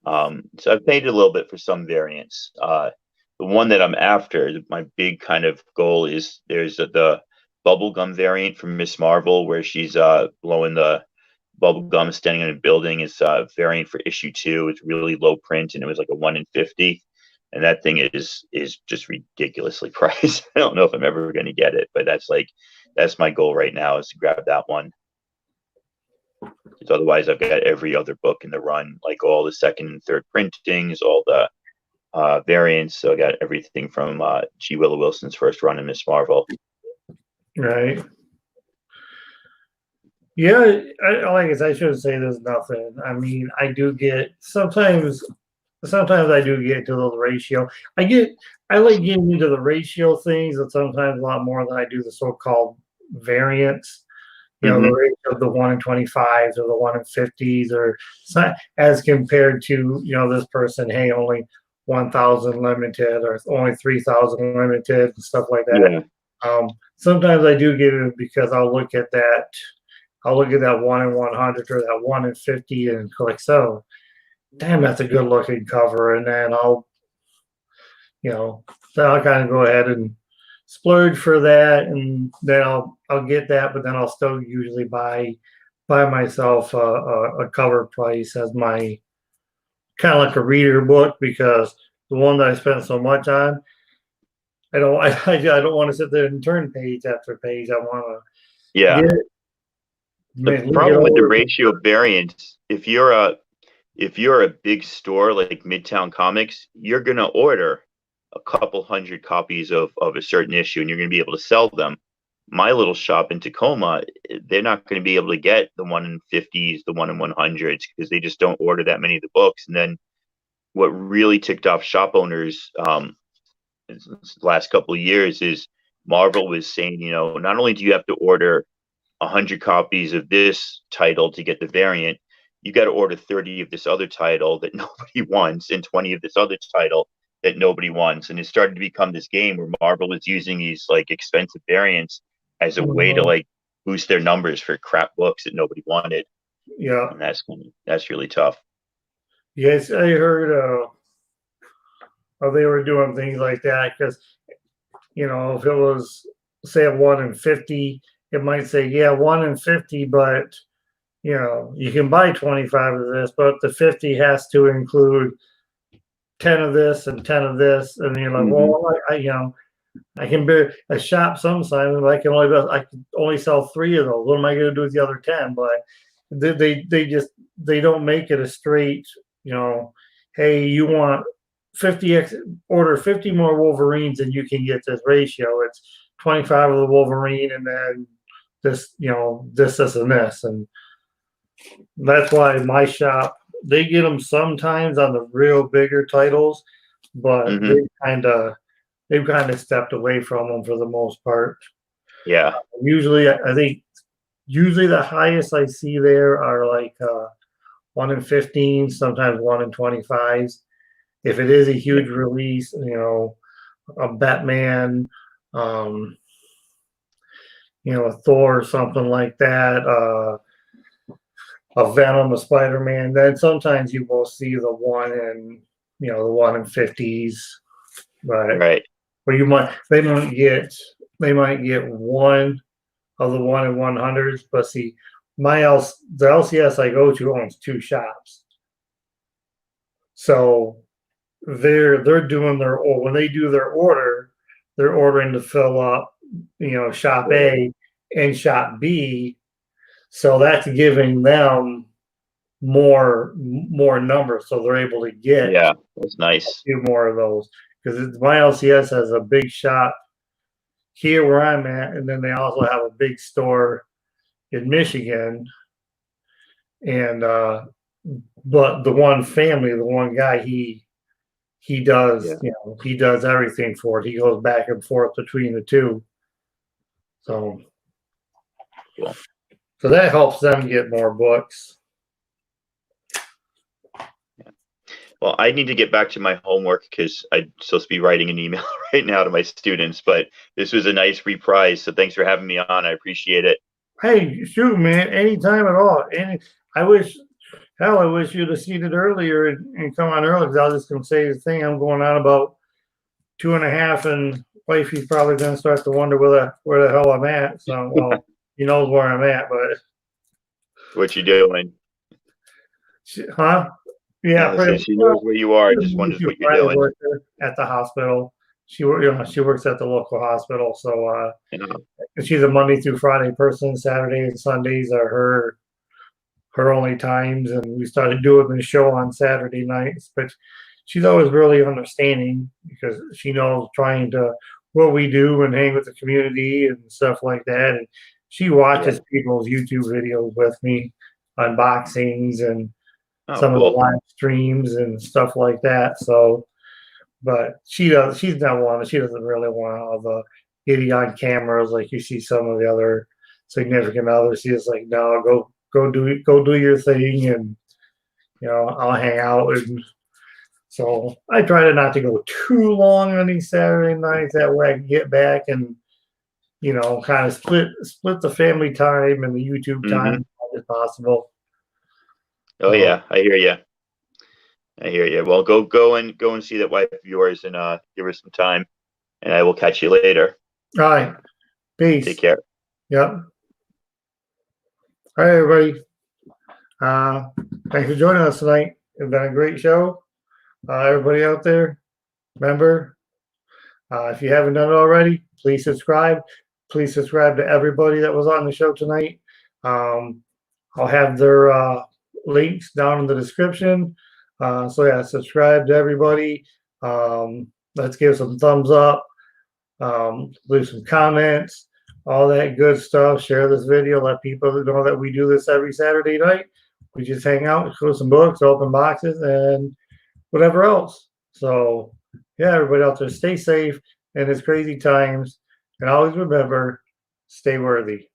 So I've paid a little bit for some variants. The one that I'm after, my big kind of goal is there's the bubblegum variant from Miss Marvel where she's blowing the bubblegum standing in a building. It's a variant for issue 2. It's really low print, and it was like a 1 in 50. And that thing is just ridiculously priced. I don't know if I'm ever going to get it, but that's my goal right now, is to grab that one. Because otherwise, I've got every other book in the run, like all the second and third printings, all the variants. So I got everything from G. Willow Wilson's first run in Miss Marvel. Right. Yeah, like I said, I shouldn't say there's nothing. I mean, I do get sometimes. Sometimes I do get to the ratio. I like getting into the ratio things, and sometimes a lot more than I do the so-called variants. You know, the ratio of the 1 in 25s or the 1 in 50s, or as compared to, you know, this person, hey, only 1,000 limited or only 3,000 limited and stuff like that. Yeah. Sometimes I do get it because I'll look at that. I'll look at that 1 in 100 or that 1 in 50 and click, so damn, that's a good looking cover. And then then I'll kind of go ahead and splurge for that, and then I'll get that, but then I'll still usually buy myself a cover price as my kind of like a reader book, because the one that I spent so much on, I don't want to sit there and turn page after page. I want to Yeah. get it. The problem with the ratio variants, if you're a big store like Midtown Comics, you're gonna order a couple hundred copies of a certain issue, and you're gonna be able to sell them. My little shop in Tacoma, they're not going to be able to get the 1 in 50s, the 1 in 100s, because they just don't order that many of the books. And then what really ticked off shop owners the last couple of years is Marvel was saying, not only do you have to order 100 copies of this title to get the variant, you got to order 30 of this other title that nobody wants and 20 of this other title that nobody wants. And it started to become this game where Marvel was using these like expensive variants as a way to like boost their numbers for crap books that nobody wanted. Yeah. And that's really tough. Yes, I heard they were doing things like that because, if it was, say, a 1 in 50, it might say, yeah, 1 in 50, but, you can buy 25 of this, but the 50 has to include 10 of this and 10 of this. And you're like, well, I can be a shop sometimes, but I can only sell 3 of those. What am I going to do with the other 10? But they don't make it a straight, hey, you want 50x, order 50 more Wolverines and you can get this ratio. It's 25 of the Wolverine and then this, this, and this. And that's why my shop, they get them sometimes on the real bigger titles, but they've kind of stepped away from them for the most part. Yeah. Usually, I think the highest I see there are like 1 in 15, sometimes 1 in 25s. If it is a huge release, a Batman, a Thor, something like that, a Venom, a Spider-Man, then sometimes you will see the 1 in, the 1 in 50s, but right. Or they might get one of the 1 in 100s, but see, the LCS I go to owns 2 shops, so they're doing when they do their order, they're ordering to fill up, shop A and shop B, so that's giving them more numbers, so they're able to get that's nice. a few more of those. Because my LCS has a big shop here where I'm at, and then they also have a big store in Michigan. And but the one guy, he does he does everything for it. He goes back and forth between the two. So that helps them get more books. Well, I need to get back to my homework because I'm supposed to be writing an email right now to my students, but this was a nice reprise. So thanks for having me on. I appreciate it. Hey, shoot, man, anytime at all. I wish you'd have seen it earlier and come on early, because I was just going to say the thing. I'm going on about 2.5, and wifey's probably going to start to wonder where the hell I'm at. So, well, he knows where I'm at, but. What you doing? Huh? Yeah, she knows where you are. Just wonders what you're doing. At the hospital. She works at the local hospital. So she's a Monday through Friday person. Saturday and Sundays are her only times, and we started doing the show on Saturday nights. But she's always really understanding because she knows trying to what we do and hang with the community and stuff like that. And she watches people's YouTube videos with me, unboxings and Oh, some of the cool. live streams and stuff like that. So, but she's not one. She doesn't really want all the getting on cameras like you see some of the other significant others. She's like, no, go do your thing, and I'll hang out. And so I try to not to go too long on these Saturday nights. That way I can get back and kind of split the family time and the YouTube time as possible. Oh yeah, I hear you. I hear you. Well, go and see that wife of yours and give her some time, and I will catch you later. All right, peace. Take care. Yep. All right, everybody. Thanks for joining us tonight. It's been a great show. Everybody out there, remember, if you haven't done it already, please subscribe. Please subscribe to everybody that was on the show tonight. I'll have their links down in the description. So yeah, subscribe to everybody. Let's give some thumbs up. Leave some comments, all that good stuff. Share this video. Let people know that we do this every Saturday night. We just hang out, close some books, open boxes, and whatever else. So yeah, everybody out there, stay safe in these crazy times, and always remember, stay worthy.